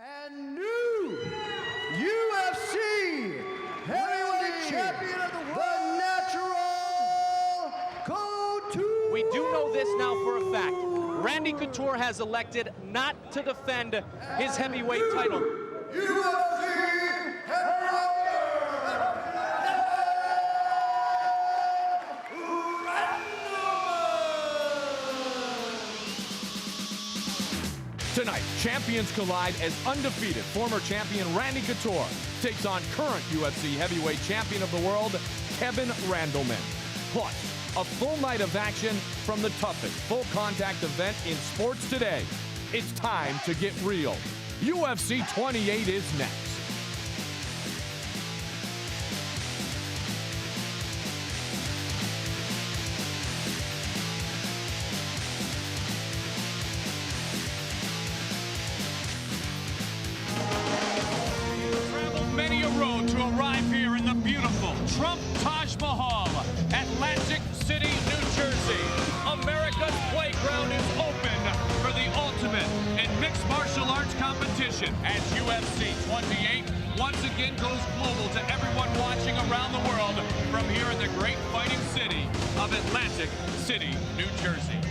And new UFC heavyweight champion of the world, natural Couture. We do know this now for a fact. Randy Couture has elected not to defend his heavyweight title. UFC Tonight, champions collide as undefeated former champion Randy Couture takes on current UFC heavyweight champion of the world, Kevin Randleman. Plus, a full night of action from the toughest full contact event in sports today. It's time to get real. UFC 28 is next. Many a road to arrive here in the beautiful Trump Taj Mahal, Atlantic City, New Jersey. America's playground is open for the ultimate in mixed martial arts competition as UFC 28 once again goes global to everyone watching around the world from here in the great fighting city of Atlantic City, New Jersey.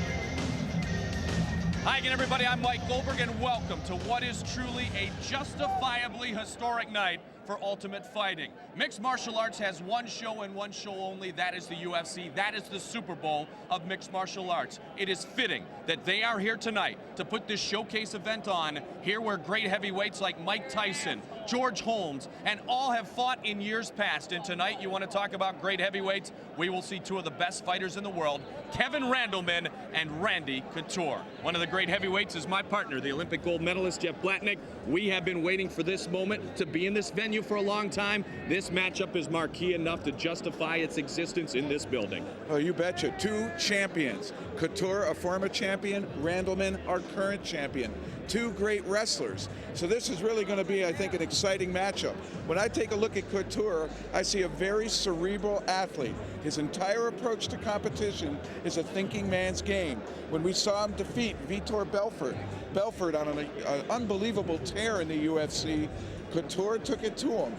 Hi again, everybody. I'm Mike Goldberg, and welcome to what is truly a justifiably historic night for Ultimate Fighting. Mixed martial arts has one show and one show only. That is the UFC. That is the Super Bowl of mixed martial arts. It is fitting that they are here tonight to put this showcase event on, here where great heavyweights like Mike Tyson, George Holmes, and all have fought in years past. And tonight, you want to talk about great heavyweights? We will see two of the best fighters in the world, Kevin Randleman and Randy Couture. One of the great heavyweights is my partner, the Olympic gold medalist, Jeff Blatnick. We have been waiting for this moment to be in this venue for a long time. This matchup is marquee enough to justify its existence in this building. Oh, you betcha. Two champions. Couture, a former champion. Randleman, our current champion. Two great wrestlers. So this is really going to be, I think, an exciting matchup. When I take a look at Couture, I see a very cerebral athlete. His entire approach to competition is a thinking man's game. When we saw him defeat Vitor Belfort on an unbelievable tear in the UFC, Couture took it to him.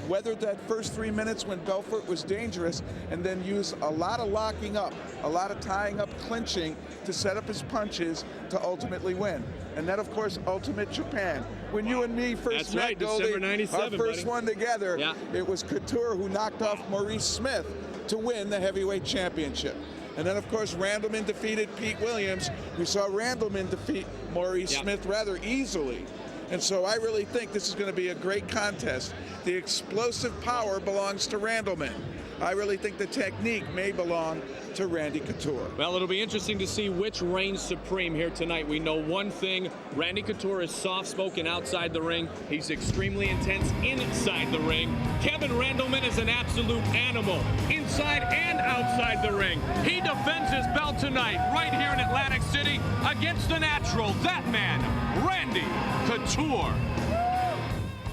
Weathered that first 3 minutes when Belfort was dangerous, and then used a lot of locking up, a lot of tying up, clinching to set up his punches to ultimately win. And then, of course, Ultimate Japan. When you and me first That's met, right, Goldie, December 97, our first buddy. one together, Yeah. It was Couture who knocked off Maurice Smith to win the heavyweight championship. And then, of course, Randleman defeated Pete Williams. We saw Randleman defeat Maurice Smith rather easily. And so I really think this is going to be a great contest. The explosive power belongs to Randleman. I really think the technique may belong to Randy Couture. Well, it'll be interesting to see which reigns supreme here tonight. We know one thing, Randy Couture is soft-spoken outside the ring. He's extremely intense inside the ring. Kevin Randleman is an absolute animal, inside and outside the ring. He defends his belt tonight, right here in Atlantic City, against the natural, that man, Randy Couture.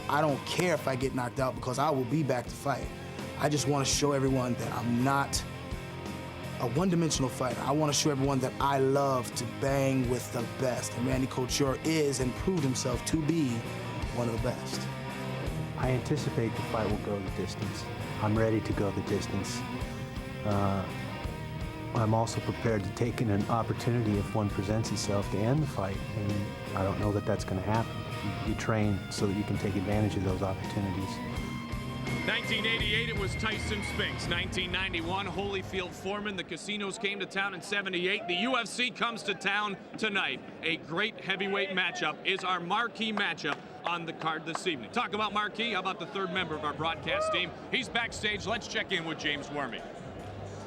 I don't care if I get knocked out because I will be back to fight. I just want to show everyone that I'm not a one-dimensional fighter. I want to show everyone that I love to bang with the best. And Randy Couture is and proved himself to be one of the best. I anticipate the fight will go the distance. I'm ready to go the distance. I'm also prepared to take in an opportunity if one presents itself to end the fight. And I don't know that that's going to happen. You train so that you can take advantage of those opportunities. 1988, it was Tyson Spinks. 1991, Holyfield Foreman. The casinos came to town in 78. The UFC comes to town tonight. A great heavyweight matchup is our marquee matchup on the card this evening. Talk about marquee. How about the third member of our broadcast team? He's backstage. Let's check in with James Wormy.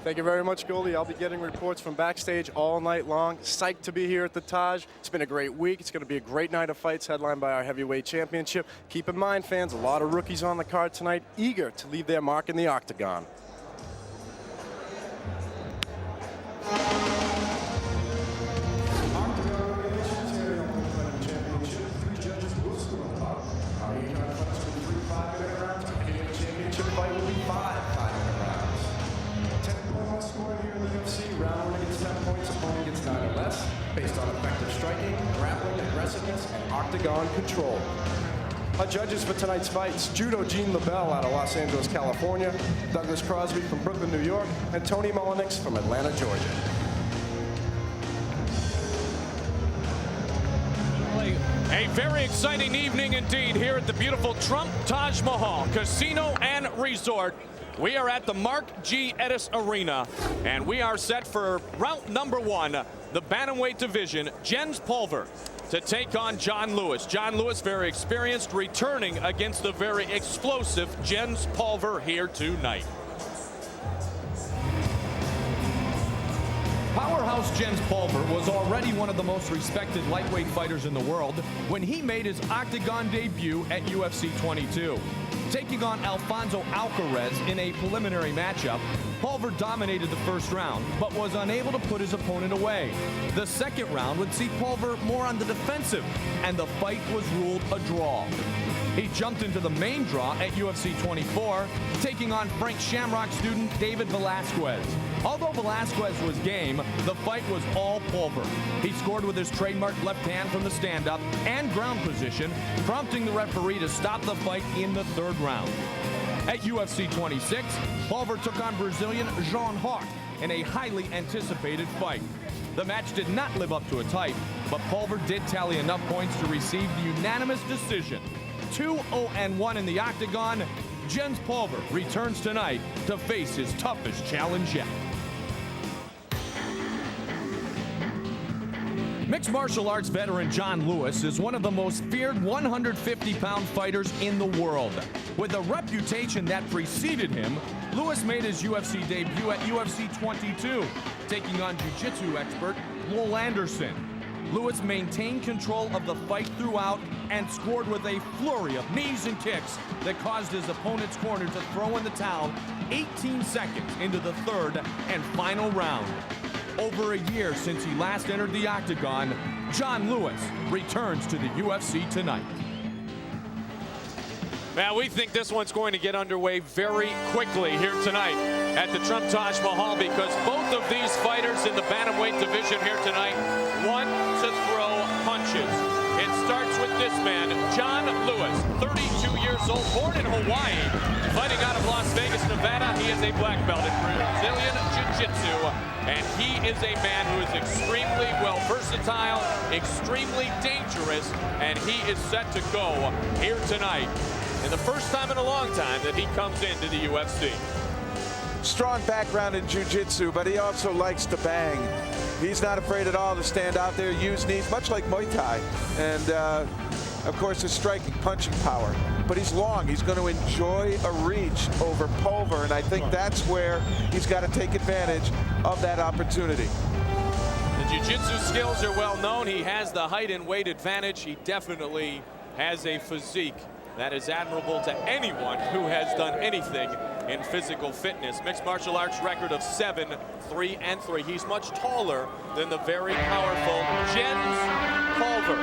Thank you very much, Goldie. I'll be getting reports from backstage all night long. Psyched to be here at the Taj. It's been a great week. It's going to be a great night of fights headlined by our heavyweight championship. Keep in mind, fans, a lot of rookies on the card tonight, eager to leave their mark in the octagon. Based on effective striking, grappling, aggressiveness, and Arctic Octagon Control. Our judges for tonight's fights: Judo Gene LaBelle out of Los Angeles, California, Douglas Crosby from Brooklyn, New York, and Tony Miletich from Atlanta, Georgia. A very exciting evening indeed here at the beautiful Trump Taj Mahal Casino and Resort. We are at the Mark G. Edis Arena, and we are set for round number one, the bantamweight division. Jens Pulver to take on John Lewis. John Lewis, very experienced, returning against the very explosive Jens Pulver here tonight. Powerhouse Jens Pulver was already one of the most respected lightweight fighters in the world when he made his octagon debut at UFC 22. Taking on Alfonso Alcaraz in a preliminary matchup, Pulver dominated the first round, but was unable to put his opponent away. The second round would see Pulver more on the defensive, and the fight was ruled a draw. He jumped into the main draw at UFC 24, taking on Frank Shamrock student David Velasquez. Although Velasquez was game, the fight was all Pulver. He scored with his trademark left hand from the stand-up and ground position, prompting the referee to stop the fight in the third round. At UFC 26, Pulver took on Brazilian Jean Hawk in a highly anticipated fight. The match did not live up to its hype, but Pulver did tally enough points to receive the unanimous decision. 2-0-1 in the octagon, Jens Pulver returns tonight to face his toughest challenge yet. Mixed martial arts veteran John Lewis is one of the most feared 150-pound fighters in the world. With a reputation that preceded him, Lewis made his UFC debut at UFC 22, taking on jiu-jitsu expert Lowell Anderson. Lewis maintained control of the fight throughout and scored with a flurry of knees and kicks that caused his opponent's corner to throw in the towel 18 seconds into the third and final round. Over a year since he last entered the octagon, John Lewis returns to the UFC tonight. Now, we think this one's going to get underway very quickly here tonight at the Trump Taj Mahal, because both of these fighters in the bantamweight division here tonight want to throw punches. It starts with this man, John Lewis, 32 years old, born in Hawaii, fighting out of Las Vegas, Nevada. He is a black belt in Brazilian Jiu-Jitsu, and he is a man who is extremely versatile, extremely dangerous, and he is set to go here tonight. And the first time in a long time that he comes into the UFC. Strong background in jiu-jitsu, but he also likes to bang. He's not afraid at all to stand out there, use knees, much like Muay Thai. And, of course, his striking, punching power. But he's long. He's going to enjoy a reach over Pulver, and I think that's where he's got to take advantage of that opportunity. The jiu-jitsu skills are well known. He has the height and weight advantage. He definitely has a physique that is admirable to anyone who has done anything in physical fitness. Mixed martial arts record of 7-3-3. He's much taller than the very powerful Jens Pulver.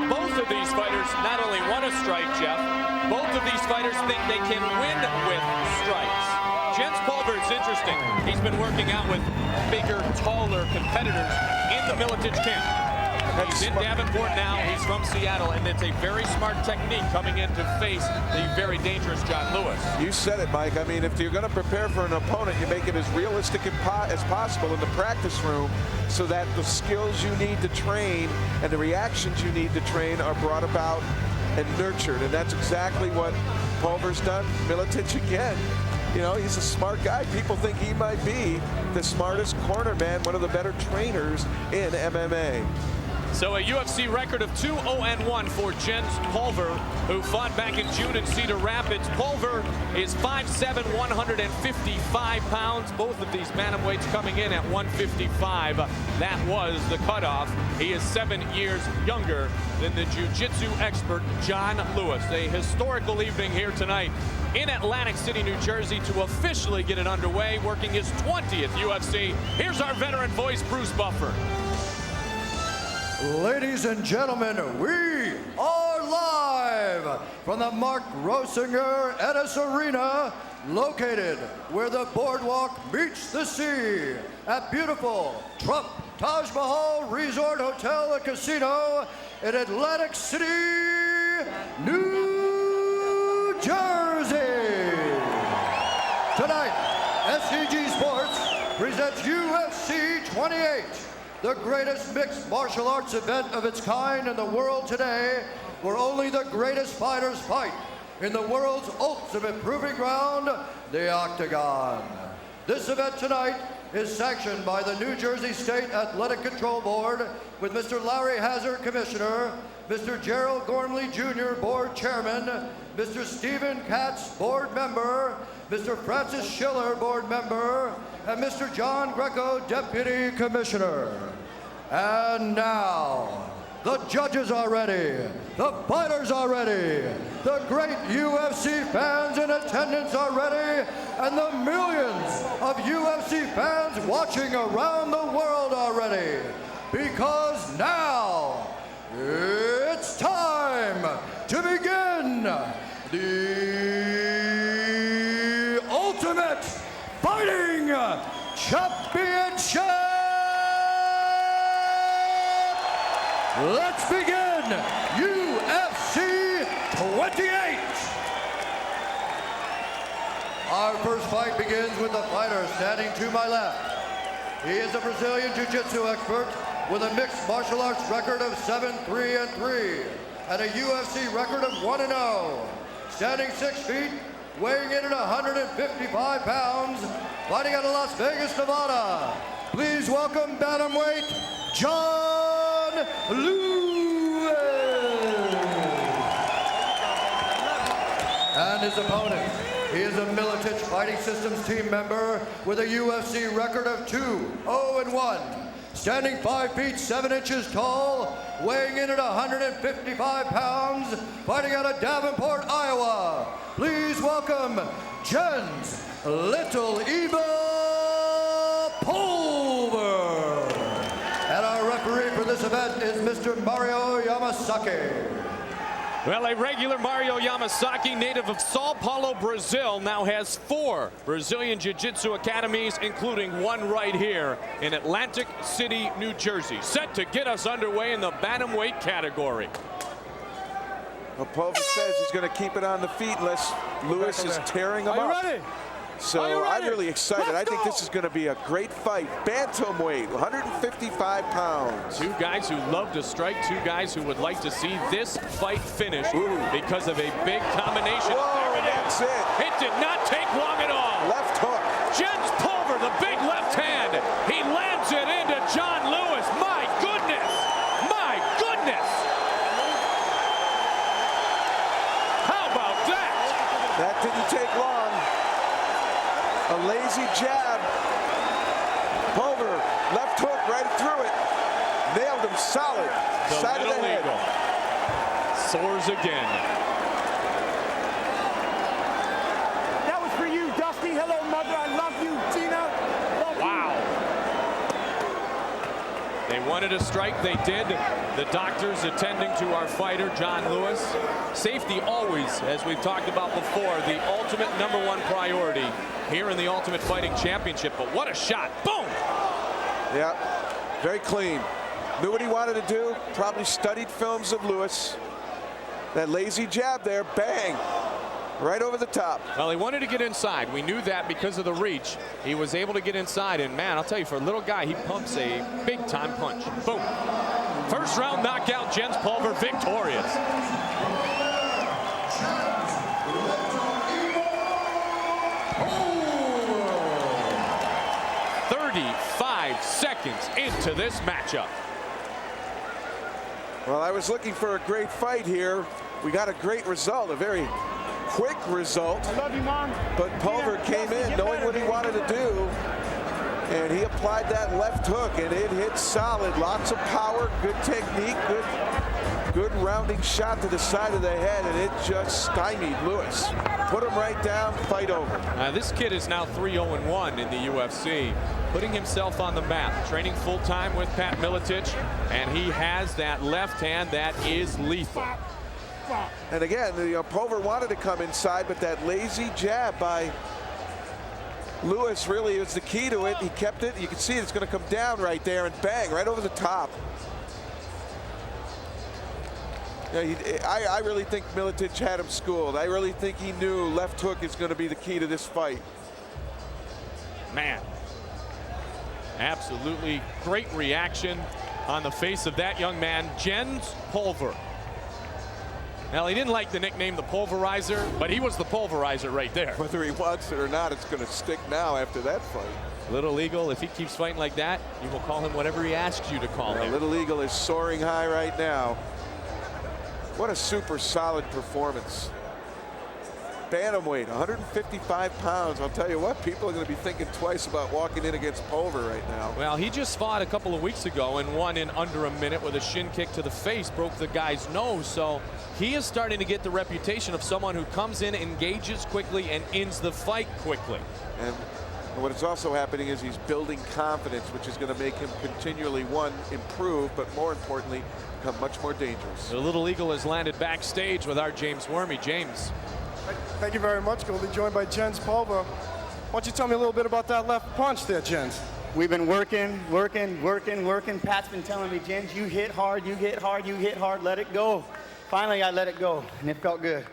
Both of these fighters not only want to strike, Jeff, both of these fighters think they can win with strikes. Jens Pulver is interesting. He's been working out with bigger, taller competitors in the Miletich camp. He's in Davenport now. He's from Seattle, and it's a very smart technique coming in to face the very dangerous John Lewis. You said it, Mike. I mean, if you're going to prepare for an opponent, you make it as realistic as possible in the practice room so that the skills you need to train and the reactions you need to train are brought about and nurtured. And that's exactly what Pulver's done. Miletich again. You know, he's a smart guy. People think he might be the smartest corner man, one of the better trainers in MMA. So a UFC record of 2-0-1 for Jens Pulver, who fought back in June in Cedar Rapids. Pulver is 5'7", 155 pounds. Both of these bantamweights coming in at 155. That was the cutoff. He is 7 years younger than the jiu-jitsu expert John Lewis. A historical evening here tonight in Atlantic City, New Jersey, to officially get it underway, working his 20th UFC. Here's our veteran voice, Bruce Buffer. Ladies and gentlemen, we are live from the Mark Rosinger Edis Arena, located where the boardwalk meets the sea at beautiful Trump Taj Mahal Resort Hotel and Casino in Atlantic City, New Jersey. Tonight, SCG Sports presents UFC 28, the greatest mixed martial arts event of its kind in the world today, where only the greatest fighters fight in the world's ultimate proving ground, the Octagon. This event tonight is sanctioned by the New Jersey State Athletic Control Board with Mr. Larry Hazard, Commissioner, Mr. Gerald Gormley Jr., Board Chairman, Mr. Stephen Katz, Board Member, Mr. Francis Schiller, Board Member, and Mr. John Greco, Deputy Commissioner. And now, the judges are ready, the fighters are ready, the great UFC fans in attendance are ready, and the millions of UFC fans watching around the world are ready. Because now, it's time to begin the Ultimate Fighting Championship! Let's begin UFC 28. Our first fight begins with the fighter standing to my left. He is a Brazilian Jiu-Jitsu expert with a mixed martial arts record of 7-3-3 and a UFC record of 1-0. Standing 6 feet, weighing in at 155 pounds, fighting out of Las Vegas, Nevada. Please welcome bantamweight John Lewis. And his opponent, he is a Miletich Fighting Systems team member with a UFC record of 2-0-1. Standing 5 feet 7 inches tall, weighing in at 155 pounds, fighting out of Davenport, Iowa. Please welcome Jens Little Eva Pulver. And our referee for this event is Mr. Mario Yamasaki. Well, a regular Mario Yamasaki, native of Sao Paulo, Brazil, now has 4 Brazilian Jiu-Jitsu academies, including one right here in Atlantic City, New Jersey, set to get us underway in the bantamweight category. Well, Pulver says he's going to keep it on the feet unless Lewis is tearing him up. Ready? So I'm really excited. I think this is going to be a great fight. Bantamweight, 155 pounds. 2 guys who love to strike, 2 guys who would like to see this fight finish because of a big combination. Whoa, that's it. It did not take long at all. Left hook. Jens Pulver, the big left hand. He lands it into John Lewis. My goodness. My goodness. How about that? That didn't take long. A lazy jab. Pulver, left hook right through it. Nailed him solid. The Side of the head. eagle soars again. That was for you, Dusty. Hello, mother. I love you, Gina. Wow. They wanted a strike. They did. The doctors attending to our fighter, John Lewis. Safety always, as we've talked about before, the ultimate #1 priority here in the Ultimate Fighting Championship. But what a shot. Boom! Yeah, very clean. Knew what he wanted to do. Probably studied films of Lewis. That lazy jab there, bang. Right over the top. Well, he wanted to get inside. We knew that because of the reach. He was able to get inside, and man, I'll tell you, for a little guy, he pumps a big-time punch. Boom. First round knockout, Jens Pulver victorious. 35 seconds into this matchup. Well, I was looking for a great fight here. We got a great result, a very quick result. I love you, Mom. But Pulver came in knowing what he wanted to do, and he applied that left hook, and it hit solid. Lots of power, good technique, good rounding shot to the side of the head, and it just stymied Lewis. Put him right down, fight over. This kid is now 3-0-1 in the UFC, putting himself on the map, training full-time with Pat Miletich, and he has that left hand that is lethal. And again, Pulver wanted to come inside, but that lazy jab by Lewis really is the key to it. He kept it. You can see it's going to come down right there and bang right over the top. Yeah, I really think Miletich had him schooled. I really think he knew left hook is going to be the key to this fight. Man, absolutely great reaction on the face of that young man, Jens Pulver. Now, he didn't like the nickname the Pulverizer, but he was the Pulverizer right there. Whether he wants it or not, it's going to stick now after that fight. Little Eagle, if he keeps fighting like that, you will call him whatever he asks you to call him. Little Eagle is soaring high right now. What a super solid performance. Bantamweight, 155 pounds. I'll tell you what, people are going to be thinking twice about walking in against Pulver right now. Well, he just fought a couple of weeks ago and won in under a minute with a shin kick to the face, broke the guy's nose. So he is starting to get the reputation of someone who comes in, engages quickly, and ends the fight quickly. And what is also happening is he's building confidence, which is going to make him continually, one, improve, but more importantly, become much more dangerous. The Little Eagle has landed backstage with our James Wormy. James. Thank you very much, Goldie. Joined by Jens Pulver. Why don't you tell me a little bit about that left punch there, Jens? We've been working. Pat's been telling me, Jens, you hit hard, you hit hard, you hit hard, let it go. Finally, I let it go, and it felt good.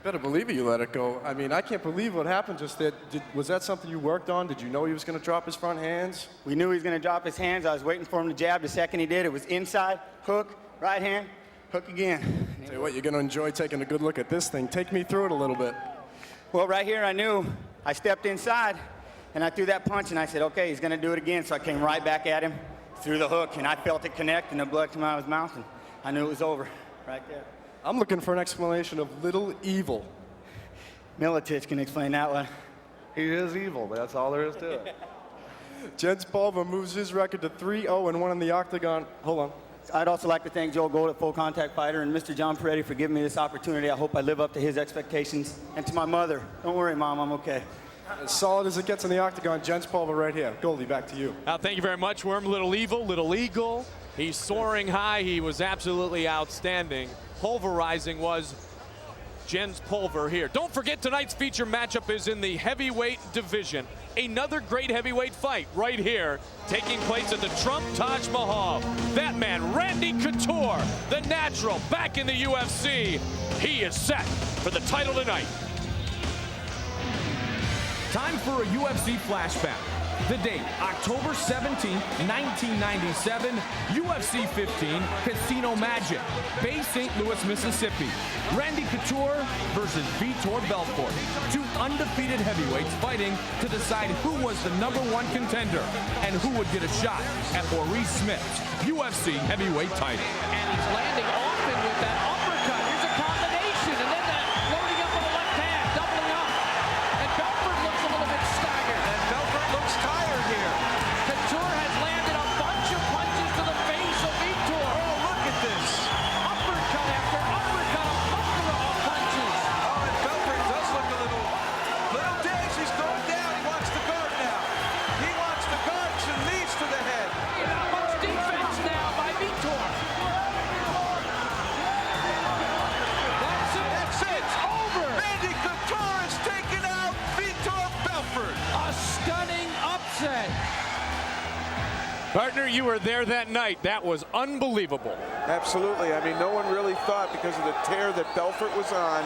Better believe it, you let it go. I mean, I can't believe what happened just there. Was that something you worked on? Did you know he was going to drop his front hands? We knew he was going to drop his hands. I was waiting for him to jab. The second he did, it was inside, hook, right hand, hook again. Tell you what, you're going to enjoy taking a good look at this thing. Take me through it a little bit. Well, right here, I knew. I stepped inside, and I threw that punch, and I said, okay, he's going to do it again. So I came right back at him, threw the hook, and I felt it connect, and the blood come out of his mouth, and I knew it was over right there. I'm looking for an explanation of Little Evil. Miletich can explain that one. He is evil, but that's all there is to it. Jens Pulver moves his record to 3-0-1 in the octagon. Hold on. I'd also like to thank Joe Gold at Full Contact Fighter and Mr. John Peretti for giving me this opportunity. I hope I live up to his expectations. And to my mother, don't worry, Mom, I'm okay. As solid as it gets in the octagon, Jens Pulver right here. Goldie, back to you. Thank you very much, Worm. Little Evil, Little Eagle. He's soaring high. He was absolutely outstanding. Pulverizing was Jens Pulver here. Don't forget, tonight's feature matchup is in the heavyweight division. Another great heavyweight fight right here, taking place at the Trump Taj Mahal. That man, Randy Couture, the natural, back in the UFC. He is set for the title tonight. Time for a UFC flashback. The date, October 17th, 1997, UFC 15, Casino Magic, Bay St. Louis, Mississippi. Randy Couture versus Vitor Belfort. Two undefeated heavyweights fighting to decide who was the #1 contender and who would get a shot at Maurice Smith's UFC heavyweight title. And he's landing often with that uppercut. Here's a combination, and then that loading up on the left hand, doubling up. And Belfort looks a little bit staggered. And Belfort looks tired here. Couture has landed a bunch of punches to the face of Vitor. Oh, look at this. Uppercut after uppercut, a plethora of punches. Oh, and Belfort does look a little dazed. He's going down. He wants the guard now. He wants the guard and leads to the head. Not much defense now by Vitor. That's it. It's over. Randy Couture has taken out Vitor Belfort. A stunning upset. Partner, you were there that night. That was unbelievable. Absolutely. I mean, no one really thought, because of the tear that Belfort was on,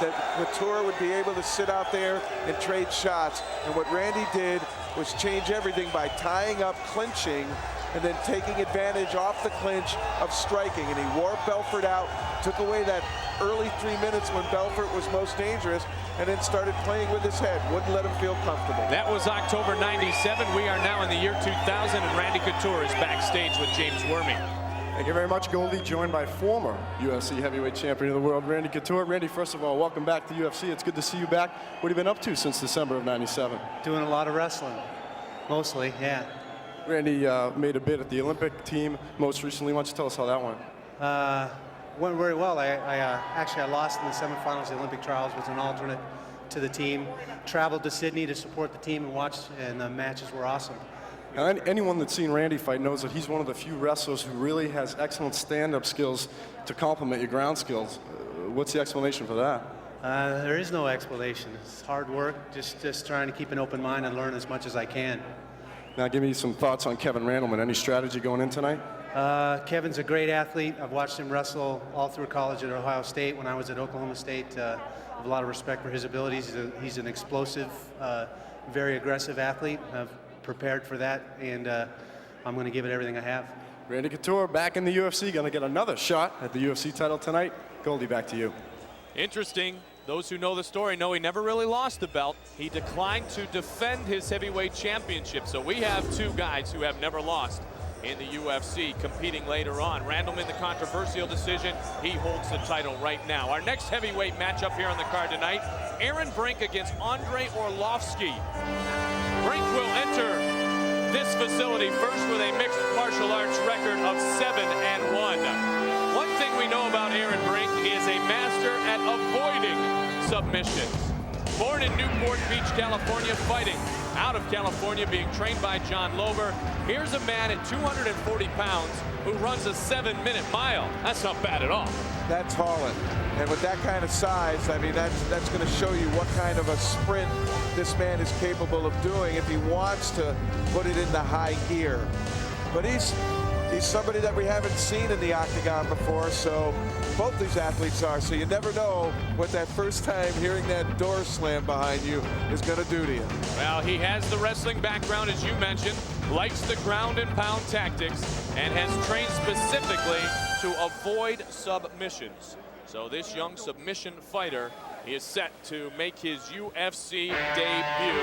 that Couture would be able to sit out there and trade shots. And what Randy did was change everything by tying up, clinching, and then taking advantage off the clinch of striking. And he wore Belfort out, took away that early 3 minutes when Belfort was most dangerous, and then started playing with his head, wouldn't let him feel comfortable. That was October 97. We are now in the year 2000, and Randy Couture is backstage with James Wormy. Thank you very much, Goldie. Joined by former UFC heavyweight champion of the world, Randy Couture. Randy, first of all, welcome back to UFC. It's good to see you back. What have you been up to since December of 97? Doing a lot of wrestling, mostly, yeah. Randy made a bid at the Olympic team most recently. Why don't you tell us how that went? Went very well. I lost in the semifinals of the Olympic trials, was an alternate to the team. Traveled to Sydney to support the team and watch, and the matches were awesome. Now, anyone that's seen Randy fight knows that he's one of the few wrestlers who really has excellent stand-up skills to complement your ground skills. What's the explanation for that? There is no explanation. It's hard work, just trying to keep an open mind and learn as much as I can. Now give me some thoughts on Kevin Randleman. Any strategy going in tonight? Kevin's a great athlete. I've watched him wrestle all through college at Ohio State. When I was at Oklahoma State, I have a lot of respect for his abilities. He's an explosive, very aggressive athlete. I've prepared for that, and I'm going to give it everything I have. Randy Couture back in the UFC, going to get another shot at the UFC title tonight. Goldie, back to you. Interesting. Those who know the story know he never really lost the belt. He declined to defend his heavyweight championship. So we have two guys who have never lost in the UFC competing later on. Randleman, the controversial decision. He holds the title right now. Our next heavyweight matchup here on the card tonight, Aaron Brink against Andre Orlovsky. Brink will enter this facility first with a mixed martial arts record of 7-1. One thing we know about Aaron Brink, he is a master at avoiding submissions. Born in Newport Beach, California, fighting out of California, being trained by John Lover. Here's a man at 240 pounds who runs a 7-minute mile. That's not bad at all. That's hauling. And with that kind of size, I mean, that's going to show you what kind of a sprint this man is capable of doing if he wants to put it into high gear. But he's somebody that we haven't seen in the octagon before, so both these athletes are. So you never know what that first time hearing that door slam behind you is going to do to you. Well, he has the wrestling background, as you mentioned, likes the ground and pound tactics, and has trained specifically to avoid submissions. So this young submission fighter, he is set to make his UFC debut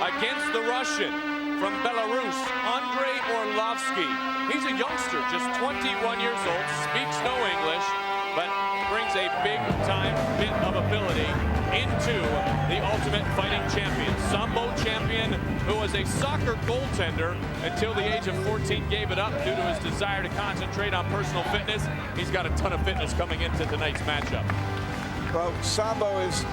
against the Russian from Belarus, Andre Orlovsky. He's a youngster, just 21 years old, speaks no English, but brings a big-time bit of ability into the Ultimate Fighting champion. Sambo champion who was a soccer goaltender until the age of 14, gave it up due to his desire to concentrate on personal fitness. He's got a ton of fitness coming into tonight's matchup. Well, Sambo is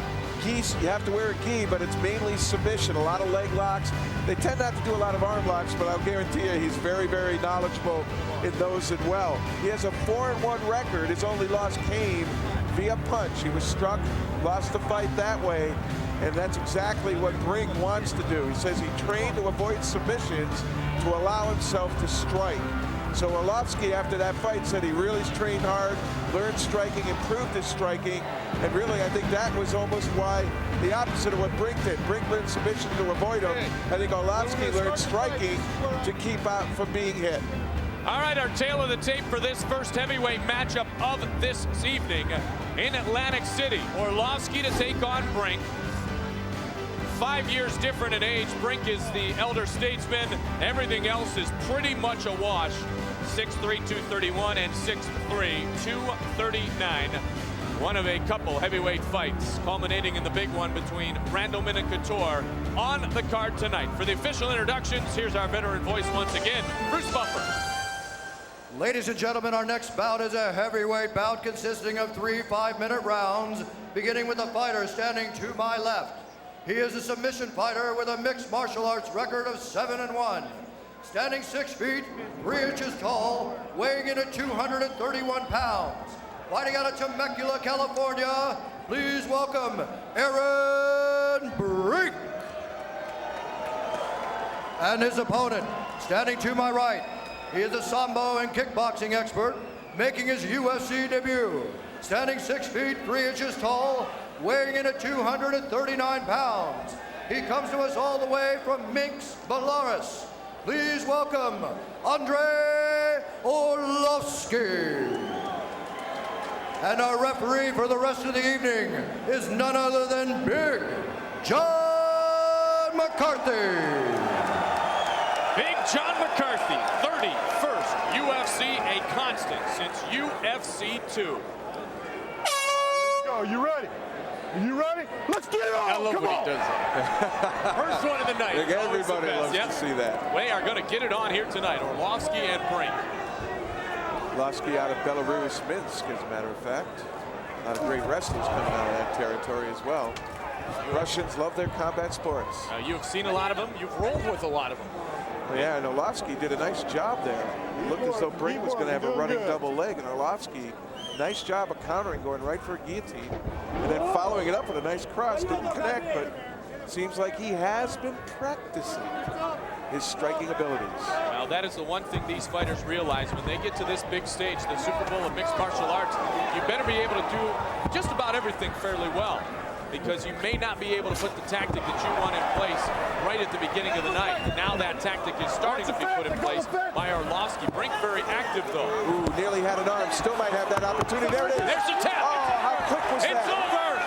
geese. You have to wear a gi, but it's mainly submission, a lot of leg locks. They tend not to do a lot of arm locks, but I'll guarantee you he's very, very knowledgeable in those as well. He has a 4-1 record. His only loss came via punch. He was struck, lost the fight that way, and that's exactly what Brink wants to do. He says he trained to avoid submissions to allow himself to strike. So Orlovsky, after that fight, said he really trained hard, learned striking, improved his striking, and really I think that was almost why the opposite of what Brink did. Brink learned submission to avoid him. I think Orlovsky learned striking to keep out from being hit. All right, our tail of the tape for this first heavyweight matchup of this evening in Atlantic City. Orlovsky to take on Brink. 5 years different in age. Brink is the elder statesman. Everything else is pretty much a wash. 6'3", 231 and 6'3", 239. One of a couple heavyweight fights, culminating in the big one between Randleman and Couture on the card tonight. For the official introductions, here's our veteran voice once again, Bruce Buffer. Ladies and gentlemen, our next bout is a heavyweight bout consisting of 3 5-minute rounds, beginning with the fighter standing to my left. He is a submission fighter with a mixed martial arts record of 7-1. Standing 6 feet, 3 inches tall, weighing in at 231 pounds. Fighting out of Temecula, California, please welcome Aaron Brink. And his opponent, standing to my right, he is a Sambo and kickboxing expert, making his UFC debut. Standing 6 feet, 3 inches tall, weighing in at 239 pounds. He comes to us all the way from Minsk, Belarus. Please welcome Andre Orlovsky. And our referee for the rest of the evening is none other than Big John McCarthy. Big John McCarthy, 31st UFC, a constant since UFC 2. Are you ready? Are you ready? Let's get it on! I love Come when on. he does that. First one of the night. I think everybody loves to see that. We are going to get it on here tonight. Orlovsky and Brink. Orlovsky out of Belarus, Minsk, as a matter of fact. A lot of great wrestlers coming out of that territory as well. Russians love their combat sports. You've seen a lot of them. You've rolled with a lot of them. Well, yeah, and Orlovsky did a nice job there. It looked as though Brink was going to have a running double leg, and Orlovsky Nice job of countering, going right for a guillotine, and then following it up with a nice cross. Didn't connect, but seems like he has been practicing his striking abilities. Well, that is the one thing these fighters realize when they get to this big stage, the Super Bowl of mixed martial arts. You better be able to do just about everything fairly well, because you may not be able to put the tactic that you want in place right at the beginning of the night. And now that tactic is starting to be put in place by Orlovsky. Brink very active, though. Ooh, nearly had an arm. Still might have that opportunity. There it is. There's the tap. Oh, how quick was that? It's over.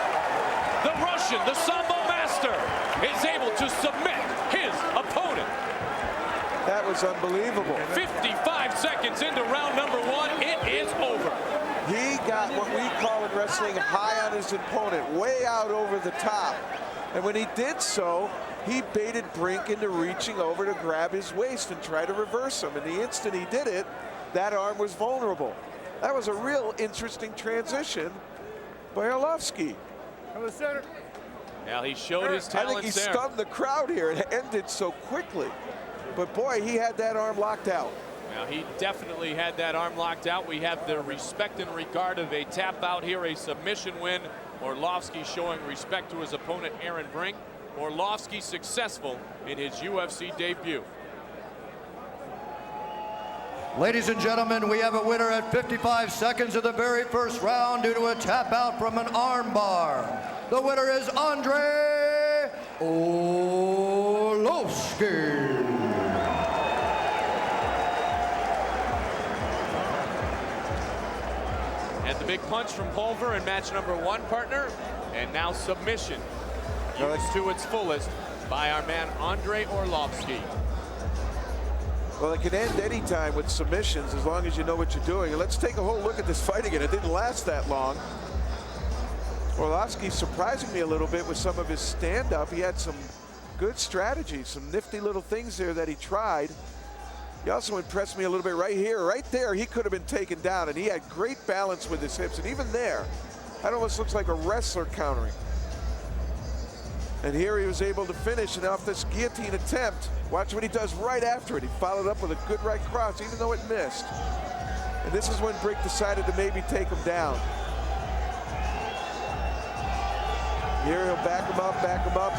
The Russian, the Sambo master, is able to submit his opponent. That was unbelievable. 55 seconds into round number 1. It is over. He got what we call in wrestling high on his opponent, way out over the top. And when he did so, he baited Brink into reaching over to grab his waist and try to reverse him. And the instant he did it, that arm was vulnerable. That was a real interesting transition by Orlovsky. Come to the center. Now he showed his I talents think he there. stunned the crowd here. It ended so quickly. But boy, he had that arm locked out. Now he definitely had that arm locked out. We have the respect and regard of a tap out here, a submission win. Orlovsky showing respect to his opponent, Aaron Brink. Orlovsky successful in his UFC debut. Ladies and gentlemen, we have a winner at 55 seconds of the very first round due to a tap out from an arm bar. The winner is Andre Orlovsky. And the big punch from Pulver in match number 1, partner. And now submission used to its fullest by our man Andre Orlovsky. Well, it can end any time with submissions as long as you know what you're doing. And let's take a whole look at this fight again. It didn't last that long. Orlovsky surprising me a little bit with some of his stand-up. He had some good strategies, some nifty little things there that he tried. He also impressed me a little bit right here. Right there, he could have been taken down, and he had great balance with his hips. And even there, that almost looks like a wrestler countering. And here he was able to finish, and off this guillotine attempt, watch what he does right after it. He followed up with a good right cross, even though it missed. And this is when Brink decided to maybe take him down. Here he'll back him up,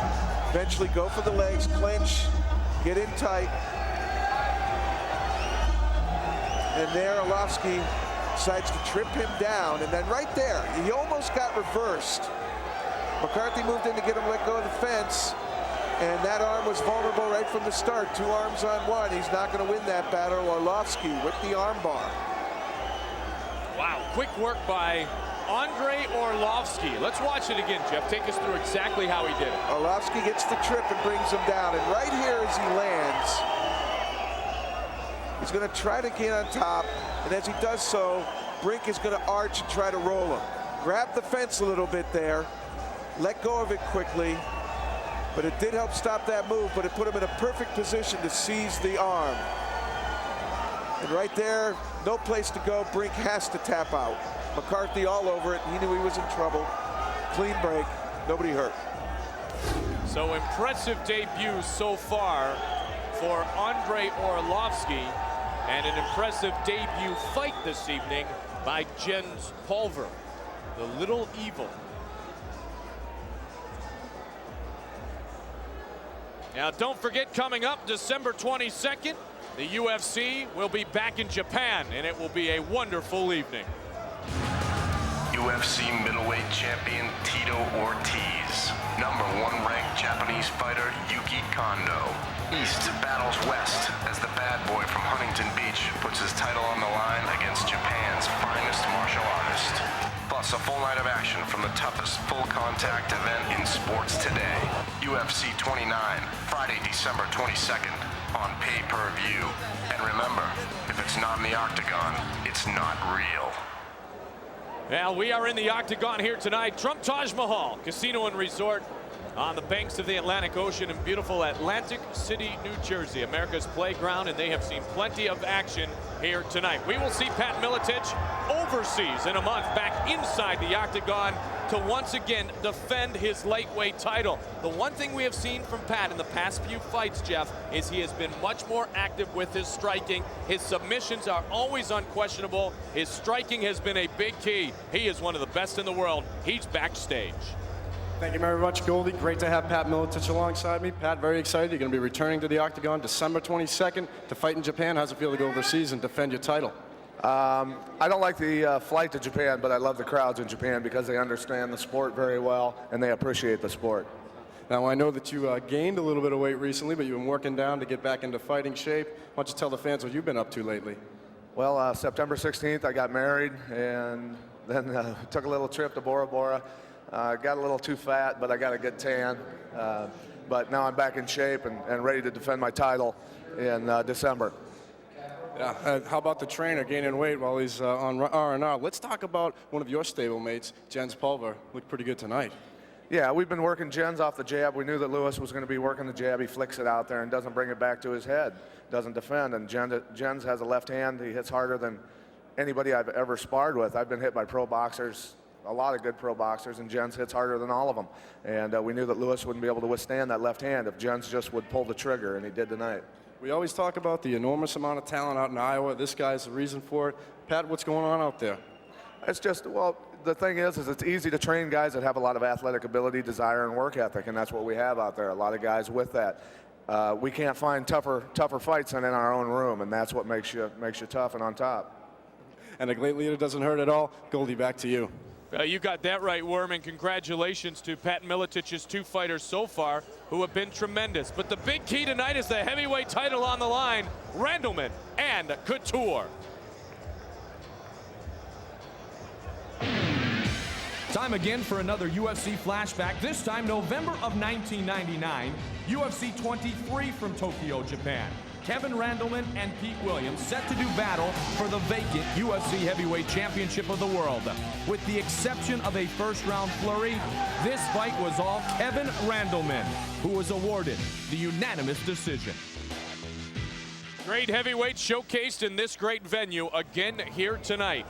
eventually go for the legs, clinch, get in tight. And there Orlovsky decides to trip him down, and then right there, he almost got reversed. McCarthy moved in to get him let go of the fence, and that arm was vulnerable right from the start. 2 arms on 1. He's not going to win that battle. Orlovsky with the arm bar. Wow, quick work by Andre Orlovsky. Let's watch it again, Jeff. Take us through exactly how he did it. Orlovsky gets the trip and brings him down, and right here as he lands, he's going to try to get on top, and as he does so, Brink is going to arch and try to roll him. Grab the fence a little bit there. Let go of it quickly, but it did help stop that move, but it put him in a perfect position to seize the arm. And right there, no place to go. Brink has to tap out. McCarthy all over it. He knew he was in trouble. Clean break. Nobody hurt. So impressive debut so far for Andre Orlovsky, and an impressive debut fight this evening by Jens Pulver, the Little Evil. Now, don't forget, coming up December 22nd, the UFC will be back in Japan, and it will be a wonderful evening. UFC middleweight champion Tito Ortiz. #1 ranked Japanese fighter Yuki Kondo. East battles West as the bad boy from Huntington Beach puts his title on the line against Japan's finest martial artist. Plus a full night of action from the toughest full contact event in sports today. UFC 29, Friday, December 22nd on pay-per-view. And remember, if it's not in the octagon, it's not real. Well, we are in the octagon here tonight. Trump Taj Mahal Casino and Resort on the banks of the Atlantic Ocean in beautiful Atlantic City, New Jersey, America's playground, and they have seen plenty of action here tonight. We will see Pat Miletich overseas in a month, back inside the octagon to once again defend his lightweight title. The one thing we have seen from Pat in the past few fights, Jeff, is he has been much more active with his striking. His submissions are always unquestionable. His striking has been a big key. He is one of the best in the world. He's backstage. Thank you very much, Goldie. Great to have Pat Miletich alongside me. Pat, very excited. You're going to be returning to the octagon December 22nd to fight in Japan. How's it feel to go overseas and defend your title? I don't like the flight to Japan, but I love the crowds in Japan because they understand the sport very well and they appreciate the sport. Now, I know that you gained a little bit of weight recently, but you've been working down to get back into fighting shape. Why don't you tell the fans what you've been up to lately? Well, September 16th, I got married and then took a little trip to Bora Bora. Got a little too fat, but I got a good tan. But now I'm back in shape and ready to defend my title in December. Yeah. How about the trainer gaining weight while he's on R&R? Let's talk about one of your stablemates, Jens Pulver. Looked pretty good tonight. Yeah, we've been working Jens off the jab. We knew that Lewis was going to be working the jab. He flicks it out there and doesn't bring it back to his head, doesn't defend. And Jens has a left hand. He hits harder than anybody I've ever sparred with. I've been hit by pro boxers, a lot of good pro boxers, and Jens hits harder than all of them. And we knew that Lewis wouldn't be able to withstand that left hand if Jens just would pull the trigger, and he did tonight. We always talk about the enormous amount of talent out in Iowa. This guy's the reason for it. Pat, what's going on out there? It's just, well, the thing is it's easy to train guys that have a lot of athletic ability, desire, and work ethic, and that's what we have out there, a lot of guys with that. We can't find tougher fights than in our own room, and that's what makes you tough and on top. And a great leader doesn't hurt at all. Goldie, back to you. You got that right, Worm, and congratulations to Pat Miletich's 2 fighters so far who have been tremendous. But the big key tonight is the heavyweight title on the line, Randleman and Couture. Time again for another UFC flashback, this time November of 1999, UFC 23 from Tokyo, Japan. Kevin Randleman and Pete Williams set to do battle for the vacant UFC Heavyweight Championship of the world. With the exception of a first-round flurry, this fight was all Kevin Randleman, who was awarded the unanimous decision. Great heavyweight showcased in this great venue again here tonight.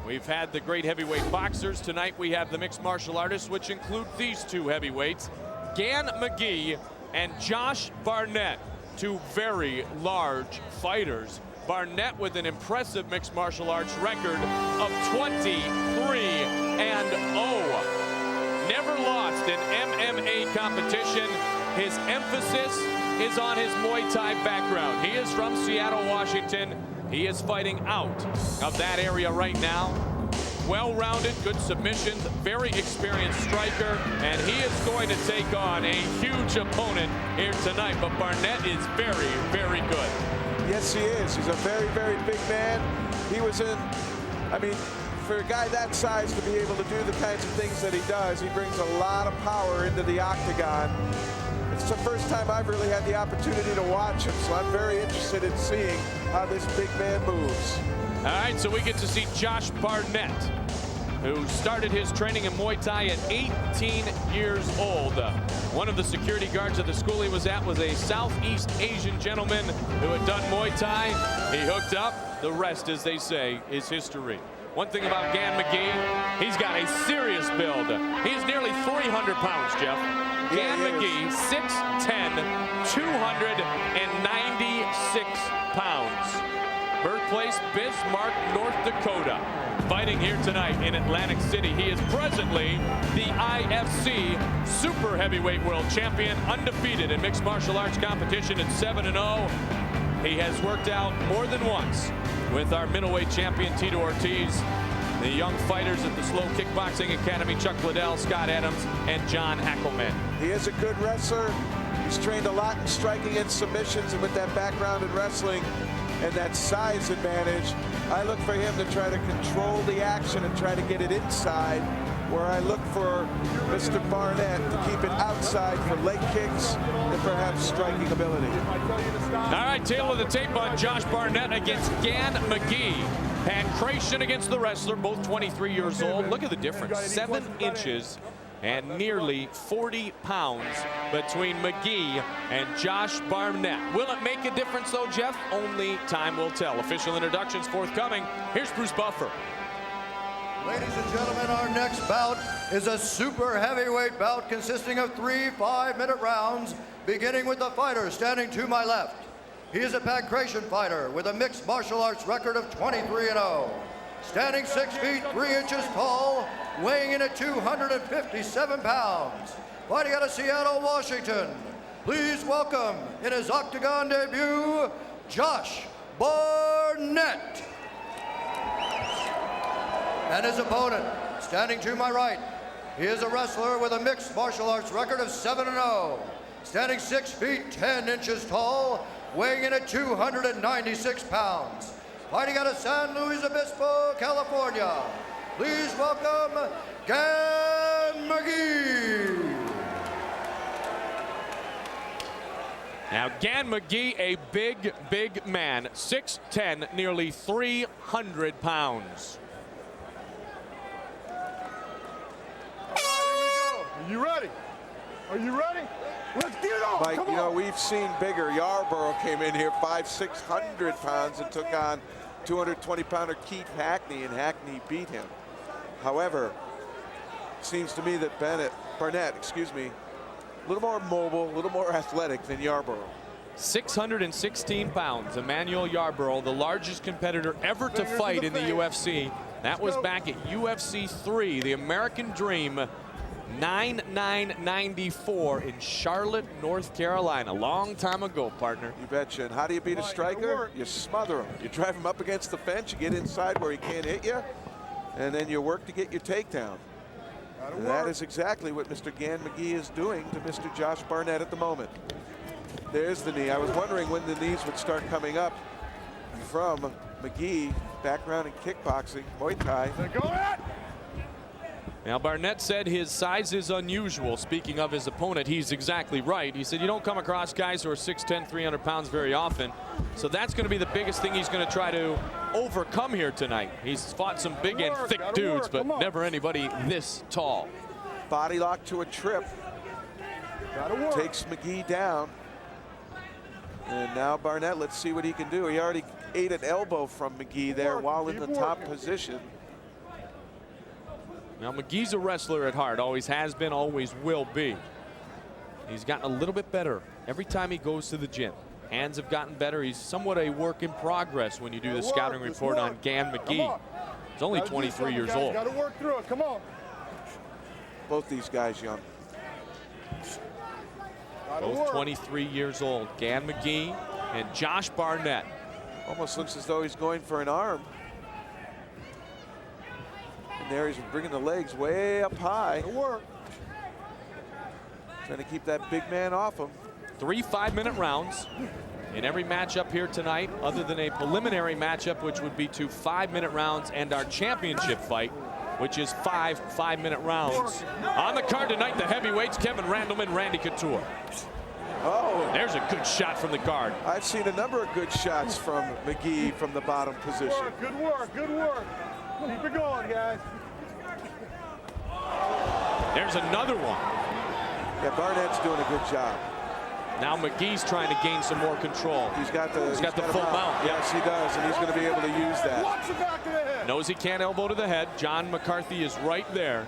We've had the great heavyweight boxers. Tonight we have the mixed martial artists, which include these 2 heavyweights, Gan McGee and Josh Barnett. 2 very large fighters. Barnett with an impressive mixed martial arts record of 23-0. Never lost in MMA competition. His emphasis is on his Muay Thai background. He is from Seattle, Washington. He is fighting out of that area right now. Well-rounded, good submissions, very experienced striker, and he is going to take on a huge opponent here tonight. But Barnett is very, very good. Yes, he is. He's a very, very big man. He was for a guy that size to be able to do the kinds of things that he does, he brings a lot of power into the octagon. It's the first time I've really had the opportunity to watch him, so I'm very interested in seeing how this big man moves. All right, so we get to see Josh Barnett, who started his training in Muay Thai at 18 years old. One of the security guards at the school he was at was a Southeast Asian gentleman who had done Muay Thai. He hooked up. The rest, as they say, is history. One thing about Gan McGee, he's got a serious build. He's nearly 300 pounds, Jeff. Gan McGee, 6'10", 296 pounds. Birthplace, Bismarck, North Dakota. Fighting here tonight in Atlantic City. He is presently the IFC Super Heavyweight World Champion, undefeated in mixed martial arts competition at 7-0. He has worked out more than once with our middleweight champion, Tito Ortiz, the young fighters at the Slow Kickboxing Academy, Chuck Liddell, Scott Adams, and John Ackelman. He is a good wrestler. He's trained a lot in striking and submissions, and with that background in wrestling and that size advantage, I look for him to try to control the action and try to get it inside, where I look for Mr. Barnett to keep it outside for leg kicks and perhaps striking ability. All right, tail of the tape on Josh Barnett against Gan McGee. Pancration against the wrestler, both 23 years old. Look at the difference, 7 inches and nearly 40 pounds between McGee and Josh Barnett. Will it make a difference though, Jeff? Only time will tell. Official introductions forthcoming. Here's Bruce Buffer. Ladies and gentlemen, our next bout is a super heavyweight bout consisting of 3 5-minute rounds, beginning with the fighter standing to my left. He is a pancration fighter with a mixed martial arts record of 23-0. Standing 6 feet 3 inches tall, weighing in at 257 pounds. Fighting out of Seattle, Washington. Please welcome, in his octagon debut, Josh Barnett. And his opponent, standing to my right, he is a wrestler with a mixed martial arts record of 7-0. Standing 6 feet 10 inches tall, weighing in at 296 pounds. Fighting out of San Luis Obispo, California. Please welcome Gan McGee. Now Gan McGee, a big man, 6'10", nearly 300 pounds. Are you ready? Are you ready? Let's get it on. Mike, Come you know, on. we've seen bigger. Yarborough came in here 600 pounds and took on 220-pounder Keith Hackney, and Hackney beat him. However, it seems to me that Barnett, a little more mobile, a little more athletic than Yarborough. 616 pounds, Emmanuel Yarborough, the largest competitor ever to fight in the UFC. That was back at UFC 3, the American Dream, 9/9/94 in Charlotte, North Carolina. Long time ago, partner. You betcha. And how do you beat a striker? You smother him. You drive him up against the fence, you get inside where he can't hit you, and then you work to get your takedown. And that is exactly what Mr. Gan McGee is doing to Mr. Josh Barnett at the moment. There's the knee. I was wondering when the knees would start coming up from McGee. Background in kickboxing, Muay Thai. Now Barnett said his size is unusual. Speaking of his opponent, he's exactly right. He said you don't come across guys who are 6'10", 300 pounds very often. So that's going to be the biggest thing he's going to try to overcome here tonight. He's fought some big and thick dudes, but never anybody this tall. Body lock to a trip. Takes McGee down. And now Barnett, let's see what he can do. He already ate an elbow from McGee there while in the top position. Now McGee's a wrestler at heart, always has been, always will be. He's gotten a little bit better every time he goes to the gym. Hands have gotten better. He's somewhat a work in progress when you do the scouting report on Gan McGee. He's only 23 years old. Got to work through it. Come on. Both these guys young. Both 23 years old. Gan McGee and Josh Barnett. Almost looks as though he's going for an arm. And there he's bringing the legs way up high. Trying to keep that big man off him. 3 5-minute rounds in every matchup here tonight, other than a preliminary matchup, which would be 2 5-minute rounds, and our championship fight, which is 5 5-minute rounds. On the card tonight, the heavyweights, Kevin Randleman, Randy Couture. Oh, there's a good shot from the guard. I've seen a number of good shots from McGee from the bottom position. Good work, good work. Keep it going, guys. There's another one. Yeah, Barnett's doing a good job. Now McGee's trying to gain some more control. He's got the full mount. Yes, he does, and he's going to be able to use that. Watch the back of the head. Knows he can't elbow to the head. John McCarthy is right there.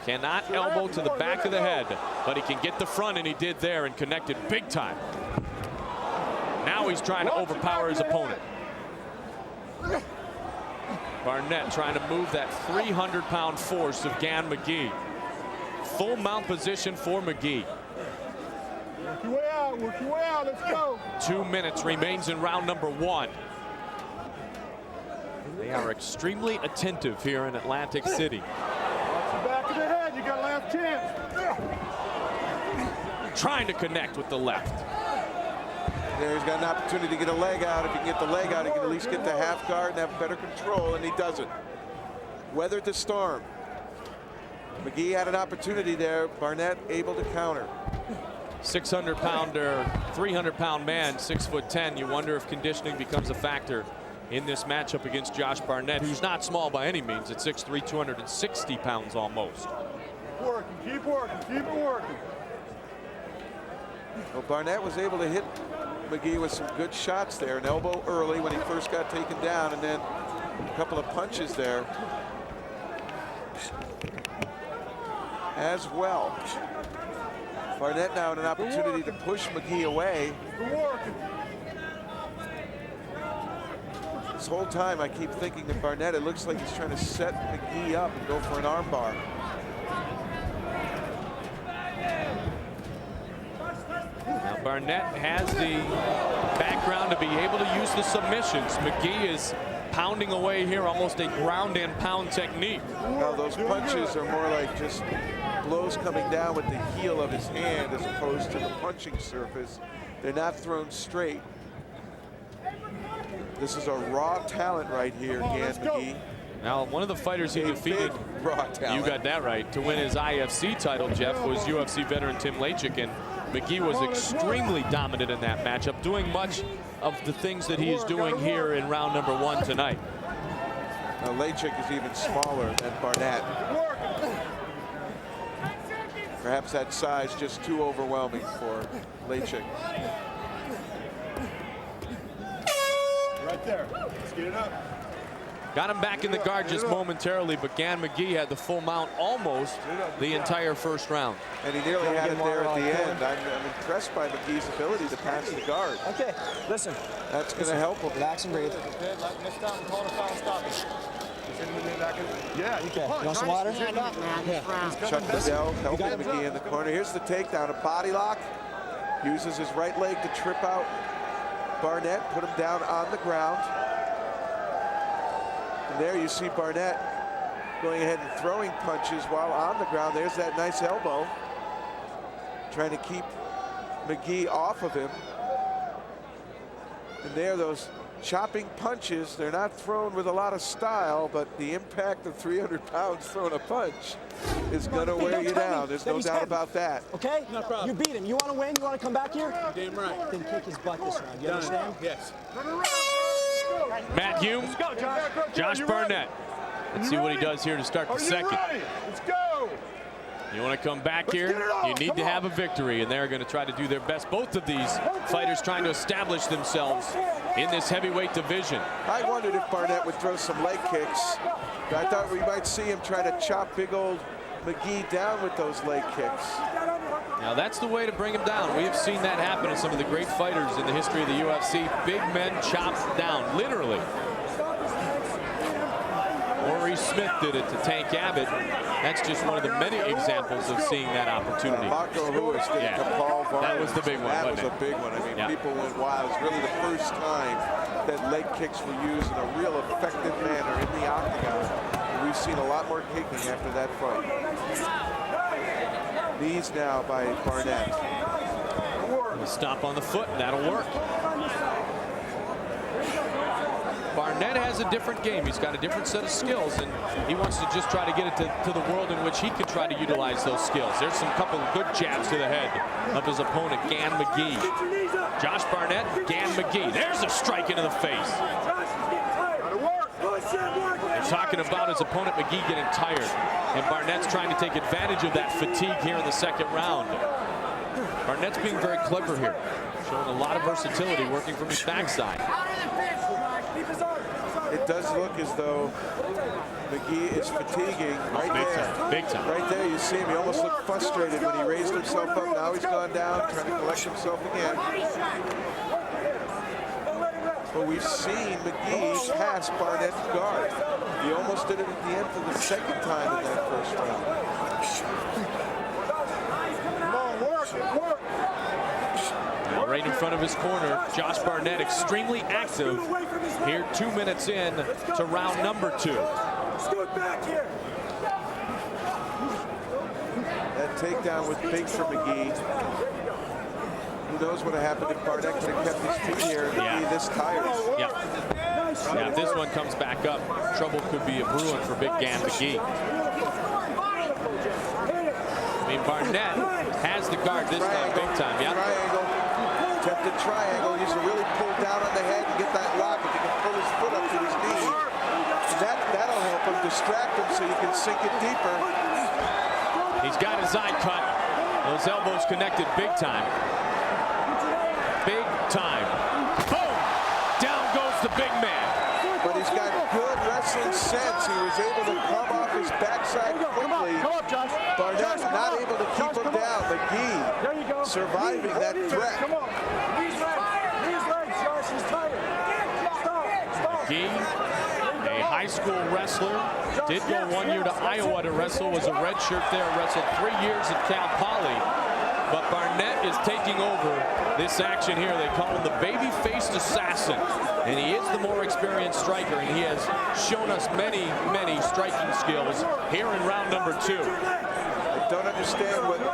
Cannot elbow to the back of the head, but he can get the front, and he did there and connected big time. Now he's trying to overpower his opponent. Barnett trying to move that 300-pound force of Gan McGee. Full mount position for McGee. Work your way out, let's go. 2 minutes remains in round number 1. They are extremely attentive here in Atlantic City. Watch the back of the head, you got last chance. Trying to connect with the left. There, he's got an opportunity to get a leg out. If he can get the leg out, he can at least get the half guard and have better control, and he doesn't. Weathered the storm. McGee had an opportunity there. Barnett able to counter. 600-pounder, 300-pound man, 6'10". You wonder if conditioning becomes a factor in this matchup against Josh Barnett, who's not small by any means at 6'3", 260 pounds almost. Keep working, keep working, keep it working. Well, Barnett was able to hit McGee with some good shots there. An elbow early when he first got taken down, and then a couple of punches there as well. Barnett now in an opportunity to push McGee away. This whole time I keep thinking that Barnett, it looks like he's trying to set McGee up and go for an arm bar. Now Barnett has the background to be able to use the submissions. McGee is pounding away here, almost a ground and pound technique. Now those punches are more like just blows coming down with the heel of his hand as opposed to the punching surface. They're not thrown straight. This is a raw talent right here, Gan McGee. Now, one of the fighters he defeated, raw talent. You got that right, to win his IFC title, Jeff, was UFC veteran Tim Miletich, and McGee was extremely dominant in that matchup, doing much of the things that he is doing here in round number 1 tonight. Now, Miletich is even smaller than Barnett. Perhaps that size just too overwhelming for Miletich. Right there. Let's get it up. Got him back in the guard just momentarily, but Gan McGee had the full mount almost the entire first round. And he nearly had it there at the end. I'm impressed by McGee's ability to pass the guard. Okay, listen. That's going to help him. Relax and breathe. Yeah, okay. You want some water? Chuck Liddell helping McGee in the corner. Here's the takedown, a body lock. Uses his right leg to trip out Barnett, put him down on the ground. And there you see Barnett going ahead and throwing punches while on the ground. There's that nice elbow. Trying to keep McGee off of him. And there, those chopping punches, they're not thrown with a lot of style, but the impact of 300 pounds throwing a punch is going to wear you down. There's no doubt about that. Okay? No problem. You beat him. You want to win? You want to come back here? Damn right. Then kick his butt this round. You understand? Yes. Matt Hughes, Josh Barnett. Let's see what he does here to start the second. Let's go. You want to come back here, you need to have a victory, and they're going to try to do their best. Both of these fighters trying to establish themselves in this heavyweight division. I wondered if Barnett would throw some leg kicks. I thought we might see him try to chop big old McGee down with those leg kicks. Now that's the way to bring him down. We have seen that happen in some of the great fighters in the history of the UFC. Big men chopped down, literally. Maurice Smith did it to Tank Abbott. That's just one of the many examples of seeing that opportunity. Marco Lewis did it to Paul Vargas. That was the big one. That was a big one. I mean, people went wild. It was really the first time that leg kicks were used in a real effective manner in the octagon. And we've seen a lot more kicking after that fight. Knees now by Barnett. Stop on the foot, and that'll work. Barnett has a different game. He's got a different set of skills, and he wants to just try to get it to the world in which he can try to utilize those skills. There's some couple of good jabs to the head of his opponent, Gan McGee. Josh Barnett, Gan McGee. There's a strike into the face. They're talking about his opponent, McGee, getting tired, and Barnett's trying to take advantage of that fatigue here in the second round. Barnett's being very clever here, showing a lot of versatility working from his backside. It does look as though McGee is fatiguing right there. Big time. Right there, you see him. He almost looked frustrated when he raised himself up. Now he's gone down, trying to collect himself again. But we've seen McGee pass Barnett's guard. He almost did it at the end for the second time in that first round. Come on, work. Now right in front of his corner, Josh Barnett, extremely active here 2 minutes in to round number 2. Scoot back here. That takedown was big for McGee. Who knows what would have happened if Barnett could have kept his feet here and McGee this tired. Yeah, if this one comes back up, trouble could be a brewing for big Gan McGee. I mean, Barnett has the guard this time, big time. Triangle. Attempted triangle. He's to really pull down on the head and get that lock. If he can pull his foot up to his knee, that'll help him distract him so he can sink it deeper. He's got his eye cut. Those elbows connected big time. Big time. Boom! Down goes the big man. But he's got good wrestling sense. He was able to come off his backside quickly. Barnett not able to keep him down. McGee surviving that threat. Come on. Knees legs, Josh. He's tired. Stop. McGee, a high school wrestler, did go 1 year to Iowa to wrestle, was a redshirt there, wrestled 3 years at Cal Poly. But Barnett is taking over this action here. They call him the baby-faced assassin. And he is the more experienced striker, and he has shown us many, many striking skills here in round number 2. I don't understand what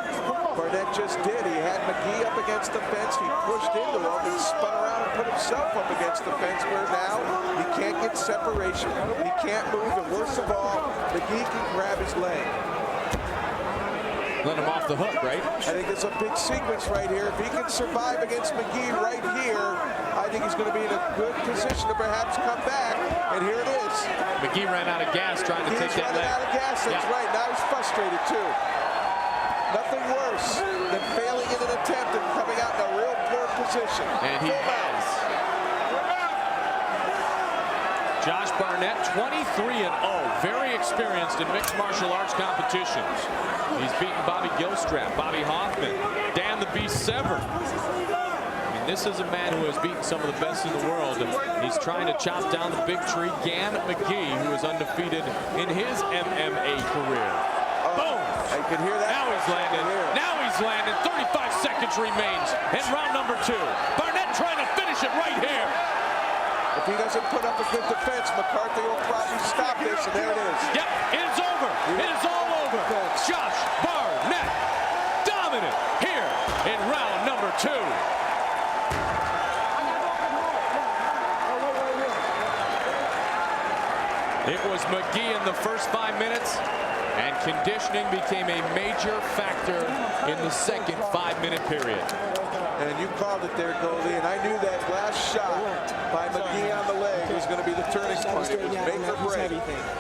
Barnett just did. He had McGee up against the fence. He pushed into him and spun around and put himself up against the fence, where now he can't get separation. He can't move, and worst of all, McGee can grab his leg. Let him off the hook, right? I think it's a big sequence right here. If he can survive against McGee right here, I think he's going to be in a good position to perhaps come back. And here it is. McGee ran out of gas trying to take that leg. He's running out of gas, that's right. Now he's frustrated too. Nothing worse than failing in an attempt and coming out in a real poor position. And he has. Josh Barnett, 23-0, very experienced in mixed martial arts competitions. He's beaten Bobby Gilstrap, Bobby Hoffman, Dan the Beast Severn. I mean, this is a man who has beaten some of the best in the world. He's trying to chop down the big tree. Gan McGee, who is undefeated in his MMA career. Boom! I can hear that. Now he's landing. Now he's landing. 35 seconds remains in round number 2. Barnett trying to finish it right here. If he doesn't put up a good defense, McCarthy will probably stop this, and there it is. Yep, it is over. It is all over. Josh Barnett, dominant here in round number 2. It was McGee in the first 5 minutes, and conditioning became a major factor in the second 5-minute period. And you called it there, Goldie, and I knew that last shot by McGee on the leg was going to be the turning point. It was make or break.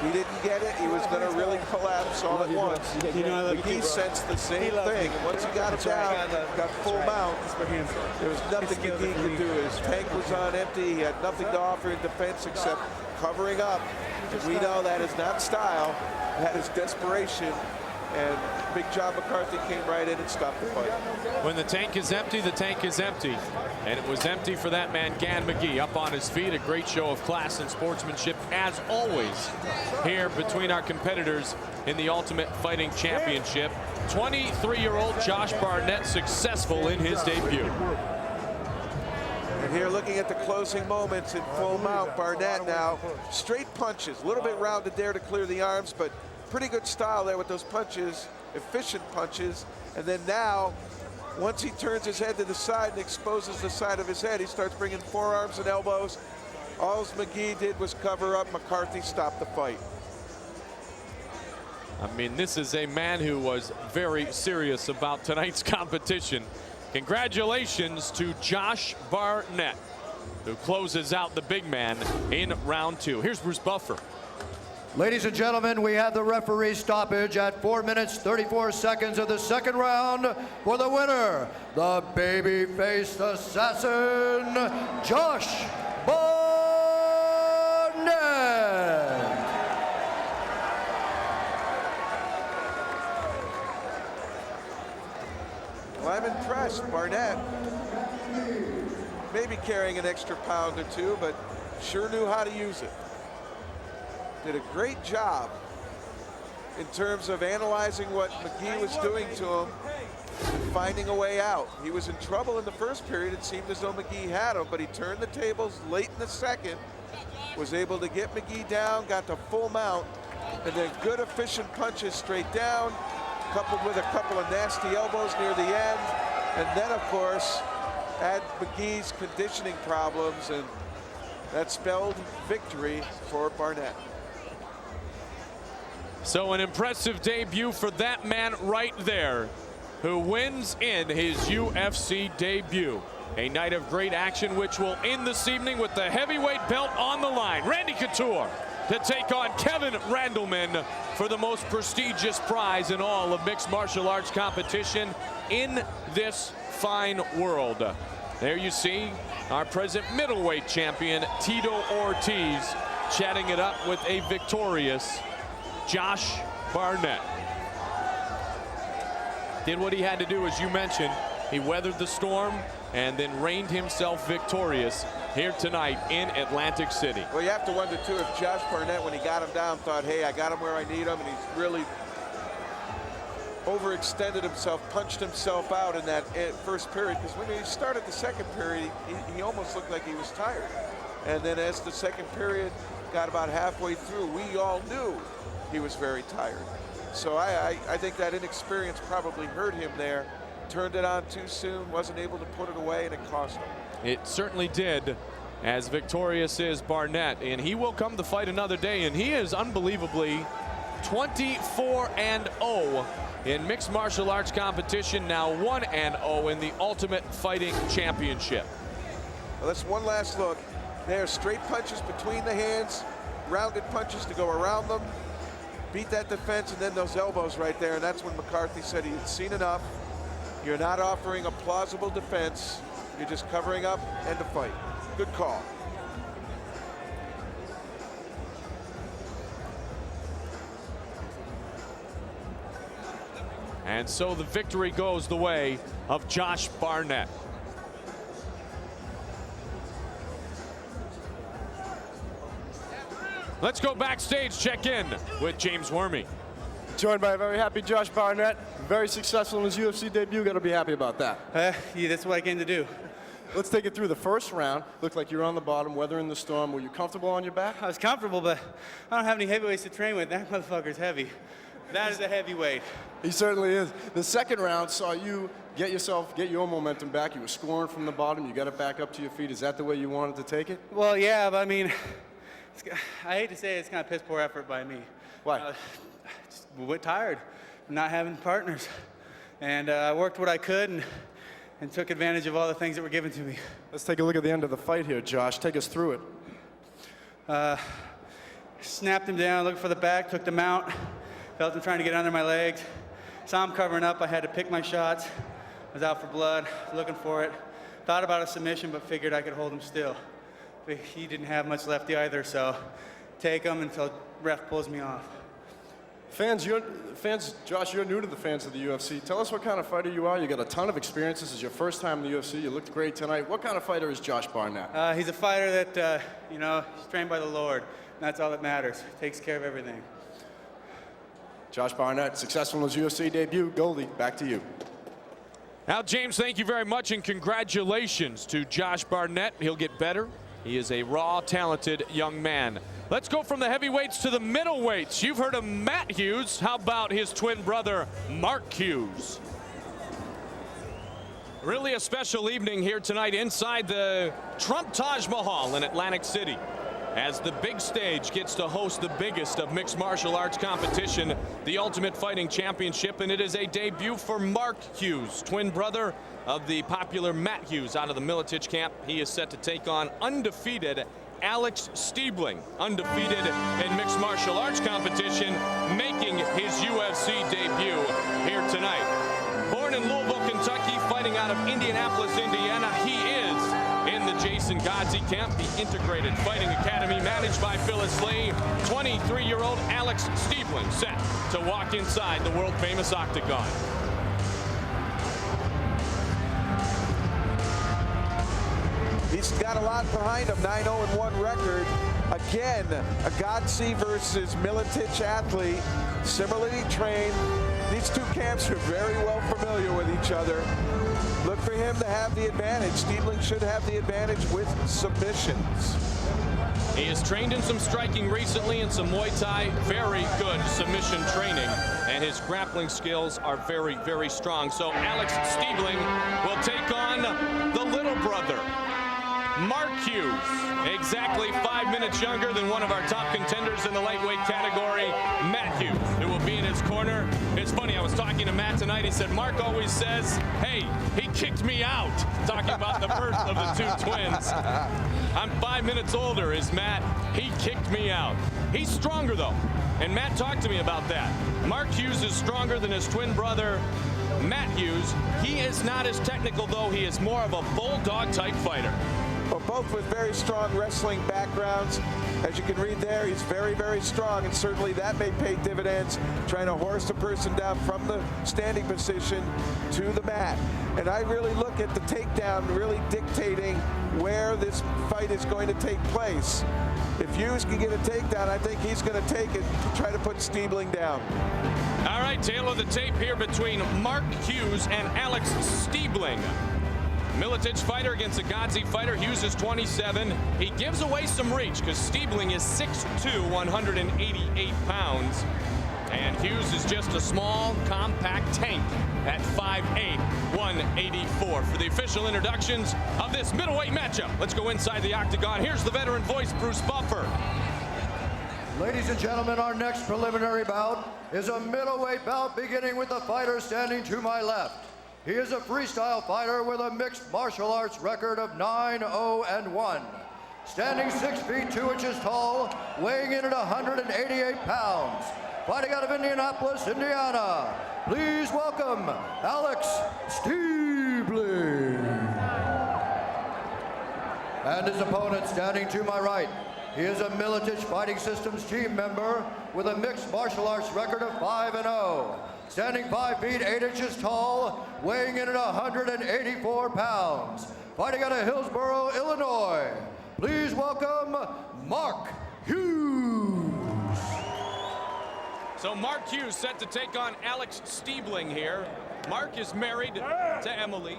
He didn't get it. He was going to really collapse all at once. McGee sensed the same thing. And once he got it down, got full mount, there was nothing McGee could do. His tank was on empty. He had nothing to offer in defense except covering up. And we know that is not style. That is desperation. And Big John McCarthy came right in and stopped the fight. When the tank is empty, the tank is empty. And it was empty for that man, Gan McGee, up on his feet. A great show of class and sportsmanship, as always, here between our competitors in the Ultimate Fighting Championship. 23-year-old Josh Barnett successful in his debut. And here, looking at the closing moments in full mount, Barnett now, straight punches, a little bit rounded there to clear the arms, but pretty good style there with those punches, efficient punches. And then now, once he turns his head to the side and exposes the side of his head, he starts bringing forearms and elbows. All McGee did was cover up. McCarthy stopped the fight. I mean, this is a man who was very serious about tonight's competition. Congratulations to Josh Barnett, who closes out the big man in round 2. Here's Bruce Buffer. Ladies and gentlemen, we have the referee stoppage at 4 minutes, 34 seconds of the second round for the winner, the baby-faced assassin, Josh Barnett. Well, I'm impressed. Barnett, maybe carrying an extra pound or two, but sure knew how to use it. Did a great job in terms of analyzing what McGee was doing to him and finding a way out. He was in trouble in the first period. It seemed as though McGee had him, but he turned the tables late in the second, was able to get McGee down, got to full mount, and then good efficient punches straight down, coupled with a couple of nasty elbows near the end. And then, of course, add McGee's conditioning problems, and that spelled victory for Barnett. So an impressive debut for that man right there, who wins in his UFC debut. A night of great action, which will end this evening with the heavyweight belt on the line. Randy Couture to take on Kevin Randleman for the most prestigious prize in all of mixed martial arts competition in this fine world. There you see our present middleweight champion, Tito Ortiz, chatting it up with a victorious Josh Barnett. Did what he had to do, as you mentioned. He weathered the storm and then reigned himself victorious here tonight in Atlantic City. Well, you have to wonder, too, if Josh Barnett, when he got him down, thought, hey, I got him where I need him, and he's really overextended himself, punched himself out in that first period. Because when he started the second period, he almost looked like he was tired. And then as the second period got about halfway through, we all knew he was very tired. So I think that inexperience probably hurt him there. Turned it on too soon, wasn't able to put it away, and it cost him. It certainly did, as victorious is Barnett, and he will come to fight another day, and he is unbelievably 24-0 in mixed martial arts competition, now 1-0 in the Ultimate Fighting Championship. Well, that's one last look. There, straight punches between the hands, rounded punches to go around them, beat that defense, and then those elbows right there, and that's when McCarthy said he had seen enough. You're not offering a plausible defense. You're just covering up and to fight. Good call. And so the victory goes the way of Josh Barnett. Let's go backstage, check in with James Wormy. Joined by a very happy Josh Barnett. Very successful in his UFC debut. Got to be happy about that. Yeah, that's what I came to do. Let's take it through the first round. Looked like you were on the bottom, weathering the storm. Were you comfortable on your back? I was comfortable, but I don't have any heavyweights to train with. That motherfucker's heavy. That is a heavyweight. He certainly is. The second round saw you get your momentum back. You were scoring from the bottom. You got it back up to your feet. Is that the way you wanted to take it? Well, yeah, but I mean, I hate to say it, it's kind of piss poor effort by me. Why? Just tired from not having partners. And I worked what I could and took advantage of all the things that were given to me. Let's take a look at the end of the fight here, Josh. Take us through it. Snapped him down, looked for the back, took the mount, felt him trying to get under my legs. Saw him covering up. I had to pick my shots. I was out for blood, looking for it. Thought about a submission, but figured I could hold him still. But he didn't have much left either, so take him until ref pulls me off. Josh, you're new to the fans of the UFC. Tell us what kind of fighter you are. You got a ton of experience. This is your first time in the UFC. You looked great tonight. What kind of fighter is Josh Barnett? He's a fighter that, he's trained by the Lord. And that's all that matters. Takes care of everything. Josh Barnett, successful in his UFC debut. Goldie, back to you. Now, James, thank you very much, and congratulations to Josh Barnett. He'll get better. He is a raw, talented young man. Let's go from the heavyweights to the middleweights. You've heard of Matt Hughes. How about his twin brother, Mark Hughes? Really a special evening here tonight inside the Trump Taj Mahal in Atlantic City, as the big stage gets to host the biggest of mixed martial arts competition, the Ultimate Fighting Championship, and it is a debut for Mark Hughes, twin brother of the popular Matt Hughes out of the Miletich camp. He is set to take on undefeated Alex Stiebling, undefeated in mixed martial arts competition, making his UFC debut here tonight. Born in Louisville, Kentucky, fighting out of Indianapolis, Indiana, he is in the Jason Godsey camp, the Integrated Fighting Academy managed by Phyllis Lee. 23-year-old Alex Stiebling set to walk inside the world-famous octagon. He's got a lot behind him, 9-0-1 record. Again, a Godsey versus Miletich athlete, similarly trained. These two camps are very well familiar with each other. Look for him to have the advantage. Stiebling should have the advantage with submissions. He has trained in some striking recently and some Muay Thai. Very good submission training, and his grappling skills are very, very strong. So Alex Stiebling will take on the little brother, Mark Hughes, exactly 5 minutes younger than one of our top contenders in the lightweight category, Matt Hughes, who will be in his corner. It's funny, I was talking to Matt tonight. He said, Mark always says, hey, he kicked me out, talking about the first of the two twins. I'm 5 minutes older, is Matt. He kicked me out. He's stronger, though. And Matt, talk to me about that. Mark Hughes is stronger than his twin brother, Matt Hughes. He is not as technical, though. He is more of a bulldog type fighter. Well, both with very strong wrestling backgrounds. As you can read there, he's very, very strong, and certainly that may pay dividends, trying to horse the person down from the standing position to the mat. And I really look at the takedown really dictating where this fight is going to take place. If Hughes can get a takedown, I think he's going to take it to try to put Stiebling down. All right, tail of the tape here between Mark Hughes and Alex Stiebling. Miletich fighter against a Godsey fighter. Hughes is 27. He gives away some reach because Stiebling is 6'2", 188 pounds. And Hughes is just a small, compact tank at 5'8", 184. For the official introductions of this middleweight matchup, let's go inside the octagon. Here's the veteran voice, Bruce Buffer. Ladies and gentlemen, our next preliminary bout is a middleweight bout beginning with the fighter standing to my left. He is a freestyle fighter with a mixed martial arts record of 9-0-1. Standing 6 feet 2 inches tall, weighing in at 188 pounds. Fighting out of Indianapolis, Indiana, please welcome Alex Stiebling. And his opponent standing to my right. He is a Miletich Fighting Systems team member with a mixed martial arts record of 5-0. Standing 5 feet 8 inches tall, weighing in at 184 pounds. Fighting out of Hillsboro, Illinois, please welcome Mark Hughes. So Mark Hughes set to take on Alex Stiebling here. Mark is married to Emily,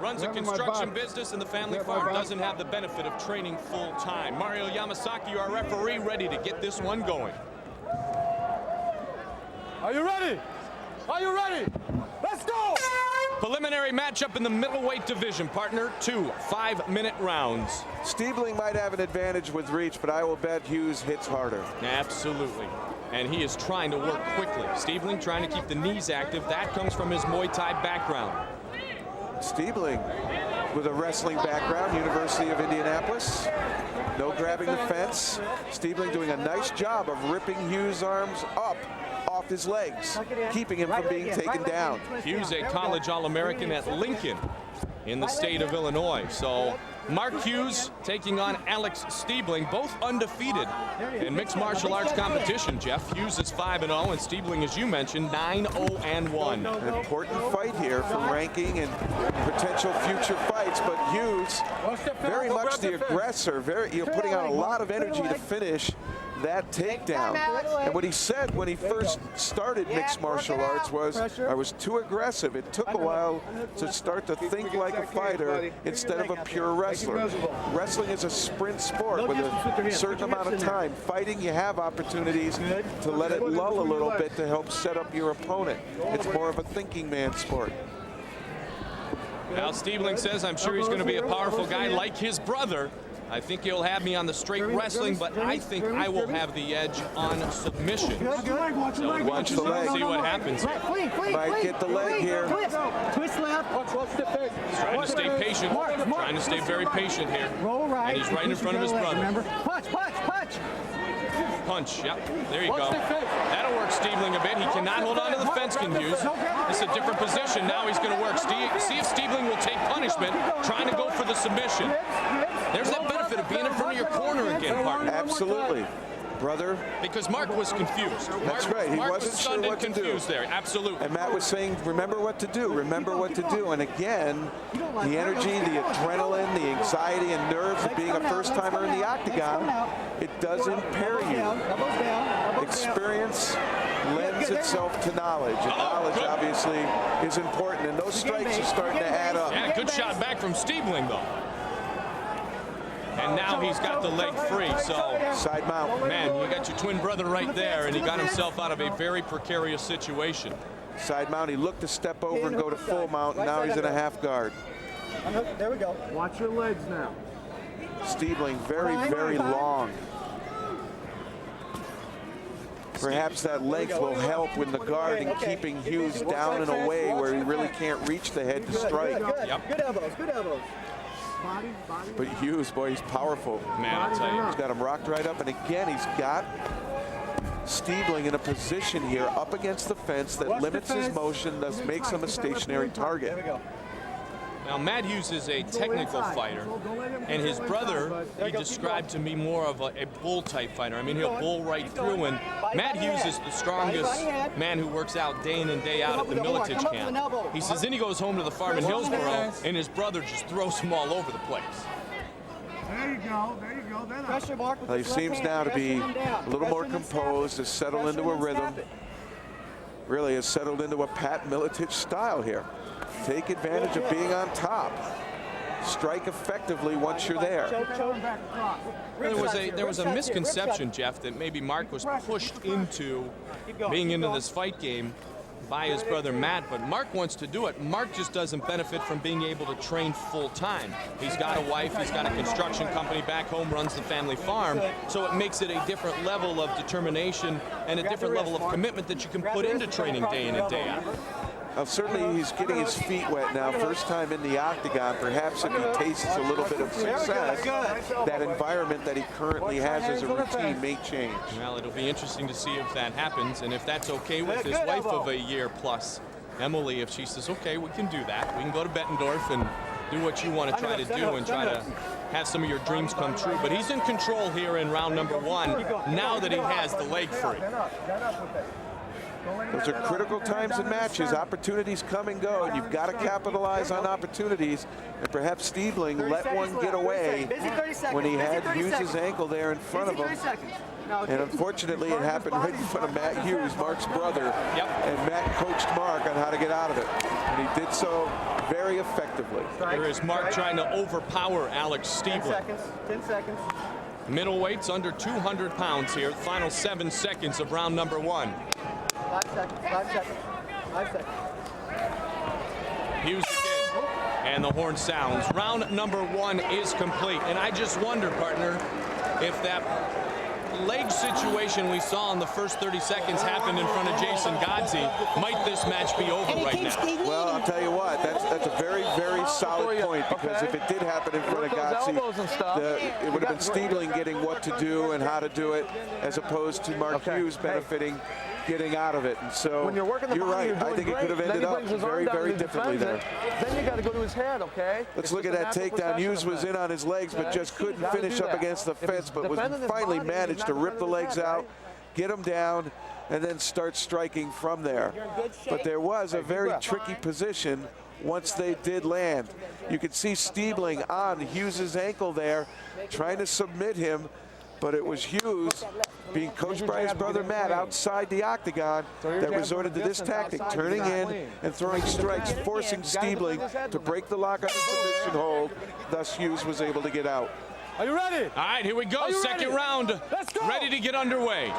runs a construction business in the family farm, doesn't have the benefit of training full time. Mario Yamasaki, our referee, ready to get this one going. Are you ready? Are you ready? Let's go! Preliminary matchup in the middleweight division, partner. 2 5-minute rounds. Stiebling might have an advantage with reach, but I will bet Hughes hits harder. Absolutely. And he is trying to work quickly. Stiebling trying to keep the knees active. That comes from his Muay Thai background. Stiebling with a wrestling background, University of Indianapolis. No grabbing the fence. Stiebling doing a nice job of ripping Hughes' arms up off his legs, keeping him from being taken down. Hughes, a college All-American at Lincoln in the state of Illinois. So Mark Hughes taking on Alex Stiebling, both undefeated in mixed martial arts competition, Jeff. Hughes is 5-0, and Stiebling, as you mentioned, 9-0-1. An important fight here for ranking and potential future fights, but Hughes, very much the aggressor, putting out a lot of energy to finish that takedown. And what he said when he first started mixed martial arts was, I was too aggressive. It took a while to start to think like a fighter instead of a pure wrestler. Wrestling is a sprint sport with a certain amount of time. Fighting, you have opportunities to let it lull a little bit to help set up your opponent. It's more of a thinking man sport. Now Stiebling says, I'm sure he's going to be a powerful guy like his brother. I think he'll have me on the straight wrestling, but I think I will have the edge on submission. So watch the leg. See what happens. Might get the leg here. Twist left. He's trying to stay patient. Trying to stay very patient here. Roll right. And he's right in front of his brother. Remember? Punch, punch, punch. Punch, yep. There you go. That'll work Stiebling a bit. He cannot hold on to the fence, can Hughes. It's a different position. Now he's going to work. See if Stiebling will take punishment, trying to go for the submission. There's that benefit of being in front of your corner again, partner. Absolutely. Brother. Because Mark was confused. That's right. He Mark wasn't was sure what to do. confused there. Absolutely. And Matt was saying, remember what to do. Remember what to do. And again, the energy, the adrenaline, the anxiety and nerves of being a first-timer in the octagon, it does impair you. Experience lends itself to knowledge. And knowledge, obviously, is important. And those strikes are starting to add up. Yeah, good shot back from Stiebling, though. And now he's got the leg free, so side mount. Man, you got your twin brother right there, and he got himself out of a very precarious situation. Side mount, he looked to step over and go to full mount, and now he's in a half guard. There we go. Watch your legs now. Stiebling very, very long. Perhaps that length will help with the guard in keeping Hughes down in a way where he really can't reach the head to strike. Good elbows, good elbows. But Hughes, boy, he's powerful. Man, I'll tell you. He's got him rocked right up, and again, he's got Stiebling in a position here up against the fence that limits his motion, thus makes him a stationary target. Now, Matt Hughes is a technical fighter, and his brother, he described to me more of a bull-type fighter. I mean, he'll bull right through, and Matt Hughes is the strongest man who works out day in and day out at the Miletich camp. He says then he goes home to the farm in Hillsborough, and his brother just throws him all over the place. There you go, there you go. Then Pressure mark with Well, he his left seems hand. now to be Pressure him down. a little more Pressure him and composed, snap has settled it. into a Pressure him rhythm. and snap it. Really has settled into a Pat Miletich style here. Take advantage of being on top. Strike effectively once you're there. There was a misconception, Jeff, that maybe Mark was pushed into being into this fight game by his brother Matt, but Mark wants to do it. Mark just doesn't benefit from being able to train full time. He's got a wife, he's got a construction company back home, runs the family farm, so it makes it a different level of determination and a different level of commitment that you can put into training day in and day out. Now, certainly he's getting his feet wet now, first time in the octagon. Perhaps if he tastes a little bit of success, that environment that he currently has as a routine may change. Well, it'll be interesting to see if that happens, and if that's okay with his wife of a year plus, Emily, if she says, okay, we can do that. We can go to Bettendorf and do what you want to try to do and try to have some of your dreams come true. But he's in control here in round number 1, now that he has the leg free. Those are critical times in matches. Opportunities come and go, and you've got to capitalize on opportunities. And perhaps Stiebling let one get away when he had Hughes' ankle there in front of him. And unfortunately, it happened right in front of Matt Hughes, Mark's brother. And Matt coached Mark on how to get out of it. And he did so very effectively. Here is Mark trying to overpower Alex Stiebling. 10 seconds. Middleweights under 200 pounds here. Final 7 seconds of round number 1. 5 seconds, 5 seconds, 5 seconds. Hughes again, and the horn sounds. Round number 1 is complete, and I just wonder, partner, if that leg situation we saw in the first 30 seconds happened in front of Jason Godsey. Might this match be over right now? Well, I'll tell you what, that's a very, very solid point, because if it did happen in front of Godsey, it would have been Stiebling getting what to do and how to do it, as opposed to Mark Hughes benefiting getting out of it. And so when you're working the you're body, right. I think it could have ended up very, very differently there. Then you got to go to his head, okay? Let's look at that takedown. Hughes was in on his legs, but just couldn't finish up against the fence, but was finally managed to rip the legs out, get him down, and then start striking from there. But there was a very tricky position once they did land. You could see Stiebling on Hughes' ankle there, trying to submit him, but it was Hughes, being coached by his brother Matt outside the octagon, that resorted to this tactic, turning in and throwing strikes, forcing Stiebling to break the lock on the submission hold. Thus, Hughes was able to get out. Are you ready? All right, here we go. Second round. Let's go. Ready to get underway.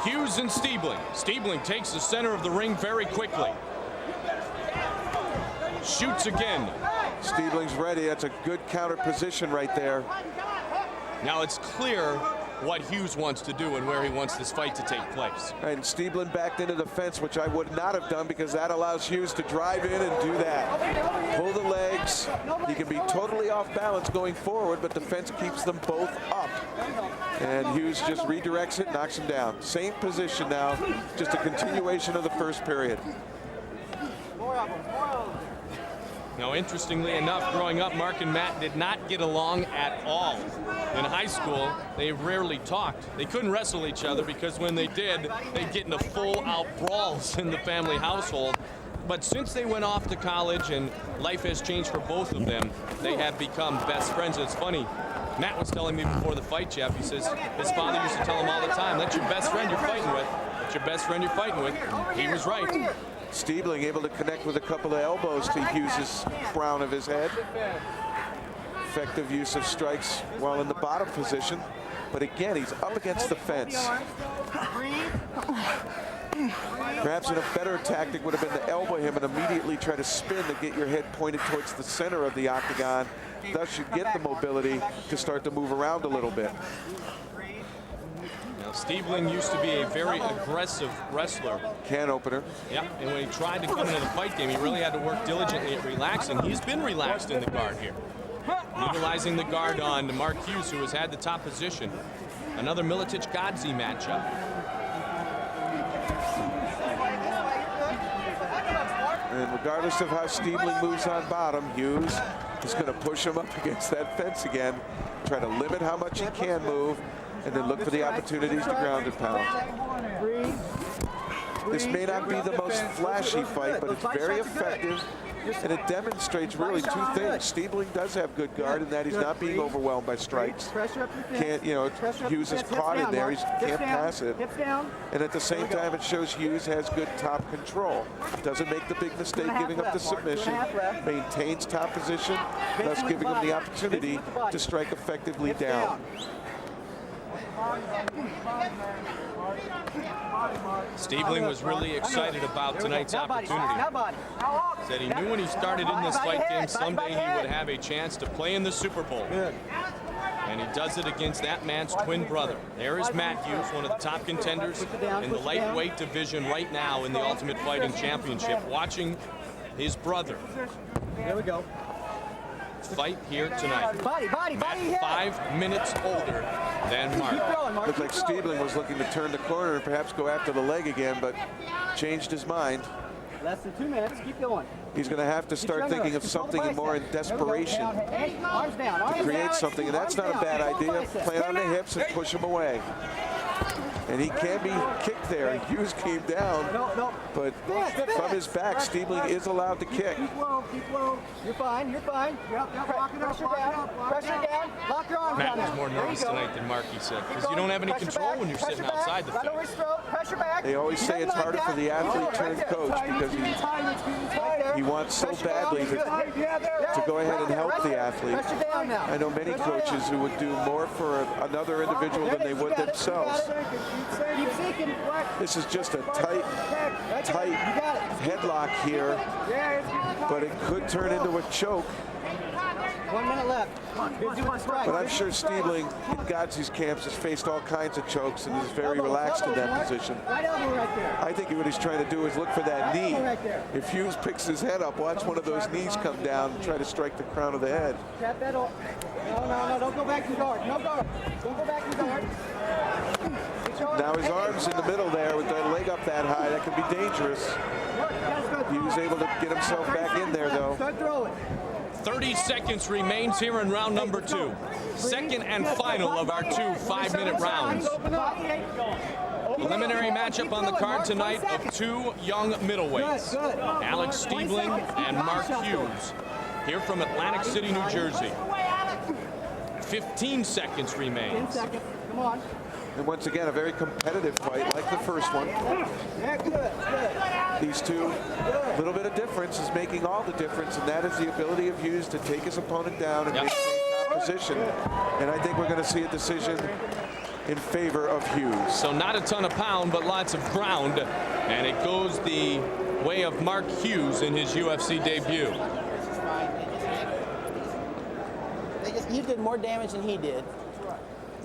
Hughes and Stiebling. Stiebling takes the center of the ring very quickly. Shoots again. Stiebling's ready. That's a good counter position right there. Now it's clear what Hughes wants to do and where he wants this fight to take place. And Stiebling backed into the fence, which I would not have done, because that allows Hughes to drive in and do that. Pull the legs. He can be totally off balance going forward, but the fence keeps them both up. And Hughes just redirects it, knocks him down. Same position now, just a continuation of the first period. Now, interestingly enough, growing up, Mark and Matt did not get along at all. In high school, they rarely talked. They couldn't wrestle each other because when they did, they'd get into full-out brawls in the family household. But since they went off to college and life has changed for both of them, they have become best friends. And it's funny, Matt was telling me before the fight, Jeff, he says his father used to tell him all the time, that's your best friend you're fighting with. That's your best friend you're fighting with. He was right. Stiebling able to connect with a couple of elbows to Hughes' crown of his head. Effective use of strikes while in the bottom position. But again, he's up against the fence. Perhaps a better tactic would have been to elbow him and immediately try to spin to get your head pointed towards the center of the octagon. Thus you get the mobility to start to move around a little bit. Now, Stiebling used to be a very aggressive wrestler. Can opener. Yeah, and when he tried to come into the fight game, he really had to work diligently at relaxing. He's been relaxed in the guard here. Utilizing the guard on Mark Hughes, who has had the top position. Another Miletich-Godsey matchup. And regardless of how Stiebling moves on bottom, Hughes is going to push him up against that fence again, try to limit how much he can move, and then look for the opportunities to ground and pound. This may not be the most flashy fight, but it's very effective, and it demonstrates really two things. Stiebling does have good guard in that he's not being overwhelmed by strikes. Can't, you know, Hughes is caught in there. He can't pass it. And at the same time, it shows Hughes has good top control. Doesn't make the big mistake giving up the submission. Maintains top position, thus giving him the opportunity to strike effectively down. Stiebling was really excited about tonight's opportunity. Said he knew when he started in this fight game someday he would have a chance to play in the Super Bowl. And he does it against that man's twin brother. There is Matt Hughes, one of the top contenders in the lightweight division right now in the Ultimate Fighting Championship, watching his brother fight here tonight. Matt, 5 minutes older than Mark. Looked like Stiebling was looking to turn the corner and perhaps go after the leg again, but changed his mind. Less than 2 minutes. Keep going. He's going to have to start thinking of something more in desperation to create something, and that's not a bad idea. Play on the hips and push him away. And he can be kicked there. Hughes came down, but from his back, Stiebling is allowed to kick. Keep low, keep low. You're fine, you're fine. Yep, lock it up, pressure down, pressure down. Lock your arms down. Matt was more nervous tonight than Mark, he said, because you don't have any control when you're sitting outside the fence. They always say it's harder for the athlete turned coach because he wants so badly to go ahead and help the athlete. I know many coaches who would do more for another individual than they would themselves. This is just a tight headlock here, but it could turn into a choke. 1 minute left. But I'm sure Stiebling in Godsey's camps has faced all kinds of chokes and is very relaxed in that position. I think what he's trying to do is look for that knee. If Hughes picks his head up, watch one of those knees come down and try to strike the crown of the head. No, don't go back to guard. No guard. Don't go back to guard. Now his arm's in the middle there with that leg up that high. That could be dangerous. He was able to get himself back in there, though. 30 seconds remains here in round number 2. Second and final of our 2 5-minute rounds. Preliminary matchup on the card tonight of 2 young middleweights, Alex Stiebling and Mark Hughes, here from Atlantic City, New Jersey. 15 seconds remains. 10 seconds. Come on. And once again, a very competitive fight like the first one. These two, a little bit of difference is making all the difference, and that is the ability of Hughes to take his opponent down and maintain top position. And I think we're going to see a decision in favor of Hughes. So not a ton of pound, but lots of ground. And it goes the way of Mark Hughes in his UFC debut. You did more damage than he did.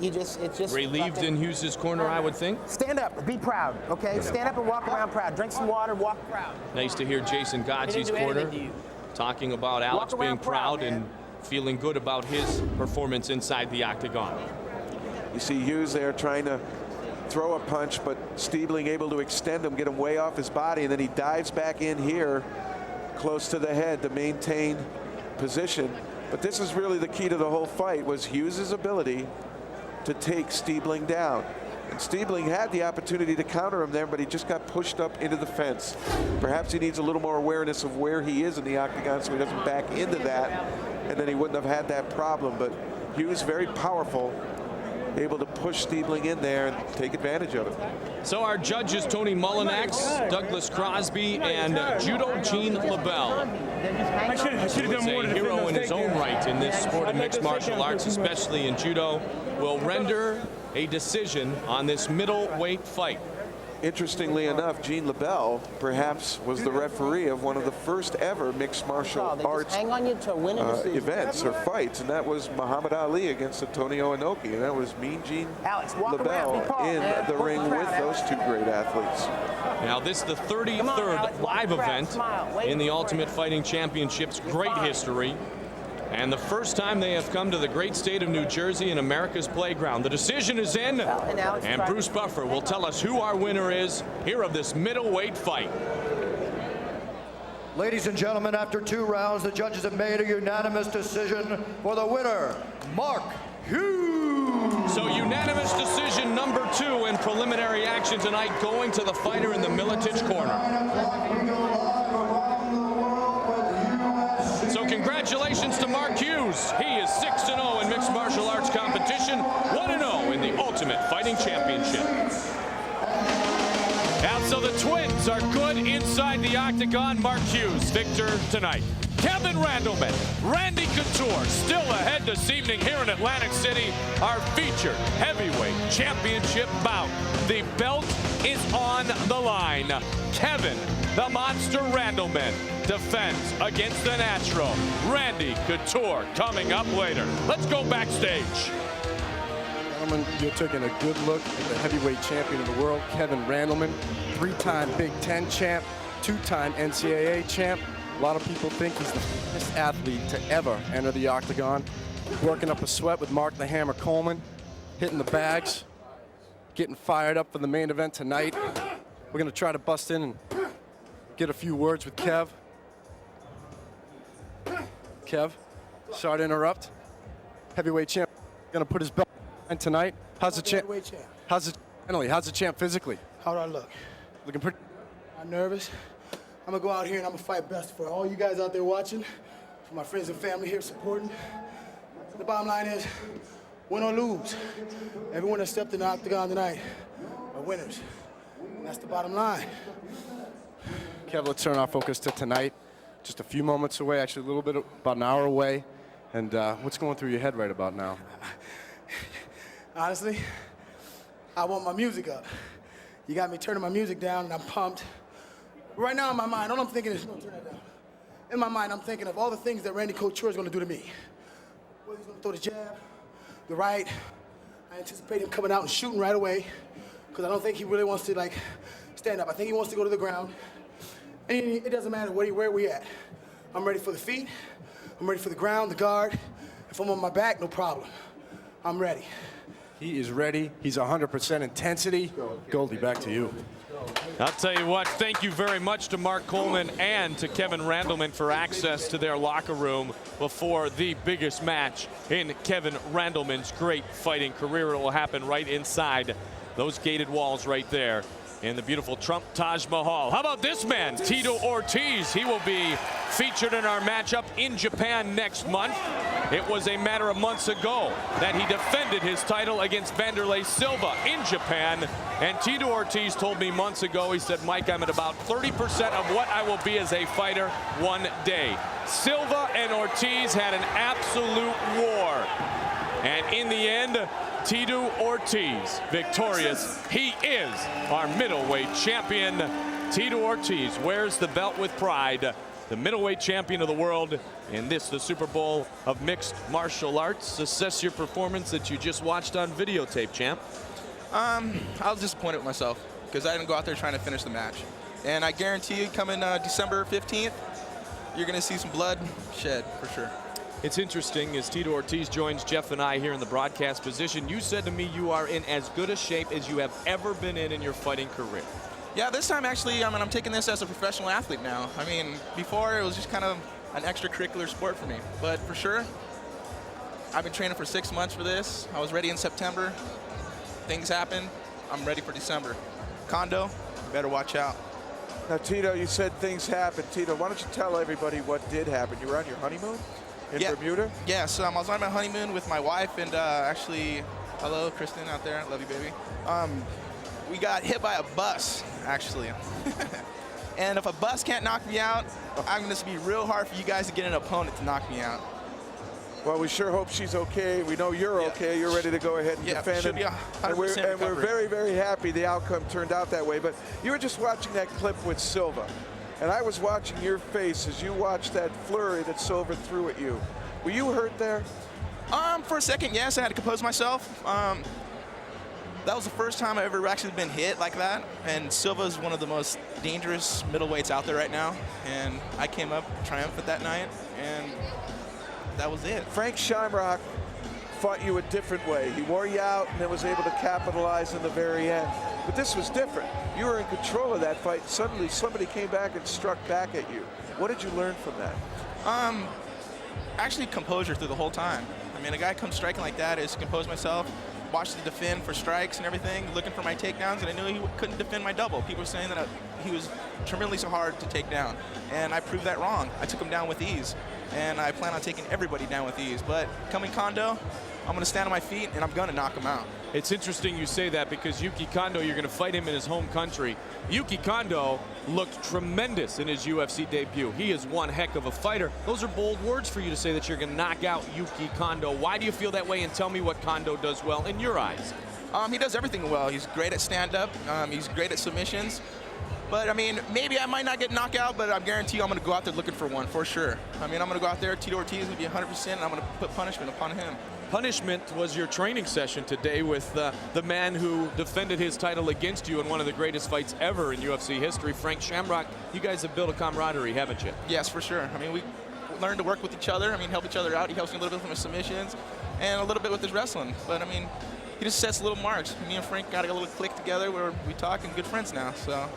It's just relieved in Hughes's corner, I would think. Stand up, be proud, okay? Stand up and walk around proud. Drink some water, walk proud. Nice to hear Jason Godsey's corner talking about Alex being proud and feeling good about his performance inside the octagon. You see Hughes there trying to throw a punch, but Stiebling able to extend him, get him way off his body, and then he dives back in here close to the head to maintain position. But this is really the key to the whole fight, was Hughes's ability to take Stiebling down. And Stiebling had the opportunity to counter him there, but he just got pushed up into the fence. Perhaps he needs a little more awareness of where he is in the octagon so he doesn't back into that, and then he wouldn't have had that problem. But Hughes very powerful, able to push Stiebling in there and take advantage of it. So our judges, Tony Mullinax, Douglas Crosby, and Judo Gene LaBelle. I should have done more. A hero in his own right in this sport of mixed martial arts, especially in judo, will render a decision on this middleweight fight. Interestingly enough, Gene LaBelle perhaps was the referee of one of the first ever mixed martial arts events or fights, and that was Muhammad Ali against Antonio Inoki, and that was Mean Gene LaBelle in the ring with those two great athletes. Now this is the 33rd live event in the Ultimate Fighting Championships. Great history. And the first time they have come to the great state of New Jersey in America's playground. The decision is in, and Bruce Buffer will tell us who our winner is here of this middleweight fight. Ladies and gentlemen, after 2 rounds, the judges have made a unanimous decision for the winner, Mark Hughes. So unanimous decision number 2 in preliminary action tonight, going to the fighter in the Miletich corner. So congratulations to Mark Hughes. He is 6-0 in mixed martial arts competition, 1-0 in the Ultimate Fighting Championship. And so the twins are good inside the octagon. Mark Hughes, victor tonight. Kevin Randleman, Randy Couture, still ahead this evening here in Atlantic City. Our featured heavyweight championship bout. The belt is on the line. Kevin, the Monster Randleman, defends against the natural Randy Couture coming up later. Let's go backstage. Gentlemen, you're taking a good look at the heavyweight champion of the world, Kevin Randleman, 3-time Big Ten champ, 2-time NCAA champ. A lot of people think he's the best athlete to ever enter the octagon. Working up a sweat with Mark the Hammer Coleman, hitting the bags, getting fired up for the main event tonight. We're going to try to bust in and get a few words with Kev. Kev, sorry to interrupt. Heavyweight champ going to put his belt on tonight. How's the champ? How's the champ physically? How do I look? Looking pretty. I'm nervous. I'm gonna go out here and I'm gonna fight best for all you guys out there watching, for my friends and family here supporting. The bottom line is, win or lose, everyone that stepped in the octagon tonight are winners. And that's the bottom line. Kev, let's turn our focus to tonight. Just a few moments away, actually a little bit, about an hour away. And what's going through your head right about now? Honestly, I want my music up. You got me turning my music down and I'm pumped. Right now in my mind, all I'm thinking is, no, turn that down. In my mind, I'm thinking of all the things that Randy Couture is gonna do to me. Well, he's gonna throw the jab, the right. I anticipate him coming out and shooting right away, because I don't think he really wants to like stand up. I think he wants to go to the ground. And it doesn't matter where we at. I'm ready for the feet, I'm ready for the ground, the guard. If I'm on my back, no problem. I'm ready. He is ready. He's 100% intensity. Goldie, back to you. I'll tell you what, thank you very much to Mark Coleman and to Kevin Randleman for access to their locker room before the biggest match in Kevin Randleman's great fighting career. It will happen right inside those gated walls right there in the beautiful Trump Taj Mahal. How about this man, Tito Ortiz? He will be featured in our matchup in Japan next month. It was a matter of months ago that he defended his title against Vanderlei Silva in Japan. And Tito Ortiz told me months ago, he said, Mike, I'm at about 30% of what I will be as a fighter one day. Silva and Ortiz had an absolute war. And in the end, Tito Ortiz victorious. He is our middleweight champion. Tito Ortiz wears the belt with pride. The middleweight champion of the world, and this the Super Bowl of mixed martial arts. Assess your performance that you just watched on videotape, champ. I was disappointed with myself because I didn't go out there trying to finish the match. And I guarantee you, coming December 15th, you're going to see some blood shed for sure. It's interesting as Tito Ortiz joins Jeff and I here in the broadcast position. You said to me you are in as good a shape as you have ever been in your fighting career. Yeah, this time actually, I'm taking this as a professional athlete now. I mean, before it was just kind of an extracurricular sport for me. But for sure, I've been training for 6 months for this. I was ready in September. Things happened. I'm ready for December. Kondo, better watch out. Now, Tito, you said things happened. Tito, why don't you tell everybody what did happen? You were on your honeymoon in Bermuda? Yeah, so I was on my honeymoon with my wife and actually, hello, Kristen out there. Love you, baby. We got hit by a bus, actually. And if a bus can't knock me out, I'm going to be real hard for you guys to get an opponent to knock me out. Well, we sure hope she's okay. We know you're okay. You're ready to go ahead and defend. Should be 100% and we're very, very happy the outcome turned out that way. But you were just watching that clip with Silva. And I was watching your face as you watched that flurry that Silva threw at you. Were you hurt there? For a second, yes. I had to compose myself. That was the first time I've ever actually been hit like that. And Silva is one of the most dangerous middleweights out there right now. And I came up triumphant that night, and that was it. Frank Shamrock fought you a different way. He wore you out and then was able to capitalize in the very end. But this was different. You were in control of that fight. Suddenly, somebody came back and struck back at you. What did you learn from that? Actually, composure through the whole time. I mean, a guy comes striking like that is to compose myself, watch the defend for strikes and everything, looking for my takedowns, and I knew he couldn't defend my double. People were saying that he was tremendously hard to take down, and I proved that wrong. I took him down with ease, and I plan on taking everybody down with ease. But coming Kondo, I'm going to stand on my feet, and I'm going to knock him out. It's interesting you say that because Yuki Kondo, you're going to fight him in his home country. Yuki Kondo looked tremendous in his UFC debut. He is one heck of a fighter. Those are bold words for you to say that you're going to knock out Yuki Kondo. Why do you feel that way? And tell me what Kondo does well in your eyes. He does everything well. He's great at stand-up. He's great at submissions. But, I mean, maybe I might not get knocked out, but I guarantee you I'm going to go out there looking for one, for sure. I mean, I'm going to go out there, Tito Ortiz is going to be 100%, and I'm going to put punishment upon him. Punishment was your training session today with the man who defended his title against you in one of the greatest fights ever in UFC history, Frank Shamrock. You guys have built a camaraderie, haven't you? Yes, for sure. I mean, we learned to work with each other. I mean, help each other out. He helps me a little bit with my submissions and a little bit with his wrestling. But, I mean, he just sets little marks. Me and Frank got a little click together where we talk and good friends now, so.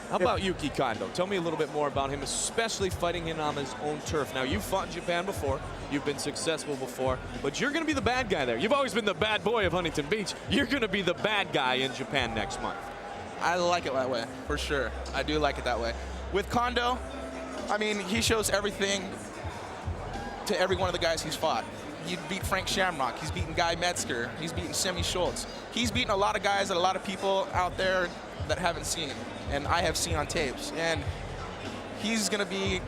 How about Yuki Kondo? Tell me a little bit more about him, especially fighting him on his own turf. Now, you've fought in Japan before. You've been successful before. But you're going to be the bad guy there. You've always been the bad boy of Huntington Beach. You're going to be the bad guy in Japan next month. I like it that way, for sure. I do like it that way. With Kondo, I mean, he shows everything to every one of the guys he's fought. He beat Frank Shamrock. He's beaten Guy Metzger. He's beaten Semi Schultz. He's beaten a lot of guys that a lot of people out there that haven't seen, and I have seen on tapes. And he's going to be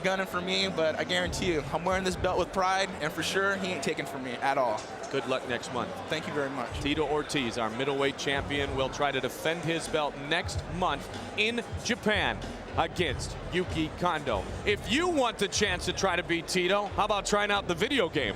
gunning for me, but I guarantee you, I'm wearing this belt with pride, and for sure, he ain't taking from me at all. Good luck next month. Thank you very much. Tito Ortiz, our middleweight champion, will try to defend his belt next month in Japan against Yuki Kondo. If you want the chance to try to beat Tito, how about trying out the video game?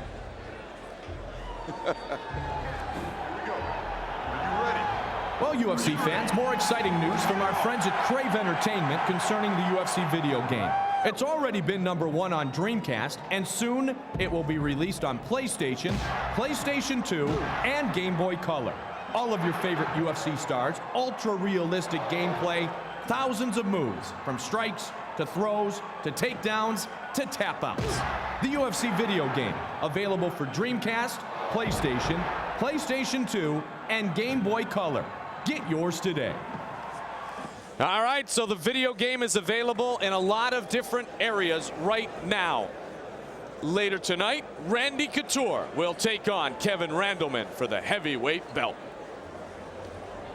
Well, UFC fans, more exciting news from our friends at Crave Entertainment concerning the UFC video game. It's already been #1 on Dreamcast, and soon it will be released on PlayStation, PlayStation 2, and Game Boy Color. All of your favorite UFC stars, ultra-realistic gameplay, thousands of moves, from strikes to throws to takedowns to tap-outs. The UFC video game, available for Dreamcast, PlayStation, PlayStation 2, and Game Boy Color. Get yours today. All right, so the video game is available in a lot of different areas right now. Later tonight, Randy Couture will take on Kevin Randleman for the heavyweight belt.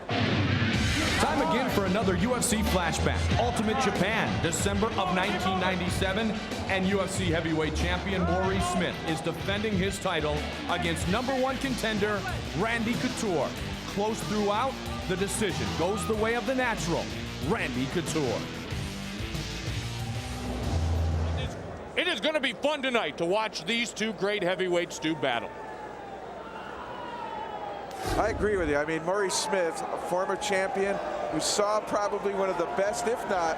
Time again for another UFC flashback. Ultimate Japan, December of 1997, and UFC heavyweight champion Maurice Smith is defending his title against #1 contender Randy Couture. Close throughout, the decision goes the way of the natural, Randy Couture. It is going to be fun tonight to watch these two great heavyweights do battle. I agree with you. I mean, Maurice Smith, a former champion who saw probably one of the best, if not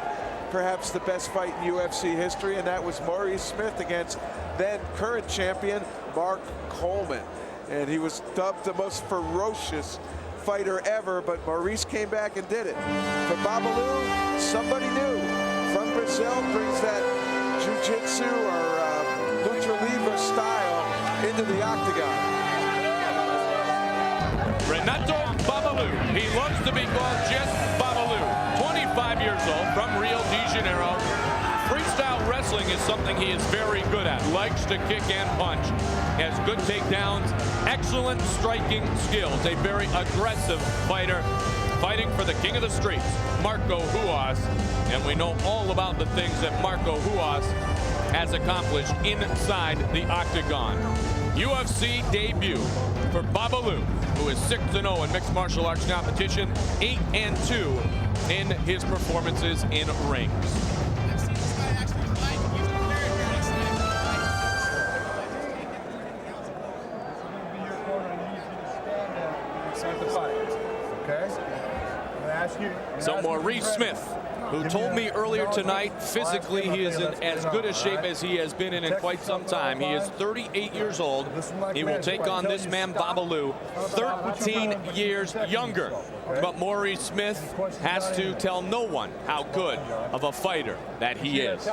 perhaps the best fight in UFC history, and that was Maurice Smith against then current champion Mark Coleman. And he was dubbed the most ferocious fighter ever, but Maurice came back and did it. For Babalu, somebody new from Brazil, brings that jiu-jitsu or lucha libre style into the octagon. Renato Babalu. He loves to be called just Babalu. 25 years old, from Rio de Janeiro. Freestyle wrestling is something he is very good at. Likes to kick and punch. Has good takedowns, excellent striking skills. A very aggressive fighter, fighting for the king of the streets, Marco Ruas. And we know all about the things that Marco Ruas has accomplished inside the octagon. UFC debut for Babalu, who is 6-0 in mixed martial arts competition, 8-2 in his performances in rings. So Maurice Smith who told me earlier tonight physically he is in as good a shape as he has been in quite some time. He is 38 years old. He will take on this man Babalu, 13 years younger. But Maurice Smith has to tell no one how good of a fighter that he is.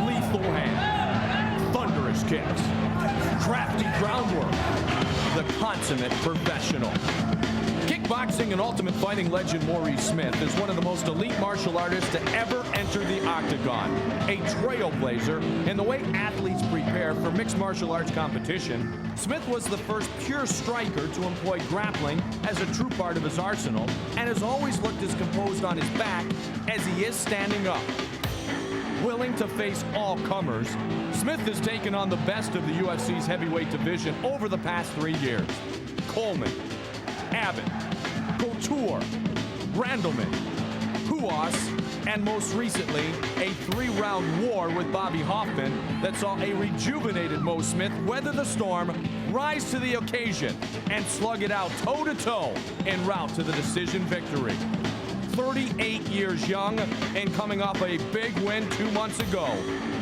Lethal hand, thunderous kicks, crafty groundwork, the consummate professional. Kickboxing and Ultimate Fighting legend Maurice Smith is one of the most elite martial artists to ever enter the octagon. A trailblazer in the way athletes prepare for mixed martial arts competition, Smith was the first pure striker to employ grappling as a true part of his arsenal and has always looked as composed on his back as he is standing up. Willing to face all comers, Smith has taken on the best of the UFC's heavyweight division over the past 3 years. Coleman, Abbott, Couture, Randleman, Hughes, and most recently, a 3-round war with Bobby Hoffman that saw a rejuvenated Mo Smith weather the storm, rise to the occasion, and slug it out toe-to-toe en route to the decision victory. 38 years young and coming off a big win 2 months ago,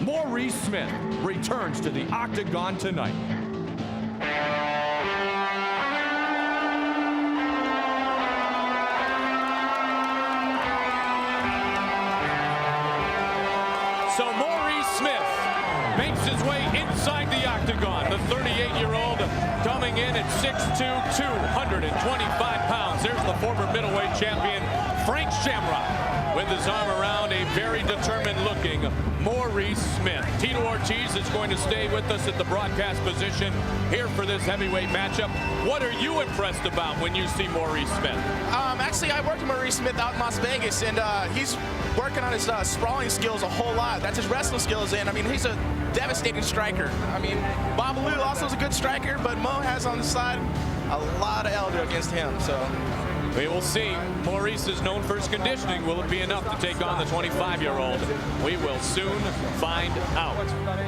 Maurice Smith returns to the octagon tonight. So Maurice Smith makes his way inside the octagon. The 38-year-old coming in at 6'2", 225 pounds. There's the former middleweight champion, Frank Shamrock, with his arm around a very determined-looking Maurice Smith. Tito Ortiz is going to stay with us at the broadcast position here for this heavyweight matchup. What are you impressed about when you see Maurice Smith? Actually, I worked with Maurice Smith out in Las Vegas, and he's working on his sprawling skills a whole lot. That's his wrestling skills, and I mean, he's a devastating striker. I mean, Babalu also is a good striker, but Mo has on the side a lot of elder against him, so. We will see. Maurice is known for his conditioning. Will it be enough to take on the 25-year-old? We will soon find out.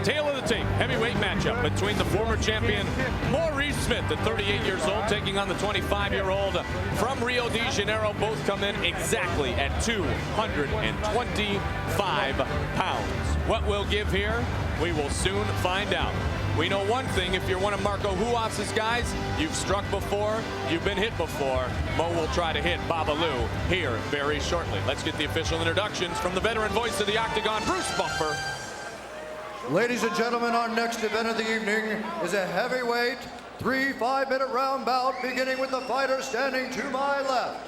Tail of the tape, heavyweight matchup between the former champion Maurice Smith at 38 years old taking on the 25-year-old from Rio de Janeiro. Both come in exactly at 225 pounds. What we'll give here, we will soon find out. We know one thing, if you're one of Marco Huas's guys, you've struck before, you've been hit before. Mo will try to hit Babalu here very shortly. Let's get the official introductions from the veteran voice of the octagon, Bruce Bumper. Ladies and gentlemen, our next event of the evening is a heavyweight 3 5-minute round bout, beginning with the fighter standing to my left.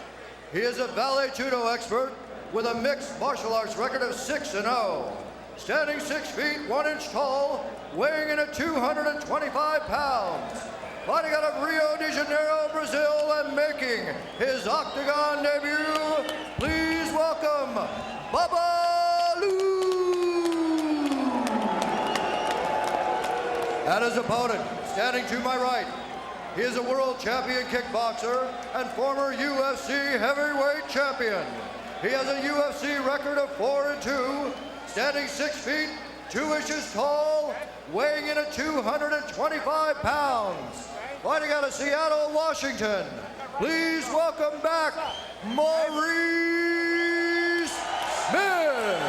He is a ballet judo expert with a mixed martial arts record of 6-0. Standing 6 feet 1 inch tall, weighing in at 225 pounds. Fighting out of Rio de Janeiro, Brazil, and making his octagon debut, please welcome Babalu. And his opponent, standing to my right, he is a world champion kickboxer and former UFC heavyweight champion. He has a UFC record of 4-2, standing 6 feet 2 inches tall, weighing in at 225 pounds. Fighting out of Seattle, Washington, please welcome back Maurice Smith.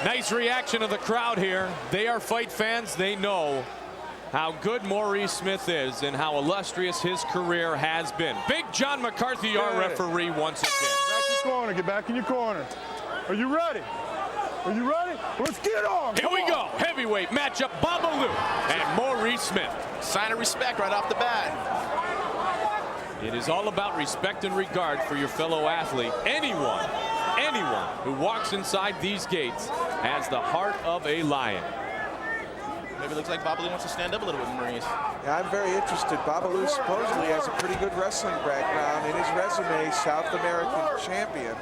Nice reaction of the crowd here. They are fight fans. They know how good Maurice Smith is and how illustrious his career has been. Big John McCarthy, our referee, once again. Back in your corner, get back in your corner. Are you ready? Are you ready? Let's get on. Here we go. Heavyweight matchup, Babalu and Maurice Smith. Sign of respect right off the bat. It is all about respect and regard for your fellow athlete. Anyone who walks inside these gates has the heart of a lion. Maybe it looks like Babalu wants to stand up a little bit, Maurice. Yeah, I'm very interested. Babalu supposedly has a pretty good wrestling background. In his resume, South American champion.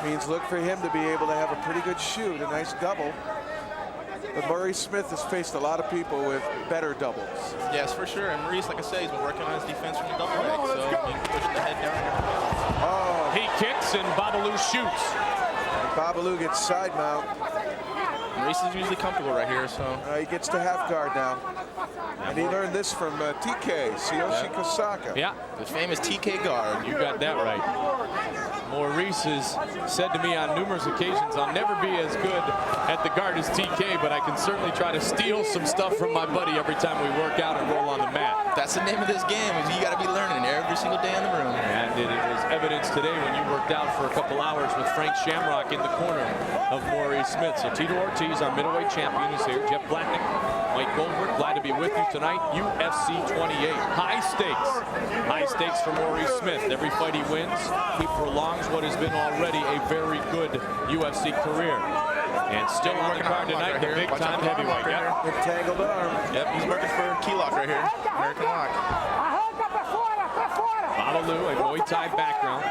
Means look for him to be able to have a pretty good shoot, a nice double. But Maurice Smith has faced a lot of people with better doubles. Yes, for sure. And Maurice, like I say, he's been working on his defense from the double leg, so he's pushing the head down and everything. Oh. He kicks and Babalu shoots. And Babalu gets side mount. Maurice is usually comfortable right here, so. He gets to half guard now. And he learned this from TK, Tsuyoshi Kosaka. Yeah. The famous TK guard. You got that right. Maurice has said to me on numerous occasions, I'll never be as good at the guard as TK, but I can certainly try to steal some stuff from my buddy every time we work out and roll on the mat. That's the name of this game, is you got to be learning every single day in the room. And it was evidenced today when you worked out for a couple hours with Frank Shamrock in the corner of Maurice Smith. So Tito Ortiz, our middleweight champion, is here. Jeff Blatnick, Mike Goldberg, glad to be with you tonight. UFC 28, high stakes. High stakes for Maurice Smith. Every fight he wins, he prolongs what has been already a very good UFC career. And still on the card tonight, the big-time heavyweight. Yep. Entangled arm. Yep, he's working for key lock right here. American lock. Babalu, a Muay Thai background.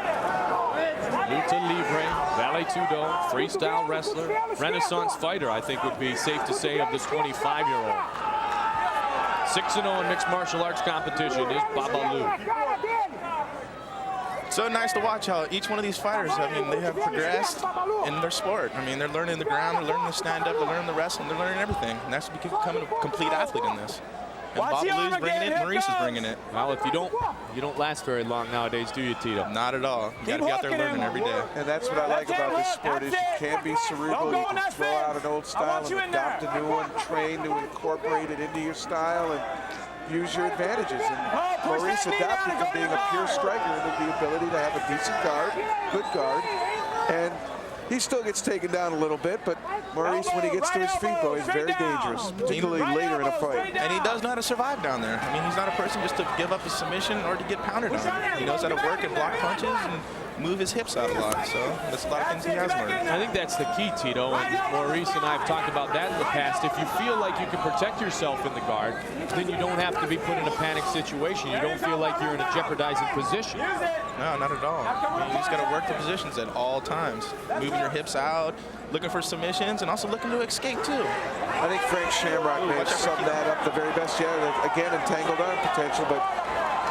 Luta Libre, Vale Tudo, freestyle wrestler, Renaissance fighter, I think would be safe to say, of this 25-year-old. 6-0 in mixed martial arts competition is Babalu. So nice to watch how each one of these fighters, I mean, they have progressed in their sport. I mean, they're learning the ground, they're learning the stand-up, they're learning the wrestling, they're learning everything. And that's becoming a complete athlete in this. And Babalu's bringing it, Maurice is bringing it. Well, if you don't last very long nowadays, do you, Tito? Not at all. You got to be out there learning every day. And that's what I like about this sport is you can be cerebral, you can throw out an old style and adopt a new one, train to incorporate it into your style and use your advantages. And Maurice adapted from being a pure striker into the ability to have a decent guard, good guard, and he still gets taken down a little bit, but Maurice, when he gets to his feet, though, he's very dangerous, particularly later in a fight. And he does know how to survive down there. I mean, he's not a person just to give up a submission or to get pounded on. He knows how to work and block punches and move his hips out a lot. So that's a lot of things he has learned. I think that's the key, Tito, and Maurice and I have talked about that in the past. If you feel like you can protect yourself in the guard, then you don't have to be put in a panic situation. You don't feel like you're in a jeopardizing position. No, not at all. I mean, you just got to work the positions at all times. Moving your hips out, looking for submissions, and also looking to escape, too. I think Frank Shamrock may have summed that up the very best. Yeah, again, entangled arm potential, but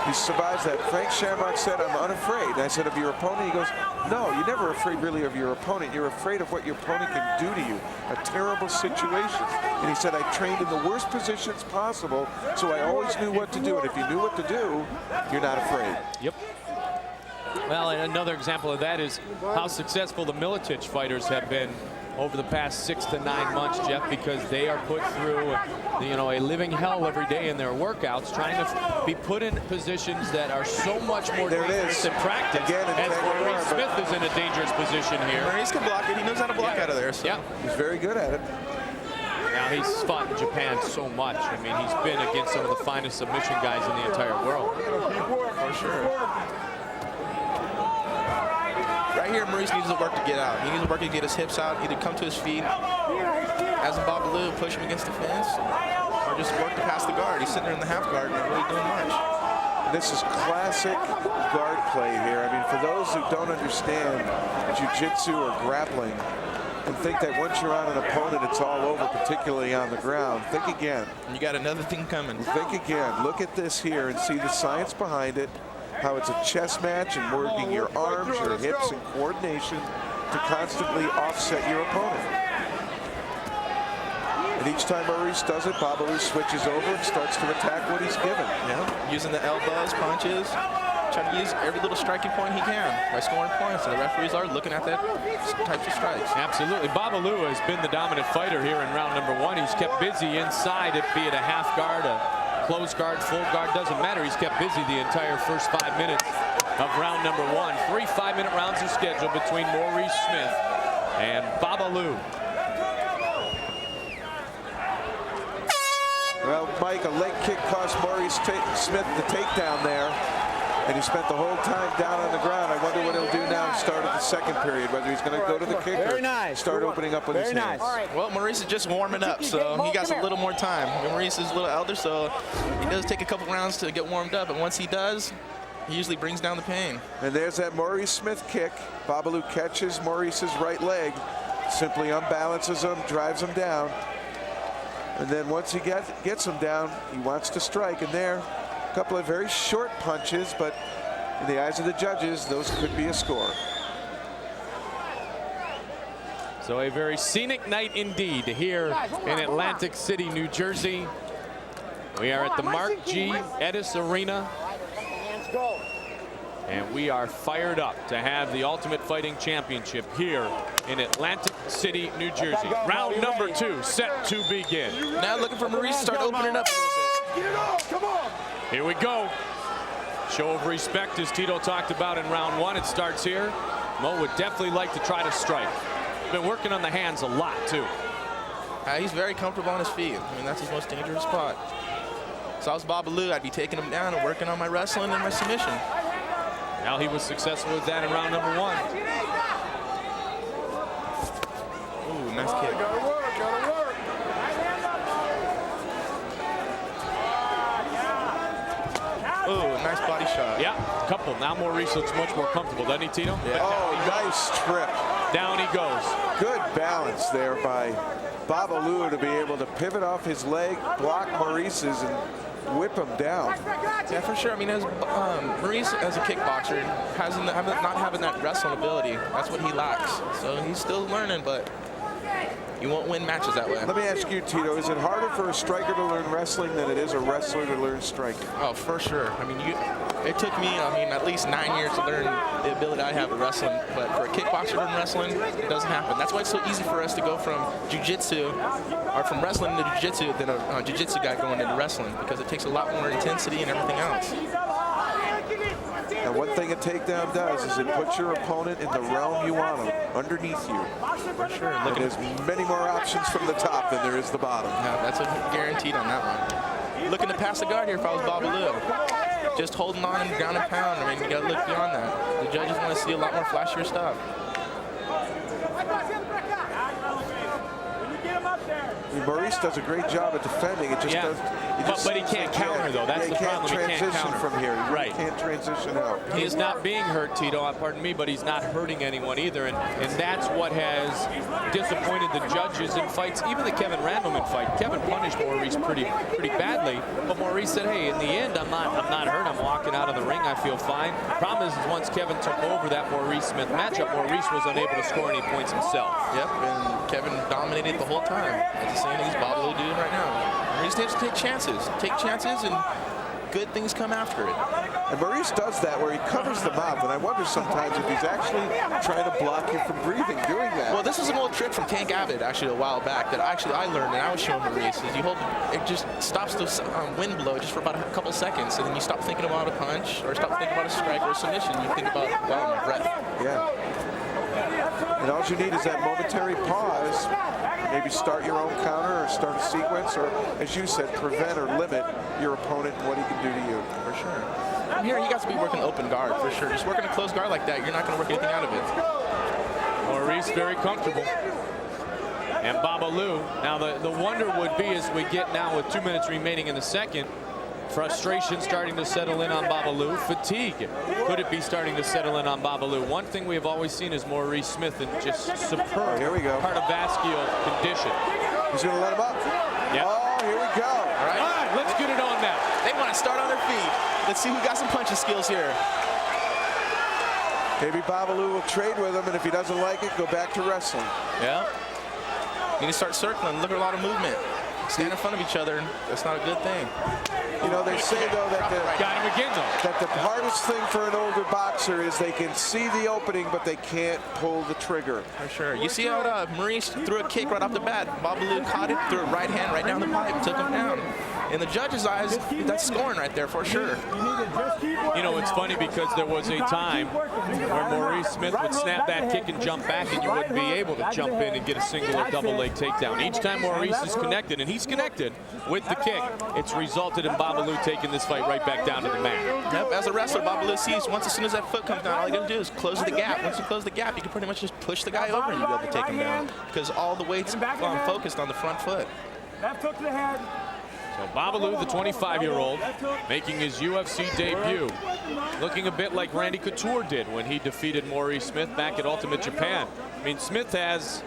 he survives that. Frank Shamrock said, I'm unafraid. And I said, of your opponent? He goes, no, you're never afraid really of your opponent. You're afraid of what your opponent can do to you. A terrible situation. And he said, I trained in the worst positions possible, so I always knew what to do. And if you knew what to do, you're not afraid. Yep. Well, and another example of that is how successful the Miletich fighters have been over the past 6 to 9 months, Jeff, because they are put through, a living hell every day in their workouts, trying to be put in positions that are so much more dangerous than practice. Again, as Maurice Smith is in a dangerous position here. Maurice can block it. He knows how to block out of there. So. Yeah. He's very good at it. Now, he's fought in Japan so much. I mean, he's been against some of the finest submission guys in the entire world. For sure. Right here, Maurice needs to work to get out. He needs to work to get his hips out, either come to his feet, as in Babalu, push him against the fence, or just work to pass the guard. He's sitting there in the half guard, not really doing much. This is classic guard play here. I mean, for those who don't understand jiu-jitsu or grappling and think that once you're on an opponent, it's all over, particularly on the ground, think again. And you got another thing coming. Think again. Look at this here and see the science behind it. How it's a chess match and working your arms, your hips, and coordination to constantly offset your opponent. And each time Maurice does it, Babalu switches over and starts to attack what he's given. Yeah, using the elbows, punches, trying to use every little striking point he can by scoring points. And the referees are looking at that types of strikes. Absolutely. Babalu has been the dominant fighter here in round number 1. He's kept busy inside, be it a half guard, a close guard, full guard, doesn't matter. He's kept busy the entire first 5 minutes of round number 1. 3 5-minute rounds are scheduled between Maurice Smith and Babalu. Well, Mike, a leg kick cost Maurice Smith the takedown there. And he spent the whole time down on the ground. I wonder what he'll do now to start at the second period, whether he's going to go to the kick or start opening up with his hands. Well, Maurice is just warming up, so he got a little more time. Maurice is a little elder, so he does take a couple rounds to get warmed up, and once he does, he usually brings down the pain. And there's that Maurice Smith kick. Babalu catches Maurice's right leg, simply unbalances him, drives him down. And then once he gets him down, he wants to strike, and there, a couple of very short punches, but in the eyes of the judges, those could be a score. So a very scenic night indeed here in Atlantic City, New Jersey. We are at the Mark G. Edis Arena. And we are fired up to have the Ultimate Fighting Championship here in Atlantic City, New Jersey. Round number 2 set to begin. Now looking for Maurice to start opening up a little bit. Come on. Here we go. Show of respect, as Tito talked about in round 1. It starts here. Mo would definitely like to try to strike. Been working on the hands a lot, too. He's very comfortable on his feet. I mean, that's his most dangerous spot. So I was Babalu, I'd be taking him down and working on my wrestling and my submission. Now he was successful with that in round number 1. Ooh, nice kick. Gotta work, gotta work. Ooh, nice body shot. Yeah, couple. Now Maurice looks much more comfortable, doesn't he, Tito? Yeah. Oh, nice trip. Down he goes. Good balance there by Babalu to be able to pivot off his leg, block Maurice's, and whip him down. Yeah, for sure. I mean, as Maurice, as a kickboxer, not having that wrestling ability. That's what he lacks. So he's still learning, but you won't win matches that way. Let me ask you, Tito, is it harder for a striker to learn wrestling than it is a wrestler to learn striking? Oh, for sure. I mean, it took me, at least 9 years to learn the ability I have in wrestling. But for a kickboxer to learn wrestling, it doesn't happen. That's why it's so easy for us to go from jiu-jitsu, or from wrestling to jiu-jitsu, than a jiu-jitsu guy going into wrestling, because it takes a lot more intensity and everything else. And one thing a takedown does is it puts your opponent in the realm you want him, underneath you. For sure. And there's many more options from the top than there is the bottom. Yeah, that's guaranteed on that one. Looking to pass the guard here if I was Babalu. Just holding on and ground and pound. I mean, you got to look beyond that. The judges want to see a lot more flashier stuff. Maurice does a great job at defending. It just does. But he can't counter, though. That's the problem. He can't transition from here. He right. Can't transition out. He is not being hurt, Tito. Pardon me, but he's not hurting anyone either, and that's what has disappointed the judges in fights. Even the Kevin Randleman fight, Kevin punished Maurice pretty badly, but Maurice said, "Hey, in the end, I'm not hurt. I'm walking out of the ring. I feel fine." Problem is, once Kevin took over that Maurice Smith matchup, Maurice was unable to score any points himself. Yep, and Kevin dominated the whole time. That's the same as Babalu doing right now. Maurice needs to take chances, and good things come after it. And Maurice does that where he covers the mouth, and I wonder sometimes if he's actually trying to block you from breathing doing that. Well, this was an old trick from Tank Abbott actually a while back that I learned, and I was showing Maurice, is you hold, it just stops the wind blow just for about a couple seconds, and then you stop thinking about a punch, or stop thinking about a strike or a submission. You think about, well, my breath. Yeah. And all you need is that momentary pause. Maybe start your own counter or start a sequence, or, as you said, prevent or limit your opponent and what he can do to you. For sure. From here, you got to be working open guard, for sure. Just working a closed guard like that, you're not going to work anything out of it. Maurice very comfortable. And Babalu, now the wonder would be, as we get now with 2 minutes remaining in the second, frustration starting to settle in on Babalu. Fatigue, could it be starting to settle in on Babalu? One thing we have always seen is Maurice Smith in just superb cardiovascular condition. He's going to let him up. Yep. Oh, here we go. All right, let's get it on now. They want to start on their feet. Let's see who got some punching skills here. Maybe Babalu will trade with him, and if he doesn't like it, go back to wrestling. Yeah. You need to start circling. Look at a lot of movement. Stand in front of each other. That's not a good thing. You know, they say, though, that the hardest thing for an older boxer is they can see the opening, but they can't pull the trigger. For sure. You see how Maurice threw a kick right off the bat. Babalu caught it, threw a right hand right down the pipe, and took him down. In the judges' eyes, that's scoring right there for sure. You know, it's funny because there was a time where Maurice Smith would snap that kick and jump back, and you wouldn't be able to jump in and get a single or double leg takedown. Each time Maurice is connected, and he's connected with the kick, it's resulted in Babalu taking this fight right back down to the mat. Yep, as a wrestler, Babalu sees as soon as that foot comes down, all you got to do is close the gap. Once you close the gap, you can pretty much just push the guy over and you'll be able to take him down because all the weight's focused on the front foot. Left hook to the head. So Babalu, the 25-year-old, making his UFC debut, looking a bit like Randy Couture did when he defeated Maurice Smith back at Ultimate Japan. I mean, Smith has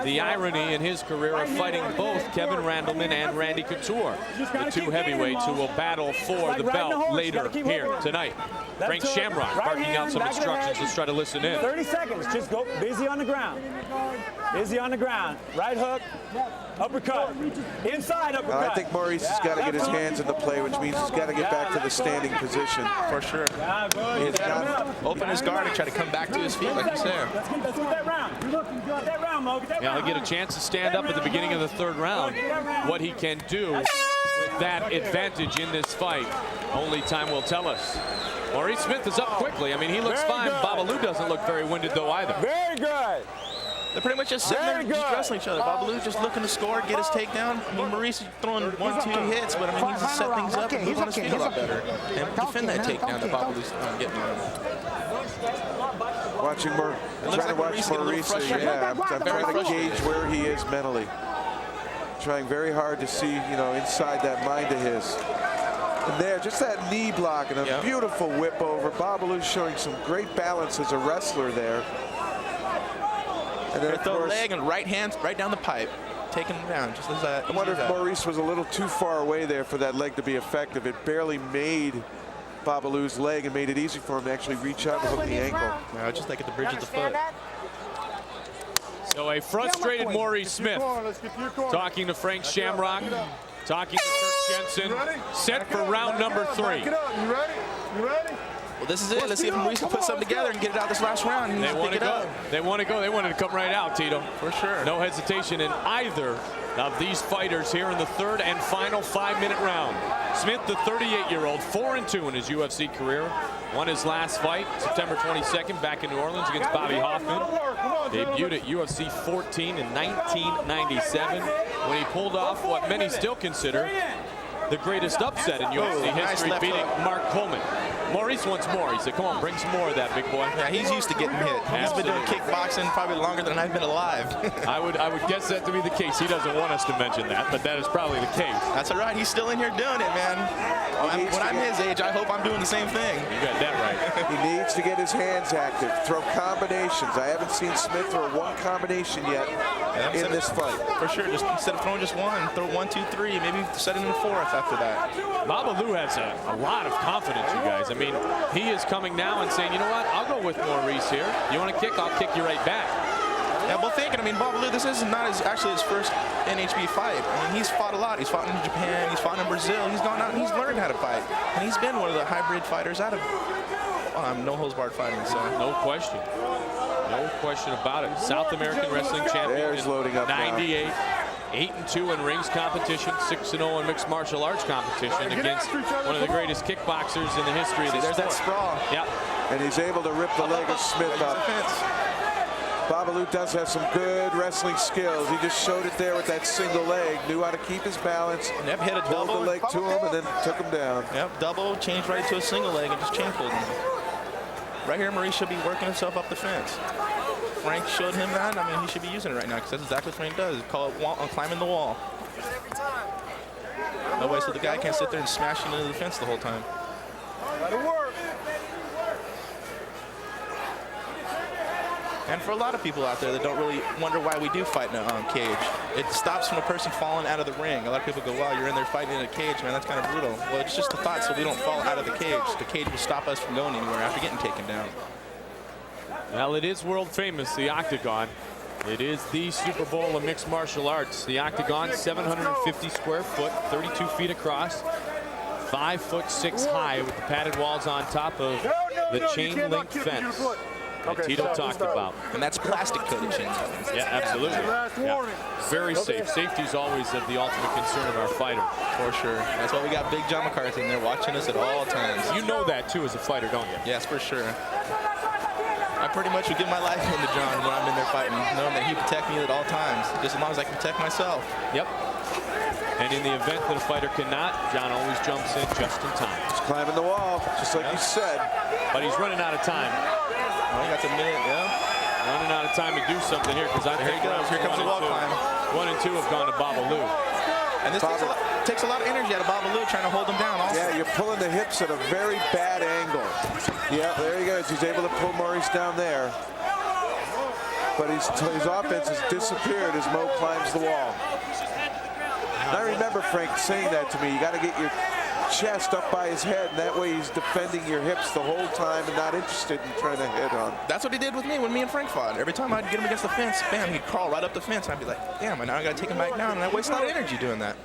the irony in his career of fighting both Kevin Randleman and Randy Couture, the two heavyweights who will battle for the belt later here tonight. Frank Shamrock barking out some instructions. Let's try to listen in. 30 seconds. Just go busy on the ground. Busy on the ground. Right hook, uppercut. Inside uppercut. I think Maurice has got to get his hands in the play, which means he's got to get back to the standing position. For sure. He's got to open his guard and try to come back to his feet, like you said. Let's get that round. Get that round, Mo. Get that Yeah, round. he'll get a chance to stand up at the beginning of the third round. What he can do with that advantage in this fight, only time will tell us. Maurice Smith is up quickly. I mean, he looks fine. Babalu doesn't look very winded, though, either. Very good. They're pretty much just sitting there just wrestling each other. Babalu just looking to score, get his takedown. I mean, Maurice is throwing 1-2 hits, but I mean, he's just set things up and move on his feet a lot better. And defend that takedown that Babalu's getting on. Watching more, trying to watch Maurice. Yeah, I'm trying to gauge where he is mentally. Trying very hard to see, you know, inside that mind of his. And there, just that knee block and a beautiful whip over. Babalu showing some great balance as a wrestler there. And then, of the course, leg and right hand right down the pipe, taking him down. Just as that. I wonder if Maurice was a little too far away there for that leg to be effective. It barely made Babalu's leg and made it easy for him to actually reach out and hook the ankle. Yeah, just like at the bridge of the foot. So a frustrated Maurice Smith talking to Frank Shamrock, talking to Kirk Jensen, set for round number 3. You ready? You ready? Well, this is it. Let's see if Maurice can put something together and get it out this last round. They want to go. They want to go. They wanted to come right out, Tito. For sure. No hesitation in either of these fighters here in the third and final 5-minute round. Smith, the 38-year-old, 4-2 in his UFC career. Won his last fight September 22nd back in New Orleans against Bobby Hoffman. Debuted at UFC 14 in 1997 when he pulled off what many still consider the greatest upset in UFC history, beating Mark Coleman. Maurice wants more. He said, come on, bring some more of that, big boy. Yeah, he's used to getting hit. He's been doing kickboxing probably longer than I've been alive. I would guess that to be the case. He doesn't want us to mention that, but that is probably the case. That's all right. He's still in here doing it, man. When I'm his age, I hope I'm doing the same thing. You got that right. He needs to get his hands active, throw combinations. I haven't seen Smith throw one combination yet in this fight. For sure. Just instead of throwing just one, throw 1, 2, 3, maybe set it in the fourth after that. Babalu has a lot of confidence, you guys. I mean, he is coming now and saying, you know what, I'll go with Maurice here. You want to kick? I'll kick you right back. Yeah, well, thinking, I mean, Babalu, this is not actually his first NHB fight. I mean, he's fought a lot. He's fought in Japan. He's fought in Brazil. He's gone out and he's learned how to fight. And he's been one of the hybrid fighters out of no-holds-barred fighting. So no question. No question about it. South American Wrestling Champion in loading up 98. 8-2 in rings competition, 6-0 in mixed martial arts competition against one of the greatest kickboxers in the history of the sport. There's that sprawl. Yep. And he's able to rip the leg of Smith up. Babalu does have some good wrestling skills. He just showed it there with that single leg. Knew how to keep his balance. Yep, hit a double. Pulled the leg to him and then took him down. Yep, double, changed right to a single leg and just chain pulled him. Right here, Maurice should be working himself up the fence. Frank showed him that. I mean, he should be using it right now because that's exactly what Frank does. Call it climbing the wall. That way so the guy can't sit there and smash into the fence the whole time. And for a lot of people out there that don't really wonder why we do fight in a cage, it stops from a person falling out of the ring. A lot of people go, wow, you're in there fighting in a cage, man, that's kind of brutal. Well, it's just a thought so we don't fall out of the cage. The cage will stop us from going anywhere after getting taken down. Well, it is world famous, the Octagon. It is the Super Bowl of mixed martial arts. The Octagon, 750 square foot, 32 feet across, 5'6" high with the padded walls on top of the chain link fence that Tito talked about. And that's plastic coated chain. Yeah, absolutely. Yeah. Very safe. Safety is always of the ultimate concern of our fighter. For sure. That's why we got Big John McCarthy in there watching us at all times. You know that too as a fighter, don't you? Yes, for sure. I pretty much would give my life into John when I'm in there fighting, knowing that he'd protect me at all times, just as long as I can protect myself. Yep. And in the event that a fighter cannot, John always jumps in just in time. He's climbing the wall, just like you said. But he's running out of time. Well, he got a minute, yeah. Running out of time to do something here because I think here comes the wall climb. 1 and 2 have gone to Babalu. And this takes a lot of energy out of Babalu trying to hold him down also. Yeah, you're pulling the hips at a very bad angle. Yeah, there he goes. He's able to pull Maurice down there. but his offense has disappeared as Mo climbs the wall. And I remember Frank saying that to me. You got to get your chest up by his head, and that way he's defending your hips the whole time and not interested in trying to hit on. That's what he did with me when me and Frank fought. Every time I'd get him against the fence, bam, he'd crawl right up the fence, and I'd be like, damn, now I got to take him back down, and I waste a lot of energy doing that.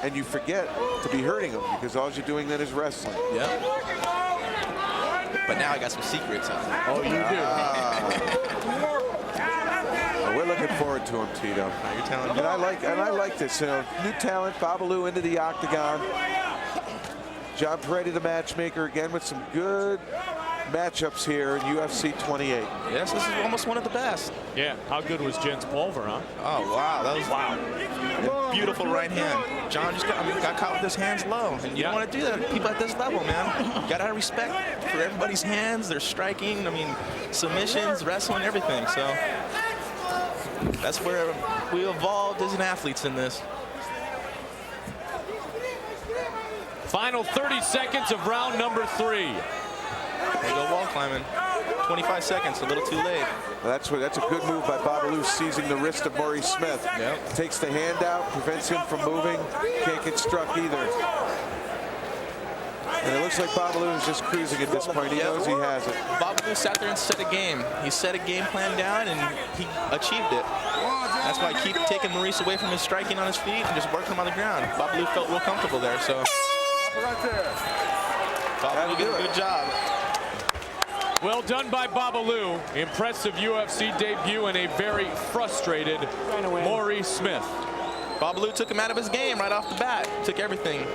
And you forget to be hurting him because all you're doing then is wrestling. Yep. But now I got some secrets. Oh, you do. Well, we're looking forward to him, Tito. You're telling me. And I like this. You know, new talent, Babalu into the octagon. John Peretti, the matchmaker, again with some good matchups here in UFC 28. Yes, this is almost one of the best. Yeah, how good was Jen's Pulver, huh? Oh, wow, that was wow. Beautiful right hand. John just got caught with his hands low, and you don't want to do that to people at this level, man. You got to have respect for everybody's hands, their striking, I mean, submissions, wrestling, everything. So that's where we evolved as athletes in this. Final 30 seconds of round number 3. They go wall climbing. 25 seconds, a little too late. Well, that's a good move by Babalu, seizing the wrist of Maurice Smith. Yep. Takes the hand out, prevents him from moving. Can't get struck either. And it looks like Babalu is just cruising at this point. He knows he has it. Babalu sat there and set a game. He set a game plan down, and he achieved it. That's why I keep taking Maurice away from his striking on his feet and just working him on the ground. Babalu felt real comfortable there, so. Right there. Babalu did a good job. Well done by Babalu. Impressive UFC debut and a very frustrated Maurice Smith. Babalu took him out of his game right off the bat. Took everything.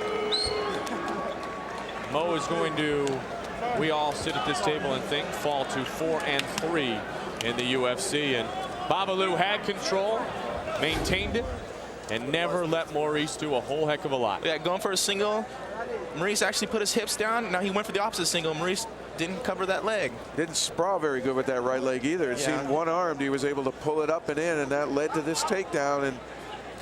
Mo is going to, we all sit at this table and think, fall to 4-3 in the UFC. And Babalu had control, maintained it, and never let Maurice do a whole heck of a lot. Yeah, going for a single. Maurice actually put his hips down. Now he went for the opposite single. Maurice didn't cover that leg. Didn't sprawl very good with that right leg either. It seemed one-armed. He was able to pull it up and in, and that led to this takedown.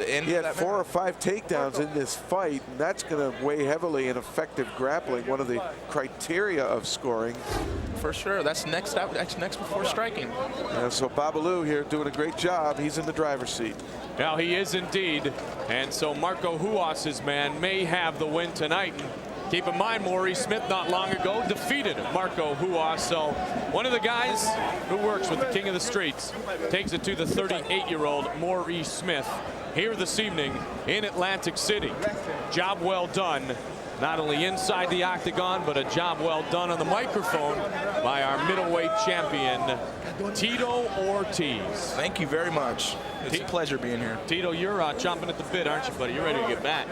And he had 4 or 5 takedowns in this fight, and that's going to weigh heavily in effective grappling, one of the criteria of scoring. For sure. That's next before striking. Yeah, so Babalu here doing a great job. He's in the driver's seat. Now he is indeed. And so Marco Huas's man may have the win tonight. Keep in mind, Maurice Smith not long ago defeated Marco Huas. So one of the guys who works with the king of the streets takes it to the 38-year-old Maurice Smith here this evening in Atlantic City. Job well done, not only inside the octagon, but a job well done on the microphone by our middleweight champion, Tito Ortiz. Thank you very much. It's a pleasure being here. Tito, you're chomping at the bit, aren't you, buddy? You're ready to get back.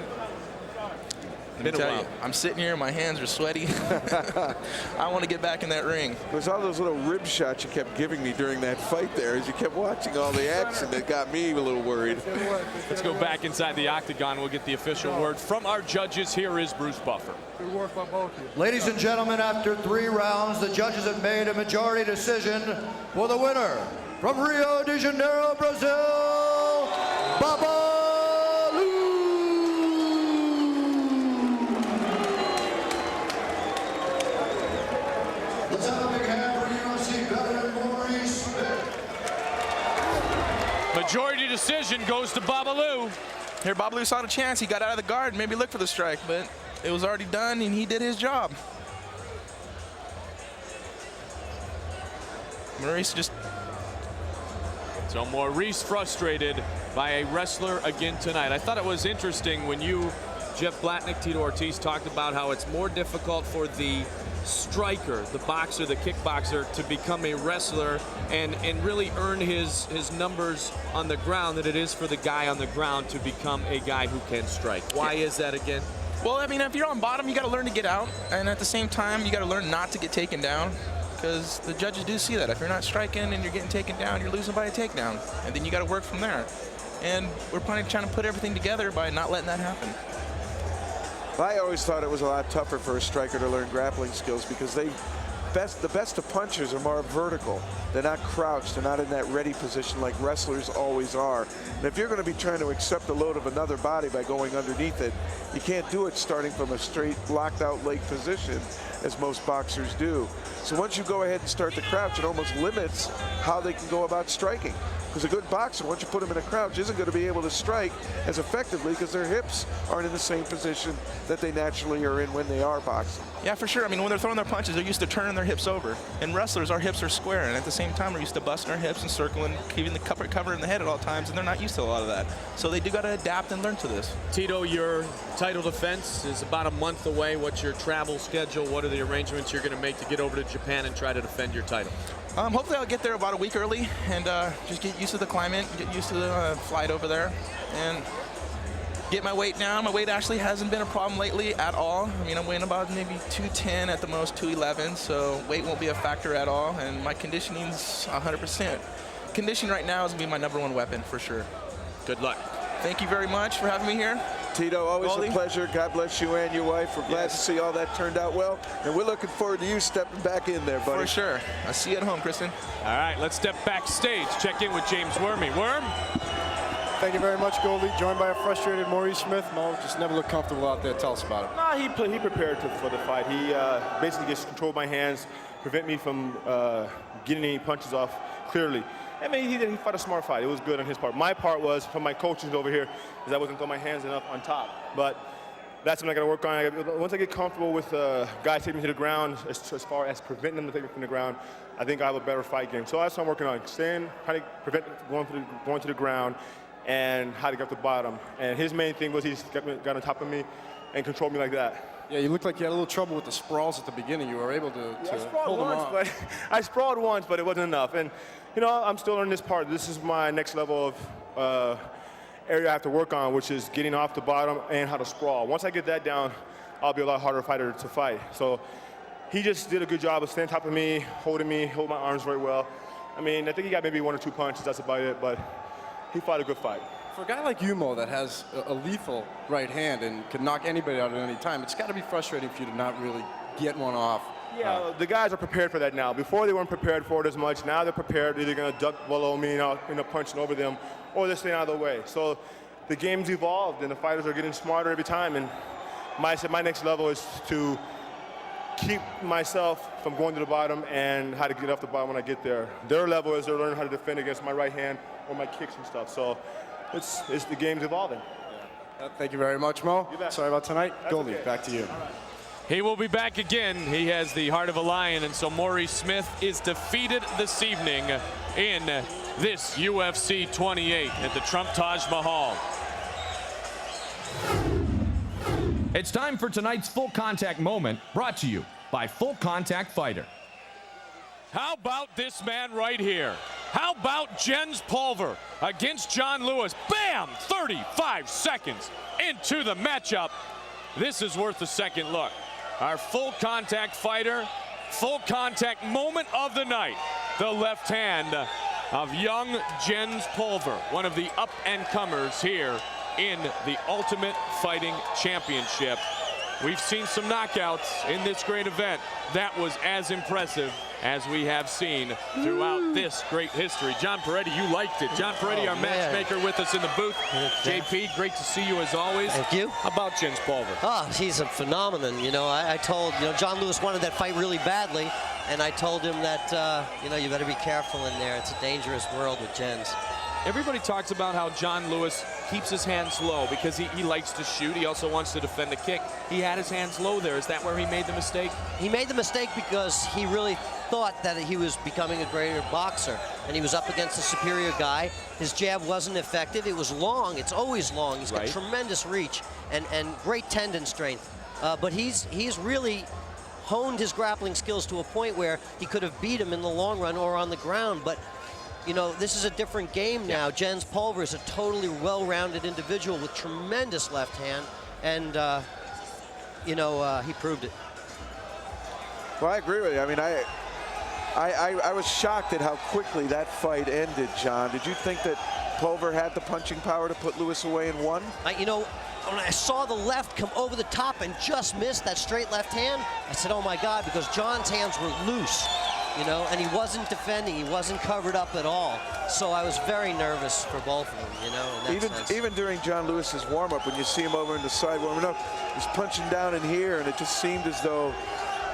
Let me tell you, I'm sitting here, my hands are sweaty. I want to get back in that ring. There's all those little rib shots you kept giving me during that fight there as you kept watching all the action that got me a little worried. Let's go back inside the octagon. We'll get the official word from our judges. Here is Bruce Buffer. Good work by both of you. Ladies and gentlemen, after 3 rounds, the judges have made a majority decision for the winner from Rio de Janeiro, Brazil, Babalu. Let's have a big hand for UFC veteran Maurice Smith. Majority decision goes to Babalu. Here, Babalu saw the chance. He got out of the guard, maybe look for the strike, but it was already done, and he did his job. Maurice just... So Maurice frustrated by a wrestler again tonight. I thought it was interesting when you, Jeff Blatnick, Tito Ortiz, talked about how it's more difficult for the striker, the boxer, the kickboxer, to become a wrestler and really earn his numbers on the ground than it is for the guy on the ground to become a guy who can strike. Why is that again? Well, I mean, if you're on bottom, you got to learn to get out, and at the same time, you got to learn not to get taken down, because the judges do see that. If you're not striking and you're getting taken down, you're losing by a takedown, and then you got to work from there. And we're trying to put everything together by not letting that happen. I always thought it was a lot tougher for a striker to learn grappling skills because the best of punchers are more vertical. They're not crouched. They're not in that ready position like wrestlers always are. And if you're going to be trying to accept the load of another body by going underneath it, you can't do it starting from a straight locked out leg position. as most boxers do. So once you go ahead and start the crouch, it almost limits how they can go about striking. Because a good boxer, once you put them in a crouch, isn't going to be able to strike as effectively because their hips aren't in the same position that they naturally are in when they are boxing. Yeah, for sure. I mean, when they're throwing their punches, they're used to turning their hips over. And wrestlers, our hips are square, and at the same time, we're used to busting our hips and circling, keeping the cover in the head at all times, and they're not used to a lot of that. So they do got to adapt and learn to this. Tito, your title defense is about a month away. What's your travel schedule? What are the arrangements you're going to make to get over to Japan and try to defend your title? Hopefully I'll get there about a week early and just get used to the climate, get used to the flight over there, and get my weight down. My weight actually hasn't been a problem lately at all. I mean, I'm weighing about maybe 210 at the most, 211, so weight won't be a factor at all, and my conditioning's 100%. Conditioning right now is going to be my #1 weapon for sure. Good luck. Thank you very much for having me here. Tito, always Goldie. a pleasure. God bless you and your wife. We're glad to see all that turned out well, and we're looking forward to you stepping back in there, buddy. For sure. I'll see you at home, Kristen. All right, let's step backstage. Check in with James Wormy. Worm? Thank you very much, Goldie. Joined by a frustrated Maurice Smith. Mo just never looked comfortable out there. Tell us about it. Nah, he prepared for the fight. He basically just controlled my hands, prevent me from getting any punches off clearly. I mean, he fought a smart fight. It was good on his part. My part was, from my coaches over here, is I wasn't throwing my hands enough on top. But that's what I got to work on. Once I get comfortable with guys taking me to the ground, as far as preventing them to take me from the ground, I think I have a better fight game. So that's what I'm working on. Staying, trying to prevent going to the ground, and how to get up the bottom. And his main thing was he's got on top of me and controlled me like that. Yeah, you looked like you had a little trouble with the sprawls at the beginning. You were able to hold them off. But I sprawled once, but it wasn't enough. And you know, I'm still learning this part. This is my next level of area I have to work on, which is getting off the bottom and how to sprawl. Once I get that down, I'll be a lot harder fighter to fight. So he just did a good job of staying on top of me, hold my arms very well. I mean, I think he got maybe 1 or 2 punches. That's about it. But he fought a good fight. For a guy like you, Mo, that has a lethal right hand and can knock anybody out at any time, it's got to be frustrating for you to not really get one off. Yeah, the guys are prepared for that now. Before they weren't prepared for it as much. Now they're prepared. They're either going to duck below me and I'll end up punching over them, or they're staying out of the way. So the game's evolved and the fighters are getting smarter every time. And my next level is to keep myself from going to the bottom and how to get off the bottom when I get there. Their level is they're learning how to defend against my right hand or my kicks and stuff. So it's the game's evolving. Yeah. Thank you very much, Mo. Sorry about tonight. Goldie, okay. back to you. He will be back again. He has the heart of a lion, and so Maurice Smith is defeated this evening in this UFC 28 at the Trump Taj Mahal. It's time for tonight's Full Contact Moment, brought to you by Full Contact Fighter. How about this man right here? How about Jens Pulver against John Lewis? Bam! 35 seconds into the matchup. This is worth a second look. Our full contact fighter, full contact moment of the night. The left hand of young Jens Pulver, one of the up-and-comers here in the Ultimate Fighting Championship. We've seen some knockouts in this great event. That was as impressive as we have seen throughout this great history. John Peretti, you liked it. John Peretti, our matchmaker, with us in the booth. JP, great to see you as always. Thank you. How about Jens Pulver? Oh, he's a phenomenon. You know, I told, John Lewis wanted that fight really badly, and I told him that, you better be careful in there. It's a dangerous world with Jens. Everybody talks about how John Lewis keeps his hands low because he likes to shoot. He also wants to defend the kick. He had his hands low there. Is that where he made the mistake? He made the mistake because he really thought that he was becoming a greater boxer, and he was up against a superior guy. His jab wasn't effective. It was long. It's always long. He's got tremendous reach and great tendon strength. But he's really honed his grappling skills to a point where he could have beat him in the long run or on the ground. But this is a different game now. Jens Pulver is a totally well-rounded individual with tremendous left hand, and he proved it. Well, I agree with you. I mean, I was shocked at how quickly that fight ended, John. Did you think that Pulver had the punching power to put Lewis away in one? When I saw the left come over the top and just missed that straight left hand, I said, oh my God, because John's hands were loose. And he wasn't defending. He wasn't covered up at all. So I was very nervous for both of them, in that sense. Even during John Lewis's warm-up, when you see him over in the side warming up, he's punching down in here, and it just seemed as though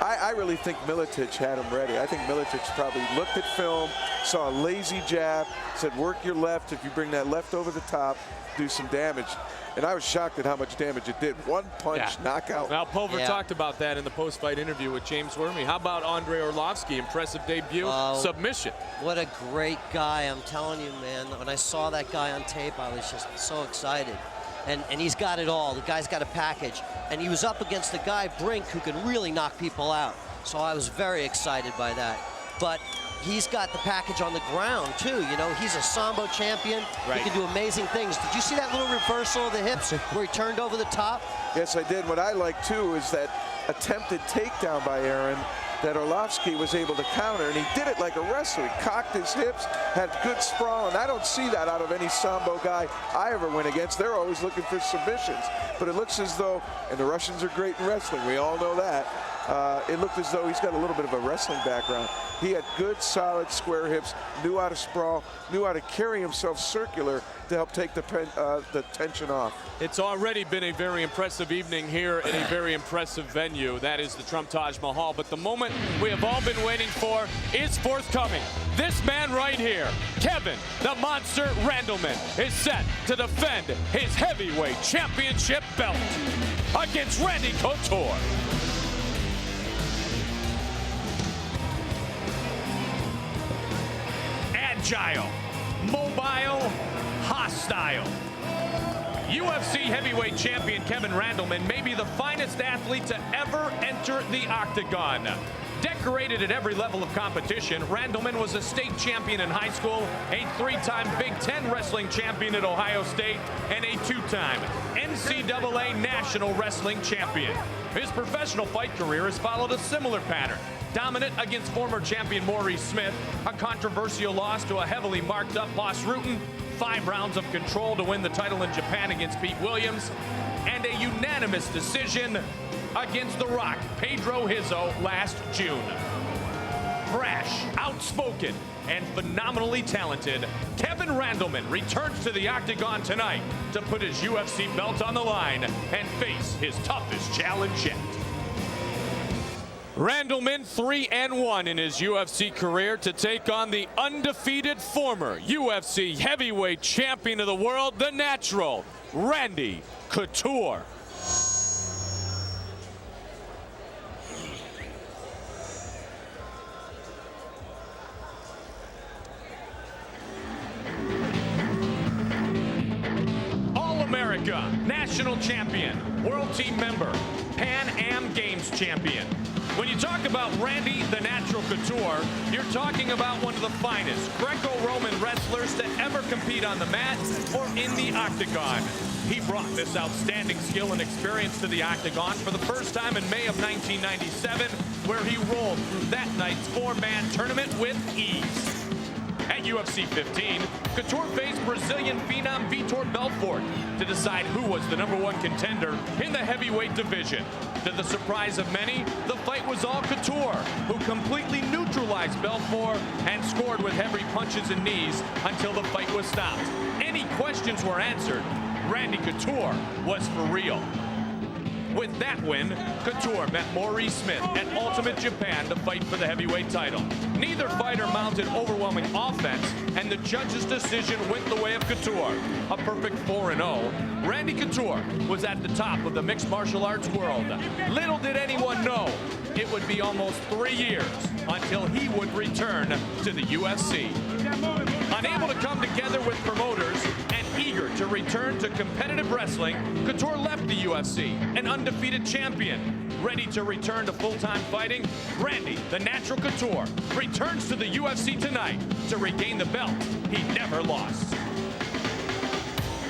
I really think Miletich had him ready. I think Miletich probably looked at film, saw a lazy jab, said work your left. If you bring that left over the top, do some damage. And I was shocked at how much damage it did. One punch, knockout. Now, Pulver talked about that in the post-fight interview with James Wormy. How about Andre Orlovsky? Impressive debut, submission. What a great guy, I'm telling you, man. When I saw that guy on tape, I was just so excited. And he's got it all. The guy's got a package. And he was up against the guy, Brink, who can really knock people out. So I was very excited by that. But he's got the package on the ground, too. You know, he's a Sambo champion. He can do amazing things. Did you see that little reversal of the hips where he turned over the top? Yes, I did. What I like, too, is that attempted takedown by Aaron that Orlovsky was able to counter, and he did it like a wrestler. He cocked his hips, had good sprawl, and I don't see that out of any Sambo guy I ever went against. They're always looking for submissions. But it looks as though, and the Russians are great in wrestling, we all know that, it looked as though he's got a little bit of a wrestling background. He had good, solid, square hips, knew how to sprawl, knew how to carry himself circular to help take the tension off. It's already been a very impressive evening here in a very impressive venue. That is the Trump Taj Mahal. But the moment we have all been waiting for is forthcoming. This man right here, Kevin the Monster Randleman, is set to defend his heavyweight championship belt against Randy Couture. Agile, mobile, hostile. UFC heavyweight champion Kevin Randleman may be the finest athlete to ever enter the octagon. Decorated at every level of competition, Randleman was a state champion in high school, a three-time Big Ten wrestling champion at Ohio State, and a two-time NCAA National Wrestling Champion. His professional fight career has followed a similar pattern. Dominant against former champion Maurice Smith, a controversial loss to a heavily marked up Boss Rutan, 5 rounds of control to win the title in Japan against Pete Williams, and a unanimous decision against The Rock, Pedro Hizzo, last June. Brash, outspoken, and phenomenally talented, Kevin Randleman returns to the octagon tonight to put his UFC belt on the line and face his toughest challenge yet. Randleman 3-1 in his UFC career to take on the undefeated former UFC heavyweight champion of the world, the natural, Randy Couture. All-America, national champion, world team member, Pan Am Games champion. When you talk about Randy the Natural Couture, you're talking about one of the finest Greco-Roman wrestlers to ever compete on the mat or in the octagon. He brought this outstanding skill and experience to the octagon for the first time in May of 1997, where he rolled through that night's 4-man tournament with ease. At UFC 15, Couture faced Brazilian phenom Vitor Belfort to decide who was the #1 contender in the heavyweight division. To the surprise of many, the fight was all Couture, who completely neutralized Belfort and scored with heavy punches and knees until the fight was stopped. Any questions were answered. Randy Couture was for real. With that win, Couture met Maurice Smith at Ultimate Japan to fight for the heavyweight title. Neither fighter mounted overwhelming offense, and the judge's decision went the way of Couture. A perfect 4-0. Randy Couture was at the top of the mixed martial arts world. Little did anyone know it would be almost 3 years until he would return to the UFC. Unable to come together with promoters and eager to return to competitive wrestling, Couture left the UFC, an undefeated champion. Ready to return to full-time fighting, Randy the Natural Couture returns to the UFC tonight to regain the belt he never lost.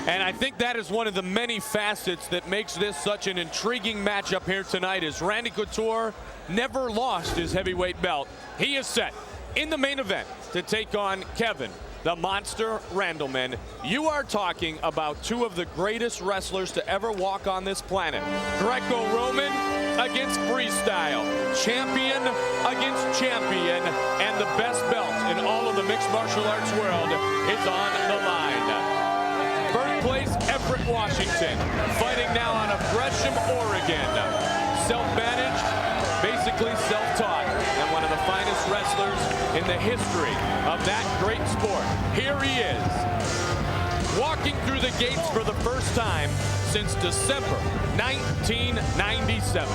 And I think that is one of the many facets that makes this such an intriguing matchup here tonight, is Randy Couture never lost his heavyweight belt. He is set in the main event to take on Kevin the Monster Randleman. You are talking about two of the greatest wrestlers to ever walk on this planet. Greco-Roman against freestyle. Champion against champion. And the best belt in all of the mixed martial arts world is on the line. Birthplace Everett, Washington. Fighting now out of Gresham, Oregon. Self-managed, basically self-taught and one of the finest wrestlers in the history of that great sport. Here he is, walking through the gates for the first time since December 1997.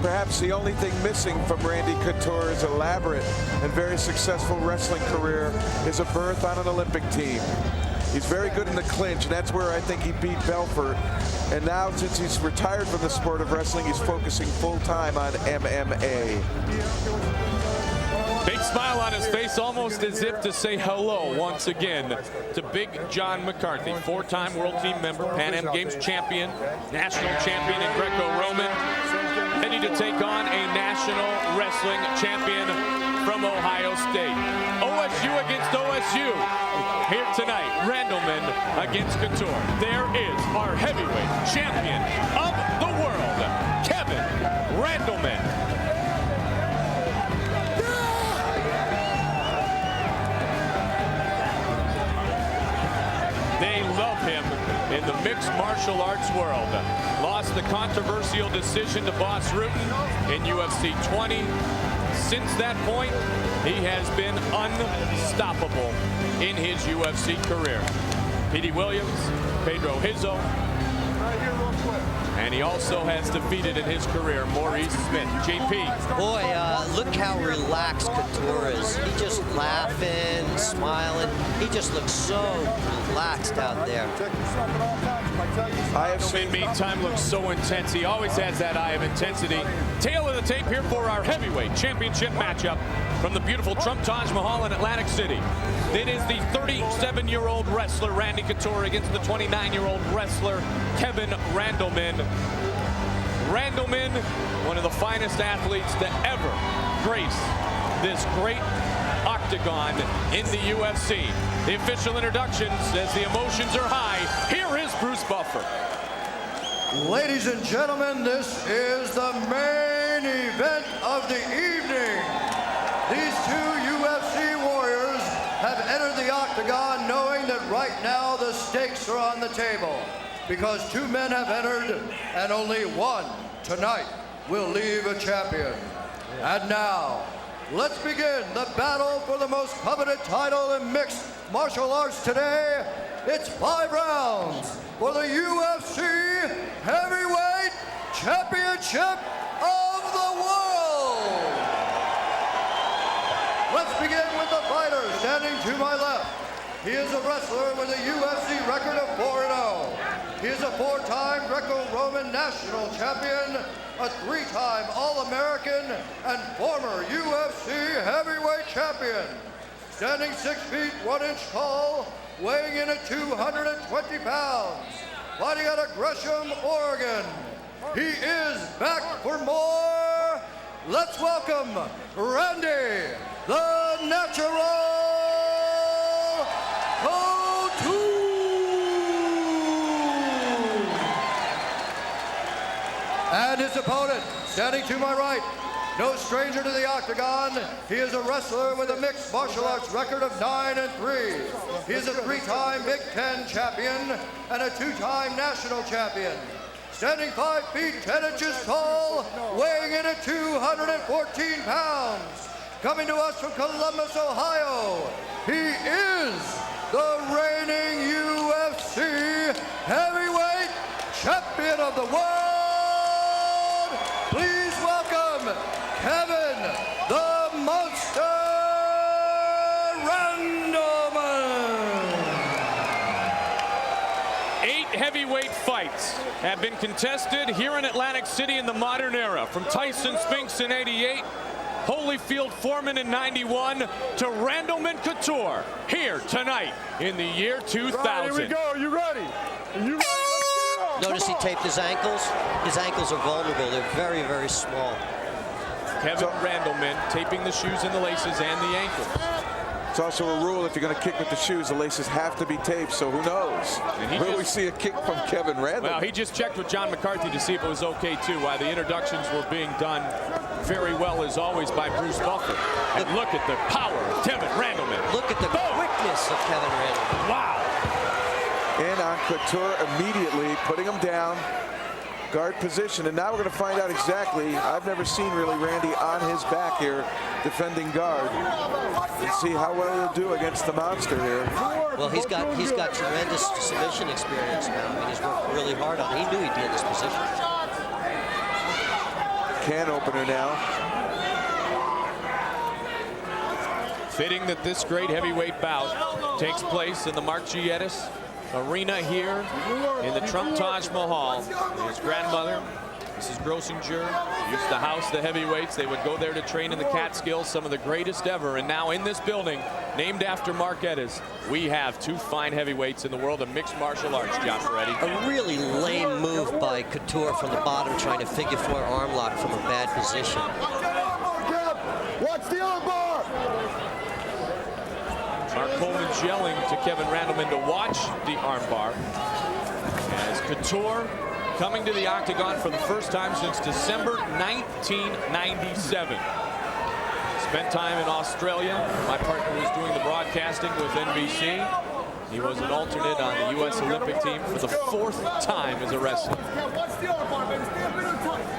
Perhaps the only thing missing from Randy Couture's elaborate and very successful wrestling career is a berth on an Olympic team. He's very good in the clinch, and that's where I think he beat Belfort. And now, since he's retired from the sport of wrestling, he's focusing full-time on MMA. Big smile on his face, almost as if to say hello once again to Big John McCarthy, four-time world team member, Pan Am Games champion, national champion in Greco-Roman, ready to take on a national wrestling champion from Ohio State. OSU against OSU. Here tonight, Randleman against Couture. There is our heavyweight champion of the world, Kevin Randleman. They love him in the mixed martial arts world. Lost the controversial decision to Boss Rutan in UFC 20. Since that point, he has been unstoppable in his UFC career. P.D. Williams, Pedro Hizzo, and he also has defeated in his career Maurice Smith. JP. Boy, look how relaxed Couture is. He just laughing, smiling. He just looks so relaxed out there. In the meantime, looks so intense. He always has that eye of intensity. Tail of the tape here for our heavyweight championship matchup from the beautiful Trump Taj Mahal in Atlantic City. It is the 37-year-old wrestler Randy Couture against the 29-year-old wrestler Kevin Randleman. Randleman, one of the finest athletes to ever grace this great octagon in the UFC. The official introductions as the emotions are high. Here is Bruce Buffer. Ladies and gentlemen, this is the main event of the evening. These two UFC warriors have entered the octagon knowing that right now the stakes are on the table, because two men have entered and only one tonight will leave a champion. And now, let's begin the battle for the most coveted title in mixed martial arts today. It's 5 rounds for the UFC Heavyweight Championship of the world. Let's begin with the fighter standing to my left. He is a wrestler with a UFC record of 4-0. He is a 4-time Greco-Roman national champion, a 3-time All-American, and former UFC heavyweight champion. Standing 6 feet 1 inch tall, weighing in at 220 pounds, fighting out of Gresham, Oregon. He is back for more. Let's welcome Randy, the Natural Couture. And his opponent, standing to my right, no stranger to the octagon, he is a wrestler with a mixed martial arts record of 9-3. He is a 3-time Big Ten champion and a 2-time national champion. Standing 5 feet 10 inches tall, weighing in at 214 pounds. Coming to us from Columbus, Ohio, he is the reigning UFC heavyweight champion of the world. Please welcome Kevin the Monster Randleman. 8 heavyweight fights have been contested here in Atlantic City in the modern era, from Tyson Spinks in '88, Holyfield Foreman in '91, to Randleman Couture here tonight in the year 2000. Right, here we go. Are you ready? Are you ready? Notice he taped his ankles. His ankles are vulnerable. They're very, very small. Kevin Randleman taping the shoes and the laces and the ankles. It's also a rule, if you're going to kick with the shoes, the laces have to be taped, so who knows? Will we see a kick from Kevin Randleman? Well, he just checked with John McCarthy to see if it was okay, too, while the introductions were being done very well, as always, by Bruce Buffer. And look at the power of Kevin Randleman. Look at the quickness of Kevin Randleman. Wow. And on Couture immediately, putting him down. guard position. And now we're going to find out exactly. I've never seen really Randy on his back here defending guard. Let's see how well he'll do against the monster here. Well, he's got tremendous submission experience now. I mean, he's worked really hard on it. He knew he'd be in this position. Can opener now. Fitting that this great heavyweight bout takes place in the Mark Giettis Arena here in the Trump Taj Mahal. His grandmother, Mrs. Grossinger, used to house the heavyweights. They would go there to train in the Catskills, some of the greatest ever. And now in this building, named after Mark Giettis, we have two fine heavyweights in the world of mixed martial arts, John Ferretti. A really lame move by Couture from the bottom, trying to figure four arm lock from a bad position. Watch the arm bar! Mark Coleman's yelling to Kevin Randleman to watch the armbar as Couture coming to the octagon for the first time since December 1997. Spent time in Australia. My partner was doing the broadcasting with NBC. He was an alternate on the U.S. Olympic team for the 4th time as a wrestler.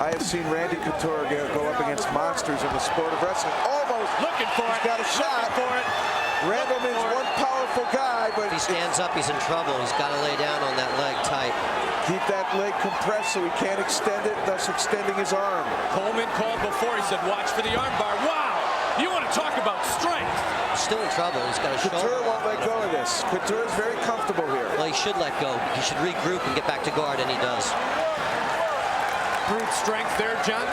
I have seen Randy Couture go up against monsters in the sport of wrestling. Almost looking for it. He's got a shot for it. Randleman's one powerful guy, but if he stands up, he's in trouble. He's got to lay down on that leg tight. Keep that leg compressed so he can't extend it, thus extending his arm. Coleman called before. He said, watch for the armbar. Wow! You want to talk about strength? Still in trouble. He's got a shoulder. Couture won't let go of this. Couture is very comfortable here. Well, he should let go. He should regroup and get back to guard, and he does. Brute strength there, John.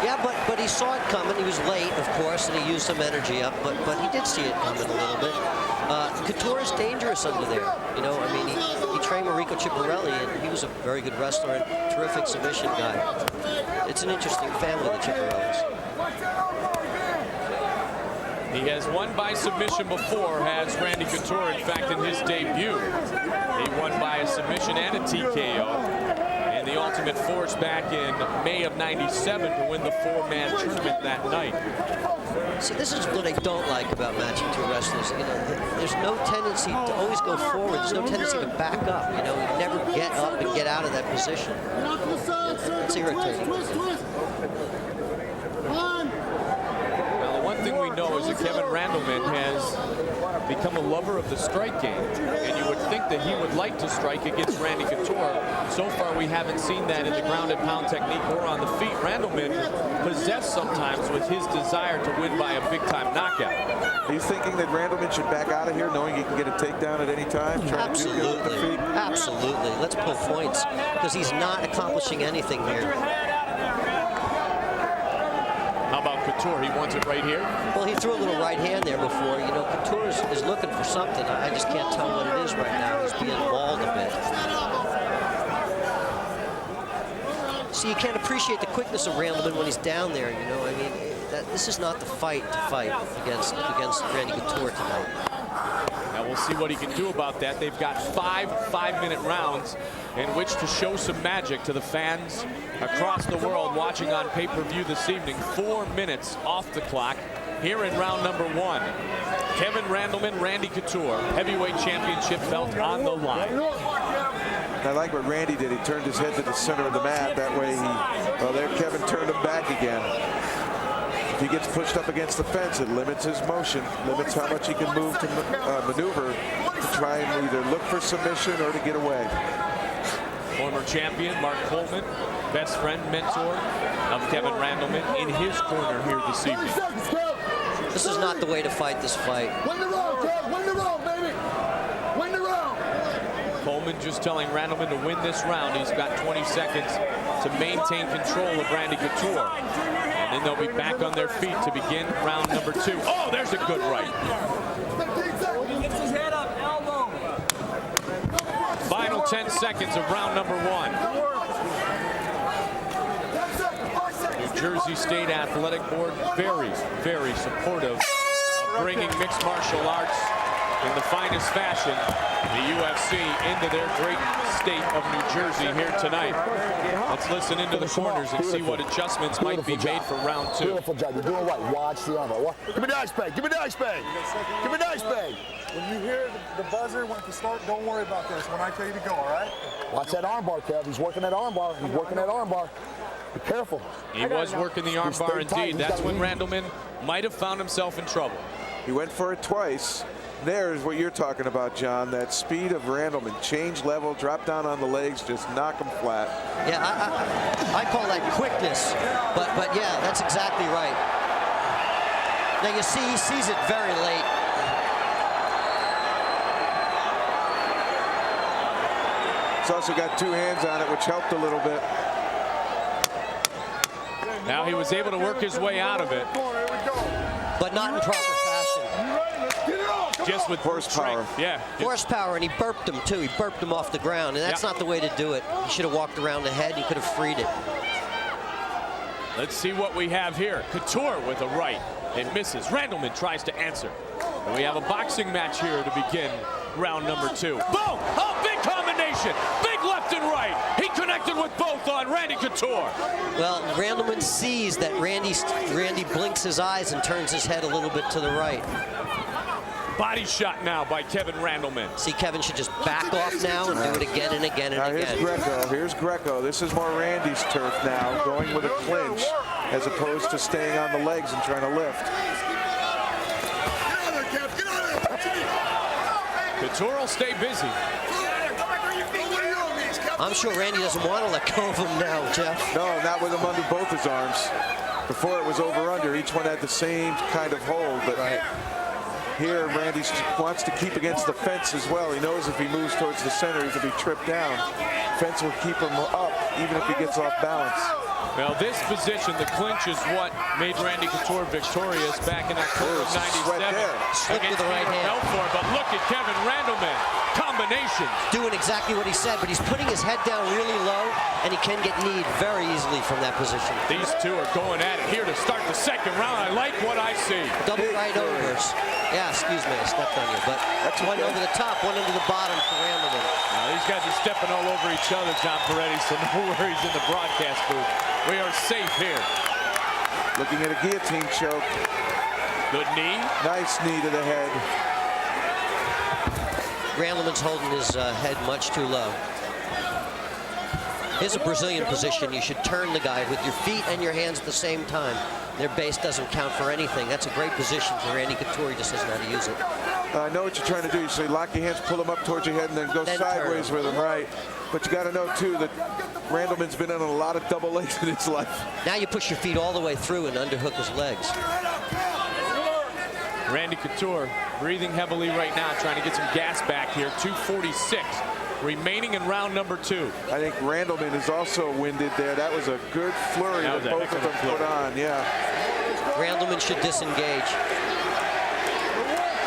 Yeah, but he saw it coming. He was late, of course, and he used some energy up, but he did see it coming a little bit. Couture is dangerous under there. You know, I mean, he trained Mariko Ciparelli, and he was a very good wrestler and terrific submission guy. It's an interesting family, the Ciparellis. He has won by submission before, has Randy Couture, in fact, in his debut. He won by a submission and a TKO. And the Ultimate Force back in May of '97 to win the 4-man tournament that night. See, this is what I don't like about matching two wrestlers. You know, there's no tendency to always go forward. There's no tendency to back up. You know, you never get up and get out of that position. It's irritating. Now, the one thing we know is that Kevin Randleman has become a lover of the strike game, and you would think that he would like to strike against Randy Couture. So far, we haven't seen that in the ground and pound technique or on the feet. Randleman possessed sometimes with his desire to win by a big-time knockout. Are you thinking that Randleman should back out of here, knowing he can get a takedown at any time? Absolutely. Absolutely. Let's pull points, because he's not accomplishing anything here. How about Couture? He wants it right here. Well, he threw a little right hand there before. You know, Couture is looking for something. I just can't tell what it is right now. He's being mauled a bit. See, you can't appreciate the quickness of Randleman when he's down there. You know, I mean, this is not the fight to fight against Randy Couture tonight. Now we'll see what he can do about that. They've got 5 5-minute rounds in which to show some magic to the fans across the world watching on pay-per-view this evening. 4 minutes off the clock here in round number 1. Kevin Randleman, Randy Couture, heavyweight championship belt on the line. I like what Randy did. He turned his head to the center of the mat. That way well, there Kevin turned him back again. If he gets pushed up against the fence, it limits his motion, limits how much he can move to maneuver to try and either look for submission or to get away. Former champion Mark Coleman, best friend, mentor of Kevin Randleman, in his corner here this evening. This is not the way to fight this fight. Win the round, Kev. Win the round, baby. Win the round. Coleman just telling Randleman to win this round. He's got 20 seconds to maintain control of Randy Couture. And then they'll be back on their feet to begin round number 2. Oh, there's a good right. Gets his head up, elbow. Final 10 seconds of round number 1. New Jersey State Athletic Board very, very supportive of bringing mixed martial arts in the finest fashion, the UFC, into their great state of New Jersey here tonight. Let's listen into the corners and see what adjustments might be made for round 2. Beautiful job. You're doing right. Watch the armor. Give me the ice bag. Give me the ice bag. Give me the ice bag. When you hear the buzzer when to start, don't worry about this. When I tell you to go, all right? Watch that armbar, Kev. He's working that armbar. He's working that armbar. Be careful. He was working the armbar indeed. That's when Randleman might have found himself in trouble. He went for it twice. There's what you're talking about, John. That speed of Randleman. Change level, drop down on the legs, just knock him flat. Yeah, I call that quickness. But yeah, that's exactly right. Now you see, he sees it very late. He's also got two hands on it, which helped a little bit. Now he was able to work his way out of it. But not in proper fashion. Just with horsepower. Yeah. Horsepower, and he burped him too. He burped him off the ground, and that's not the way to do it. He should have walked around the head. He could have freed it. Let's see what we have here. Couture with a right. It misses. Randleman tries to answer. And we have a boxing match here to begin round number 2. Boom! Oh, big combination! Big left and right! He connected with both on Randy Couture. Well, Randleman sees that Randy blinks his eyes and turns his head a little bit to the right. Body shot now by Kevin Randleman. See, Kevin should just back off now and do it again and again and again. Here's Greco. This is more Randy's turf now, going with a clinch as opposed to staying on the legs and trying to lift. Couture will stay busy. I'm sure Randy doesn't want to let go of him now, Jeff. No, not with him under both his arms. Before it was over-under. Each one had the same kind of hold, but here Randy wants to keep against the fence as well. He knows if he moves towards the center, he's going to be tripped down. Fence will keep him up, even if he gets off balance. Well, this position, the clinch, is what made Randy Couture victorious back in October of '97 against the right hand. Belfort. But look at Kevin Randleman. Combinations. Doing exactly what he said, but he's putting his head down really low, and he can get kneed very easily from that position. These two are going at it here to start the second round. I like what I see. Double right overs. Yeah, excuse me, I stepped on you. But that's one over the top, one into the bottom for Randleman. Now, these guys are stepping all over each other, John Peretti, so no worries in the broadcast booth. We are safe here. Looking at a guillotine choke. Good knee. Nice knee to the head. Randleman's holding his head much too low. Here's a Brazilian position. You should turn the guy with your feet and your hands at the same time. Their base doesn't count for anything. That's a great position for Randy Couture. He just doesn't know how to use it. I know what you're trying to do. So you lock your hands, pull them up towards your head, and then go sideways with them, right? But you got to know, too, that Randleman's been on a lot of double legs in his life. Now you push your feet all the way through and underhook his legs. Randy Couture breathing heavily right now, trying to get some gas back here. 2:46 remaining in round number 2. I think Randleman is also winded there. That was a good flurry that both of them put on, yeah. Randleman should disengage.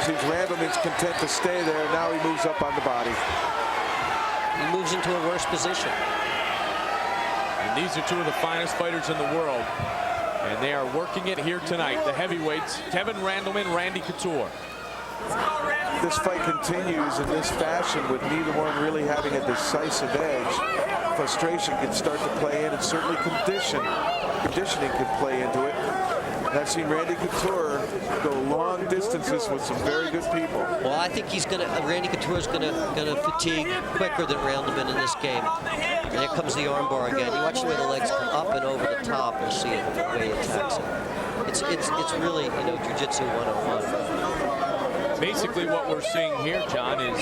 Seems Randleman's content to stay there. Now he moves up on the body. He moves into a worse position. And these are two of the finest fighters in the world. And they are working it here tonight. The heavyweights, Kevin Randleman, Randy Couture. This fight continues in this fashion with neither one really having a decisive edge. Frustration can start to play in, and certainly conditioning can play into it. And I've seen Randy Couture go long distances with some very good people. Well, I think Randy Couture's gonna fatigue quicker than Randleman in this game. And here comes the armbar again. You watch the way the legs come up and over the top. You'll see it the way he attacks it. It's really, you know, jiu-jitsu 101. Basically what we're seeing here, John, is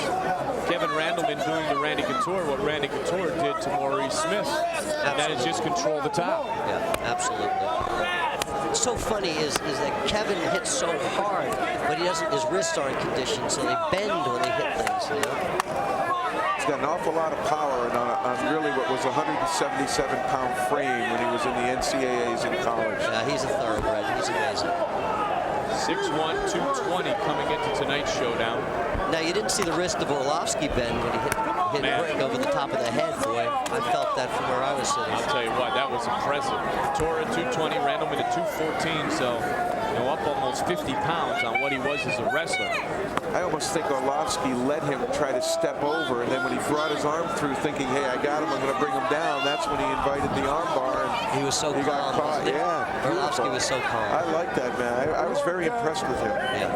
Kevin Randleman doing to Randy Couture what Randy Couture did to Maurice Smith. And that is just control the top. Yeah, absolutely. What's so funny is that Kevin hits so hard, but his wrists aren't conditioned, so they bend when they hit things, you know? He's got an awful lot of power on really what was a 177-pound frame when he was in the NCAAs in college. Yeah, he's a thoroughbred. He's amazing. 6'1", 220 coming into tonight's showdown. Now, you didn't see the wrist of Orlovsky bend when he hit Brink over the top of the head, boy. I felt that from where I was sitting. I'll tell you what, that was impressive. Couture at 220, Randleman at 214, so up almost 50 pounds on what he was as a wrestler. I almost think Orlovsky let him try to step over, and then when he brought his arm through thinking, hey, I got him, I'm going to bring him down, that's when he invited the arm bar. And he was so calm. Got caught. Yeah, Orlovsky was so calm. I like that, man. I was very impressed with him. Yeah.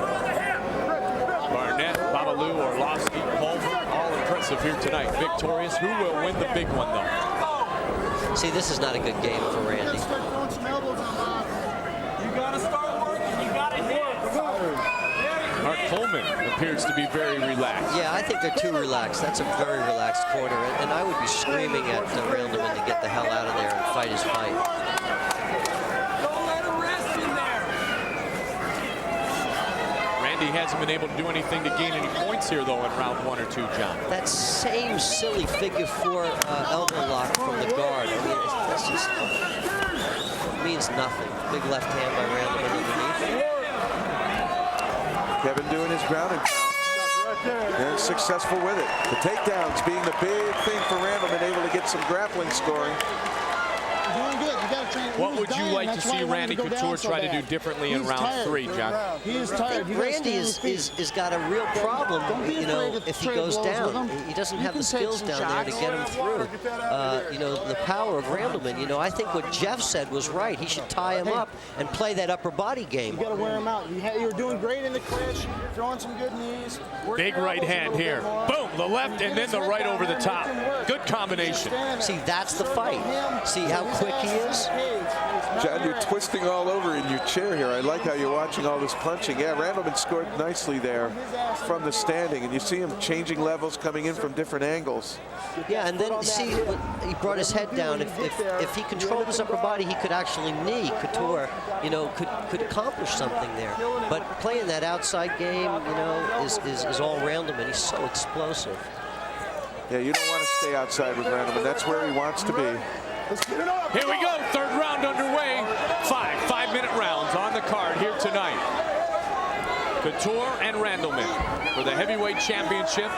Barnett, Babalu, Orlovsky, Pulver, all impressive impressive here tonight. Victorious. Who will win the big one, though? See, this is not a good game for Randy. You gotta start working. You gotta hit. Mark Coleman appears to be very relaxed. Yeah, I think they're too relaxed. That's a very relaxed corner, and I would be screaming at Randleman to get the hell out of there and fight his fight. Don't let him rest in there. Randy hasn't been able to do anything to gain any points here, though, in round 1 or 2, John. That same silly figure 4 elbow lock from the guard. I mean, it's just means nothing. Big left hand by Randleman underneath. Kevin doing his grounding and successful with it. The takedowns being the big thing for Randleman, able to get some grappling scoring. What would you like to see Randy Couture try to do differently in round 3, John? He is tired. Randy is got a real problem, you know, if he goes down. He doesn't have the skills down there to get him through. You know, the power of Randleman. You know, I think what Jeff said was right. He should tie him up and play that upper body game. You got to wear him out. You're doing great in the clinch, throwing some good knees. Big right hand here. Boom, the left and then the right over the top. Good combination. See, that's the fight. See how quick he is? John, you're twisting all over in your chair here. I like how you're watching all this punching. Yeah, Randleman scored nicely there from the standing, and you see him changing levels, coming in from different angles. Yeah, and then you see he brought his head down. If he controlled his upper body, he could actually knee Couture. You know, could accomplish something there. But playing that outside game, you know, is all Randleman. He's so explosive. Yeah, you don't want to stay outside with Randleman. That's where he wants to be. Here we go, third round underway. 5-minute rounds on the card here tonight. Couture and Randleman for the heavyweight championship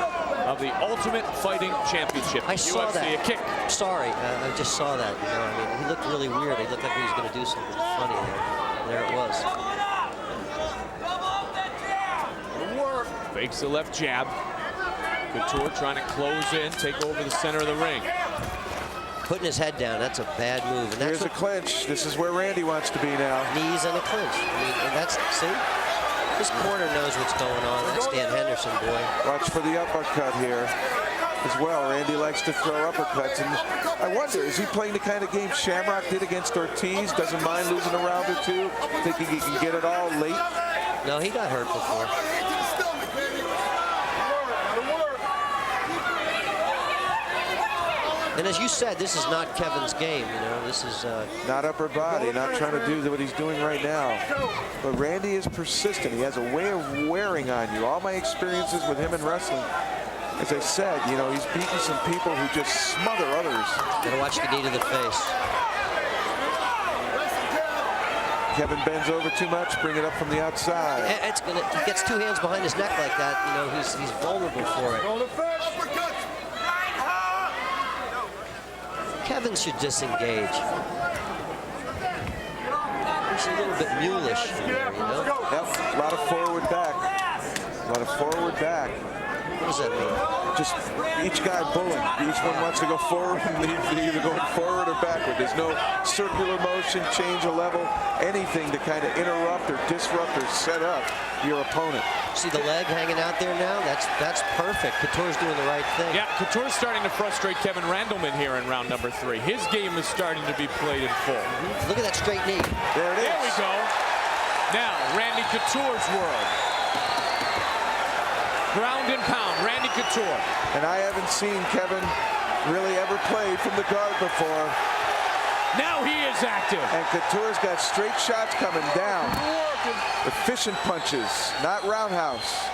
of the Ultimate Fighting Championship. I saw UFC, that. A kick. Sorry, I just saw that. You know, I mean, he looked really weird. He looked like he was going to do something funny there. There it was. Fakes the left jab. Couture trying to close in, take over the center of the ring. Putting his head down, that's a bad move. And that's Here's a clinch. This is where Randy wants to be now. Knees and a clinch. I mean, and that's, see? This corner knows what's going on. That's Dan Henderson, boy. Watch for the uppercut here as well. Randy likes to throw uppercuts. And I wonder, is he playing the kind of game Shamrock did against Ortiz? Doesn't mind losing a round or two? Thinking he can get it all late? No, he got hurt before. And as you said, this is not Kevin's game, you know. This is not upper body, not trying to do what he's doing right now. But Randy is persistent. He has a way of wearing on you. All my experiences with him in wrestling, as I said, you know, he's beaten some people who just smother others. Gotta watch the knee to the face. Kevin bends over too much, bring it up from the outside. It's gonna. He gets 2 hands behind his neck like that, you know. He's vulnerable for it. Kevin should disengage. He's a little bit mulish here, you know? Yep, a lot of forward back. A lot of forward back. What does that mean? Just each guy pulling. Each one wants to go forward, and they're either going forward or backward. There's no circular motion, change of level, anything to kind of interrupt or disrupt or set up your opponent. See the leg hanging out there now? That's perfect. Couture's doing the right thing. Yeah, Couture's starting to frustrate Kevin Randleman here in round number 3. His game is starting to be played in full. Look at that straight knee. There it is. There we go. Now, Randy Couture's world. Ground and pound, Randy Couture. And I haven't seen Kevin really ever play from the guard before. Now he is active. And Couture's got straight shots coming down. Efficient punches, not roundhouse.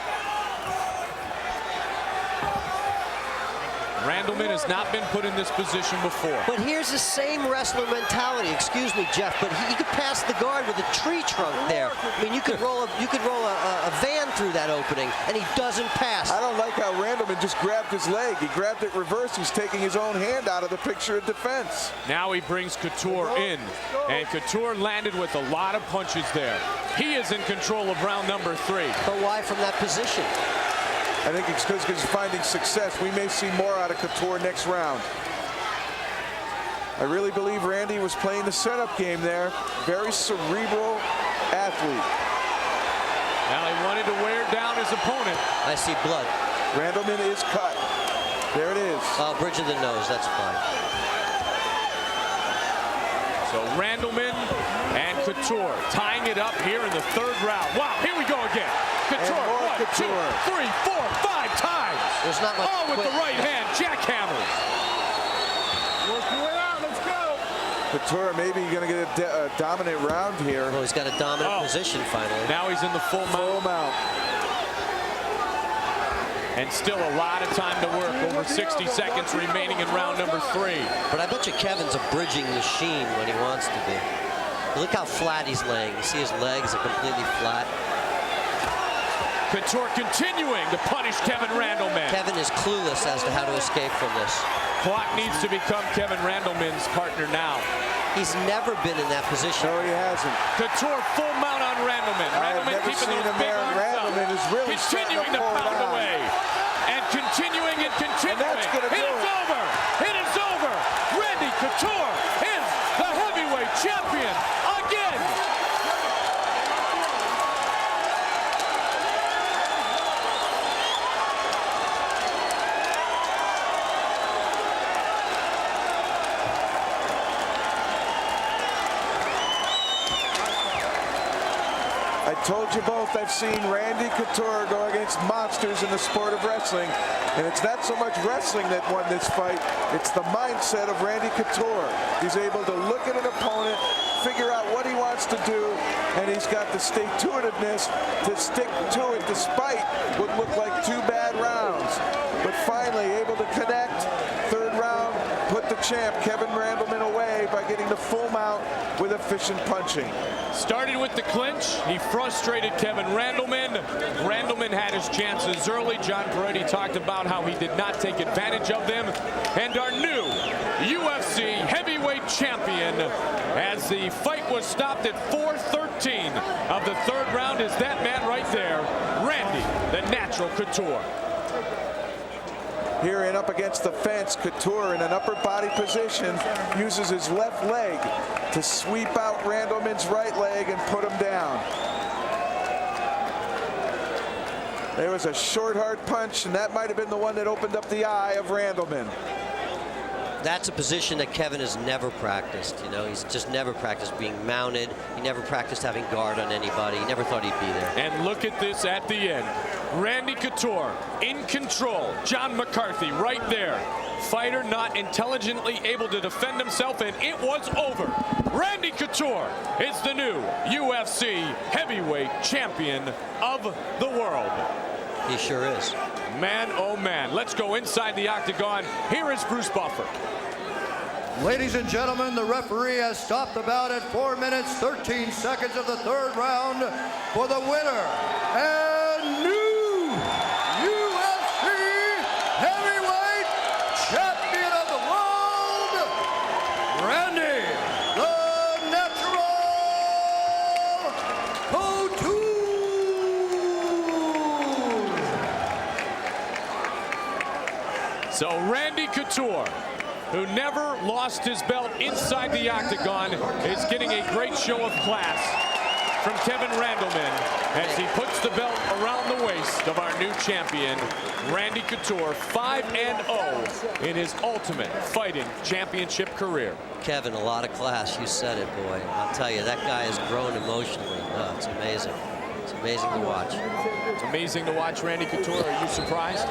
Randleman has not been put in this position before. But here's the same wrestler mentality. Excuse me, Jeff, but he could pass the guard with a tree trunk there. I mean, you could roll a van through that opening, and he doesn't pass. I don't like how Randleman just grabbed his leg. He grabbed it reverse. He's taking his own hand out of the picture of defense. Now he brings Couture in, and Couture landed with a lot of punches there. He is in control of round number 3. But why from that position? I think it's because he's finding success. We may see more out of Couture next round. I really believe Randy was playing the setup game there. Very cerebral athlete. Now he wanted to wear down his opponent. I see blood. Randleman is cut. There it is. Bridge of the nose, that's fine. So Randleman and Couture tying it up here in the third round. Wow, here we go again. Couture, 1, 2, 3, 4, 5 times. There's not much with the right hand, jackhammers. Work your way out, let's go. Couture maybe going to get a dominant round here. Well, he's got a dominant position finally. Now he's in the full mount. And still a lot of time to work. Over 60 seconds remaining in round number 3. But I bet you Kevin's a bridging machine when he wants to be. Look how flat he's laying. You see his legs are completely flat. Couture continuing to punish Kevin Randleman. Kevin is clueless as to how to escape from this. Clock needs to become Kevin Randleman's partner now. He's never been in that position. No, he hasn't. Couture full mount on Randleman. Randleman keeping those big arms Randleman is really continuing to pound away. And continuing and continuing. And that's gonna do it is over. It is over. Randy Couture is the heavyweight champion again. I told you both I've seen Randy Couture go against monsters in the sport of wrestling, and it's not so much wrestling that won this fight, it's the mindset of Randy Couture. He's able to look at an opponent, figure out what he wants to do, and he's got the stay-to-itiveness to stick to it despite what looked like 2 bad rounds. But finally able to connect. Third round, put the champ Kevin Randleman away by getting the full mount with efficient punching. Started with the clinch. He frustrated Kevin Randleman. Randleman had his chances early. John Peretti talked about how he did not take advantage of them. And our new UFC heavyweight champion, as the fight was stopped at 4:13 of the third round, is that man right there, Randy, the natural Couture. Here and up against the fence, Couture in an upper body position uses his left leg to sweep out Randleman's right leg and put him down. There was a short, hard punch, and that might have been the one that opened up the eye of Randleman. That's a position that Kevin has never practiced. You know, he's just never practiced being mounted. He never practiced having guard on anybody. He never thought he'd be there. And look at this at the end. Randy Couture in control. John McCarthy right there. Fighter not intelligently able to defend himself, and it was over. Randy Couture is the new UFC heavyweight champion of the world. He sure is. Man, oh man. Let's go inside the octagon. Here is Bruce Buffer. Ladies and gentlemen, the referee has stopped the bout at 4 minutes, 13 seconds of the third round for the winner and new UFC heavyweight champion of the world, Randy, the Natural Couture. So Randy Couture, who never lost his belt inside the octagon, is getting a great show of class from Kevin Randleman as he puts the belt around the waist of our new champion, Randy Couture, 5-0 in his ultimate fighting championship career. Kevin, a lot of class. You said it, boy. I'll tell you, that guy has grown emotionally. Oh, it's amazing. It's amazing to watch. It's amazing to watch Randy Couture. Are you surprised?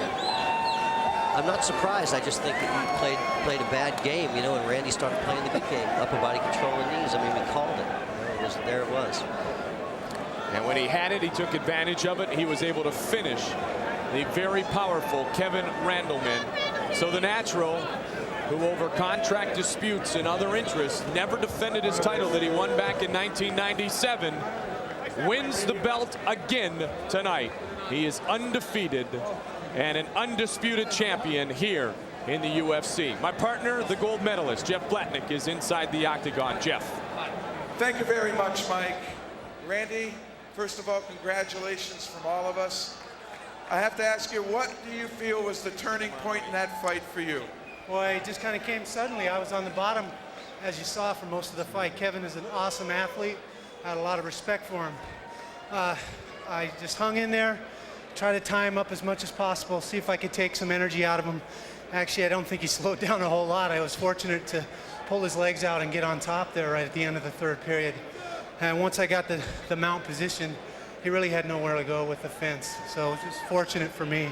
I'm not surprised. I just think that he played a bad game, you know, and Randy started playing the good game. Upper body control and knees. I mean, we called it. You know, there it was. And when he had it, he took advantage of it. He was able to finish the very powerful Kevin Randleman. So the natural, who over contract disputes and other interests never defended his title that he won back in 1997, wins the belt again tonight. He is undefeated and an undisputed champion here in the UFC. My partner, the gold medalist, Jeff Blatnick, is inside the octagon. Jeff. Thank you very much, Mike. Randy, first of all, congratulations from all of us. I have to ask you, what do you feel was the turning point in that fight for you? Boy, it just kind of came suddenly. I was on the bottom, as you saw, for most of the fight. Kevin is an awesome athlete. I had a lot of respect for him. I just hung in there, tried to tie him up as much as possible, see if I could take some energy out of him. Actually, I don't think he slowed down a whole lot. I was fortunate to pull his legs out and get on top there right at the end of the third period. And once I got the mount position, he really had nowhere to go with the fence. So it was fortunate for me.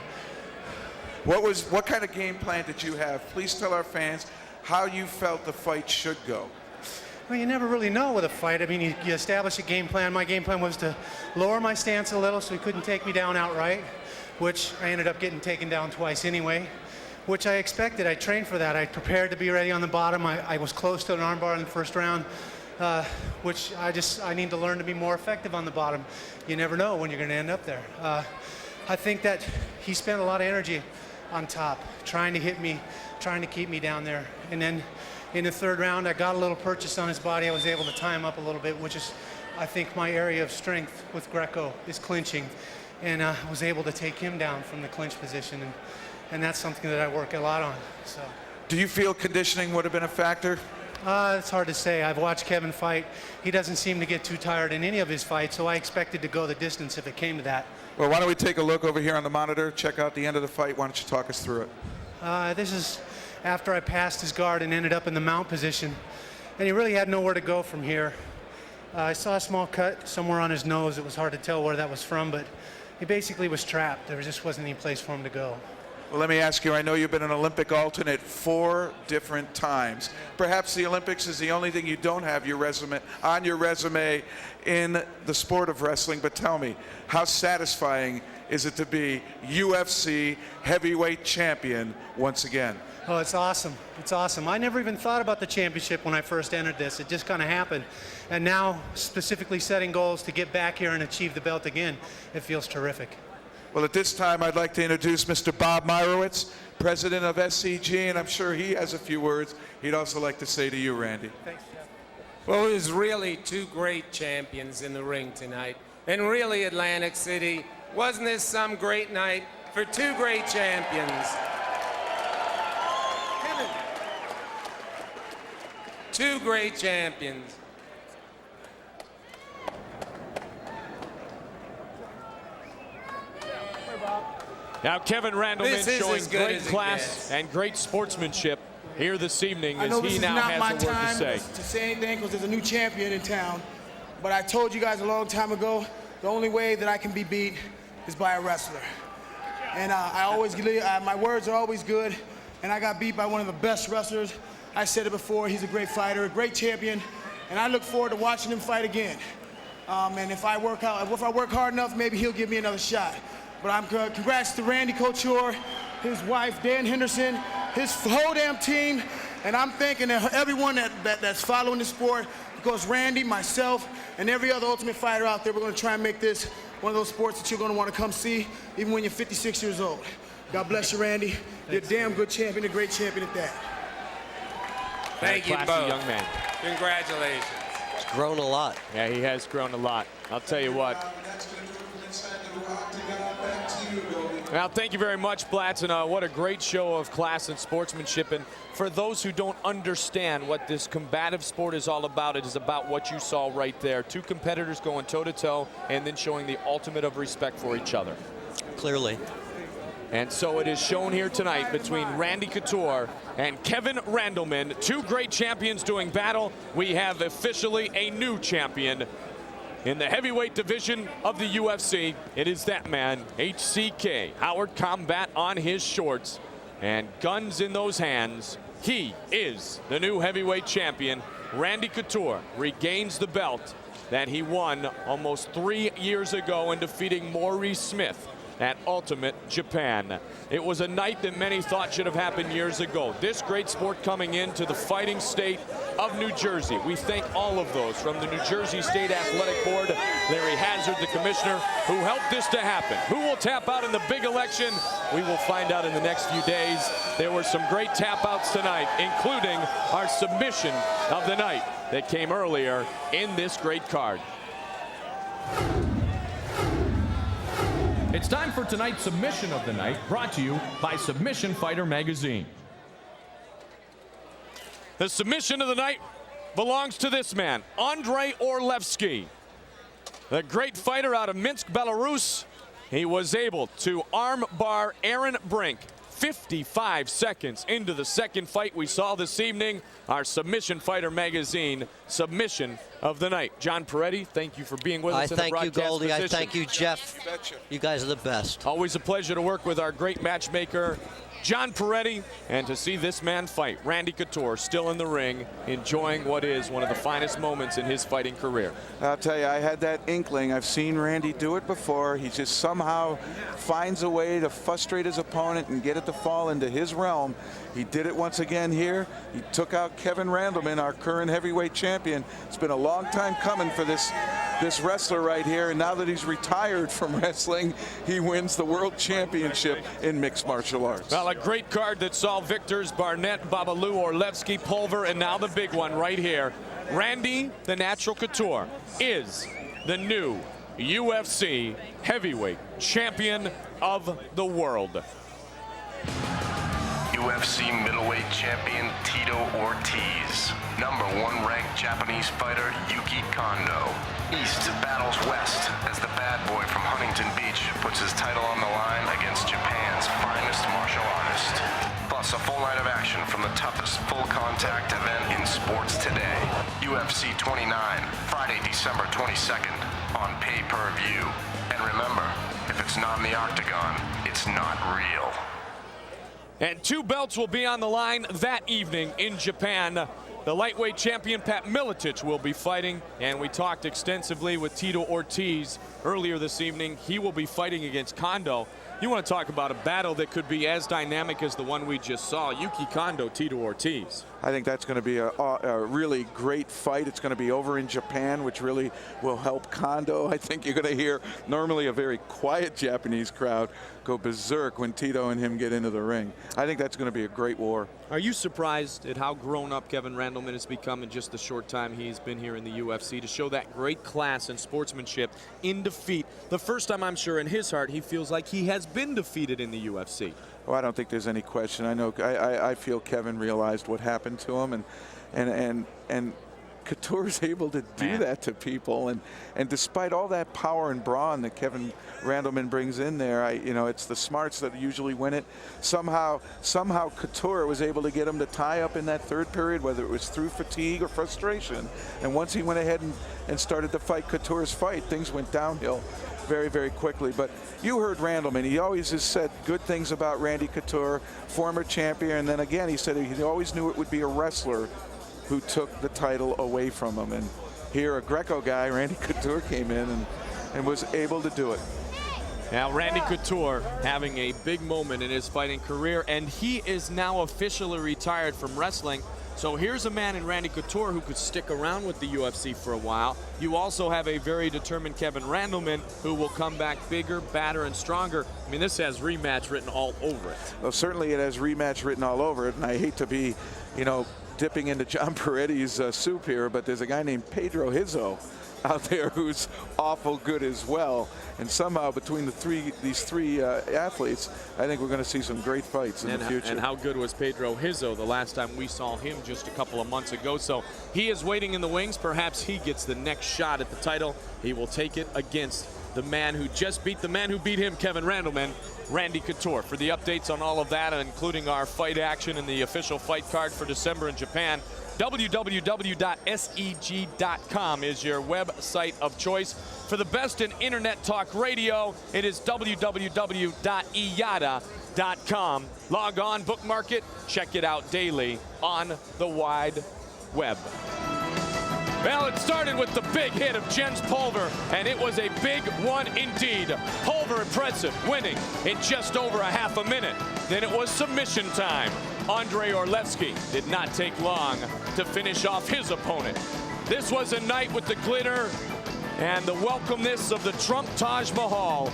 What kind of game plan did you have? Please tell our fans how you felt the fight should go. Well, you never really know with a fight. I mean, you establish a game plan. My game plan was to lower my stance a little so he couldn't take me down outright, which I ended up getting taken down twice anyway, which I expected. I trained for that. I prepared to be ready on the bottom. I was close to an armbar in the first round, which I need to learn to be more effective on the bottom. You never know when you're going to end up there. I think that he spent a lot of energy on top, trying to hit me, trying to keep me down there. And then in the third round, I got a little purchase on his body. I was able to tie him up a little bit, which is, I think, my area of strength with Greco is clinching. And I was able to take him down from the clinch position. And that's something that I work a lot on. So. Do you feel conditioning would have been a factor? It's hard to say. I've watched Kevin fight. He doesn't seem to get too tired in any of his fights, so I expected to go the distance if it came to that. Well, why don't we take a look over here on the monitor, check out the end of the fight. Why don't you talk us through it? This is after I passed his guard and ended up in the mount position. And he really had nowhere to go from here. I saw a small cut somewhere on his nose. It was hard to tell where that was from, but he basically was trapped. There just wasn't any place for him to go. Well, let me ask you, I know you've been an Olympic alternate 4 different times. Perhaps the Olympics is the only thing you don't have on your resume in the sport of wrestling, but tell me, how satisfying is it to be UFC heavyweight champion once again? Oh, it's awesome. It's awesome. I never even thought about the championship when I first entered this. It just kind of happened. And now, specifically setting goals to get back here and achieve the belt again, it feels terrific. Well, at this time, I'd like to introduce Mr. Bob Meyerowitz, president of SCG, and I'm sure he has a few words he'd also like to say to you, Randy. Thanks, Jeff. Well, it was really 2 great champions in the ring tonight. And really, Atlantic City, wasn't this some great night for 2 great champions? 2 great champions. Now Kevin Randleman showing great class and great sportsmanship here this evening as he now has a word to say. To say anything because there's a new champion in town. But I told you guys a long time ago, the only way that I can be beat is by a wrestler. And my words are always good, and I got beat by one of the best wrestlers. I said it before, he's a great fighter, a great champion, and I look forward to watching him fight again. And if I work hard enough, maybe he'll give me another shot. But congrats to Randy Couture, his wife, Dan Henderson, his whole damn team. And I'm thanking everyone that's following the sport, because Randy, myself, and every other Ultimate Fighter out there, we're going to try and make this one of those sports that you're going to want to come see, even when you're 56 years old. God bless you, Randy. You're a damn good champion, a great champion at that. Thank you both. Young man. Congratulations. He's grown a lot. Yeah, he has grown a lot. I'll tell you what. Well, thank you very much, Blatz, and what a great show of class and sportsmanship. And for those who don't understand what this combative sport is all about, it is about what you saw right there. 2 competitors going toe-to-toe and then showing the ultimate of respect for each other. Clearly. And so it is shown here tonight between Randy Couture and Kevin Randleman, 2 great champions doing battle. We have officially a new champion in the heavyweight division of the UFC. It is that man, HCK, Howard Combat on his shorts and guns in those hands. He is the new heavyweight champion. Randy Couture regains the belt that he won almost 3 years ago in defeating Maurice Smith at Ultimate Japan. It was a night that many thought should have happened years ago. This great sport coming into the fighting state of New Jersey. We thank all of those from the New Jersey State Athletic Board, Larry Hazard, the commissioner, who helped this to happen. Who will tap out in the big election? We will find out in the next few days. There were some great tap outs tonight, including our submission of the night that came earlier in this great card. It's time for tonight's submission of the night, brought to you by Submission Fighter Magazine. The submission of the night belongs to this man, Andrei Orlovsky, the great fighter out of Minsk, Belarus. He was able to arm bar Aaron Brink 55 seconds into the second fight we saw this evening, our Submission Fighter Magazine Submission of the Night. John Peretti, thank you for being with us in the broadcast Thank you, Goldie. position. I thank you, Jeff. You guys are the best. Always a pleasure to work with our great matchmaker, John Peretti, and to see this man fight. Randy Couture still in the ring, enjoying what is one of the finest moments in his fighting career. I'll tell you, I had that inkling. I've seen Randy do it before. He just somehow finds a way to frustrate his opponent and get it to fall into his realm. He did it once again here. He took out Kevin Randleman, our current heavyweight champion. It's been a long time coming for this wrestler right here, and now that he's retired from wrestling, he wins the world championship in mixed martial arts. Well, a great card that saw victors Barnett, Babalu, Orlovsky, Pulver, and now the big one right here. Randy the Natural Couture is the new UFC heavyweight champion of the world. UFC middleweight champion Tito Ortiz. #1 ranked Japanese fighter Yuki Kondo. East battles West as the bad boy from Huntington Beach puts his title on the line against Japan's finest martial artist. Plus a full night of action from the toughest full contact event in sports today. UFC 29, Friday, December 22nd on pay-per-view. And remember, if it's not in the octagon, it's not real. And 2 belts will be on the line that evening in Japan. The lightweight champion Pat Miletich will be fighting, and we talked extensively with Tito Ortiz earlier this evening. He will be fighting against Kondo. You want to talk about a battle that could be as dynamic as the one we just saw. Yuki Kondo, Tito Ortiz. I think that's going to be a really great fight. It's going to be over in Japan, which really will help Kondo. I think you're going to hear normally a very quiet Japanese crowd go berserk when Tito and him get into the ring. I think that's going to be a great war. Are you surprised at how grown up Kevin Randleman has become in just the short time he's been here in the UFC to show that great class and sportsmanship in defeat? The first time, I'm sure, in his heart, he feels like he has been defeated in the UFC. Well, I don't think there's any question. I feel Kevin realized what happened to him, and Couture's able to do that to people, and despite all that power and brawn that Kevin Randleman brings in there, it's the smarts that usually win it. Somehow Couture was able to get him to tie up in that third period, whether it was through fatigue or frustration. And once he went ahead and started to fight Couture's fight, things went downhill very, very quickly. But you heard Randleman. He always has said good things about Randy Couture, former champion, and then again he said he always knew it would be a wrestler who took the title away from him. And here a Greco guy, Randy Couture, came in and was able to do it. Now Randy Couture having a big moment in his fighting career, and he is now officially retired from wrestling. So here's a man in Randy Couture who could stick around with the UFC for a while. You also have a very determined Kevin Randleman who will come back bigger, badder, and stronger. I mean, this has rematch written all over it. Well, certainly it has rematch written all over it, and I hate to be, dipping into John Peretti's soup here, but there's a guy named Pedro Hizzo out there who's awful good as well. And somehow between these three athletes, I think we're going to see some great fights in the future. And how good was Pedro Hizzo the last time we saw him just a couple of months ago? So he is waiting in the wings. Perhaps he gets the next shot at the title. He will take it against the man who just beat the man who beat him, Kevin Randleman, Randy Couture. For the updates on all of that, including our fight action and the official fight card for December in Japan, www.seg.com is your website of choice. For the best in internet talk radio, it is www.iata.com. Log on, bookmark it, check it out daily on the wide web. Well, it started with the big hit of Jens Pulver, and it was a big one indeed. Pulver impressive, winning in just over a half a minute. Then it was submission time. Andre Orlovsky did not take long to finish off his opponent. This was a night with the glitter and the welcomeness of the Trump Taj Mahal.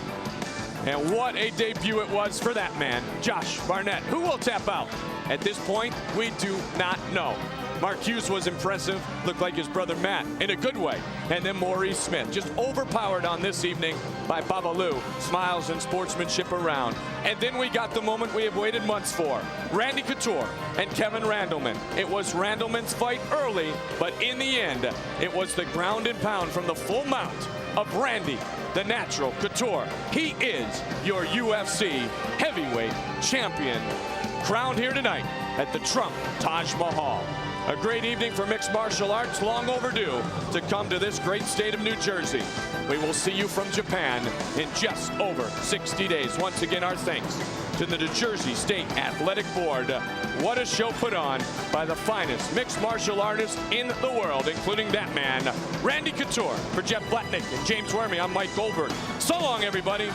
And what a debut it was for that man, Josh Barnett. Who will tap out? At this point, we do not know. Mark Hughes was impressive, looked like his brother Matt in a good way. And then Maurice Smith, just overpowered on this evening by Babalu. Smiles and sportsmanship around. And then we got the moment we have waited months for. Randy Couture and Kevin Randleman. It was Randleman's fight early, but in the end, it was the ground and pound from the full mount of Randy the natural Couture. He is your UFC heavyweight champion, crowned here tonight at the Trump Taj Mahal. A great evening for mixed martial arts, long overdue to come to this great state of New Jersey. We will see you from Japan in just over 60 days. Once again, our thanks to the New Jersey State Athletic Board. What a show put on by the finest mixed martial artists in the world, including that man, Randy Couture. For Jeff Blatnick and James Wormy, I'm Mike Goldberg. So long, everybody.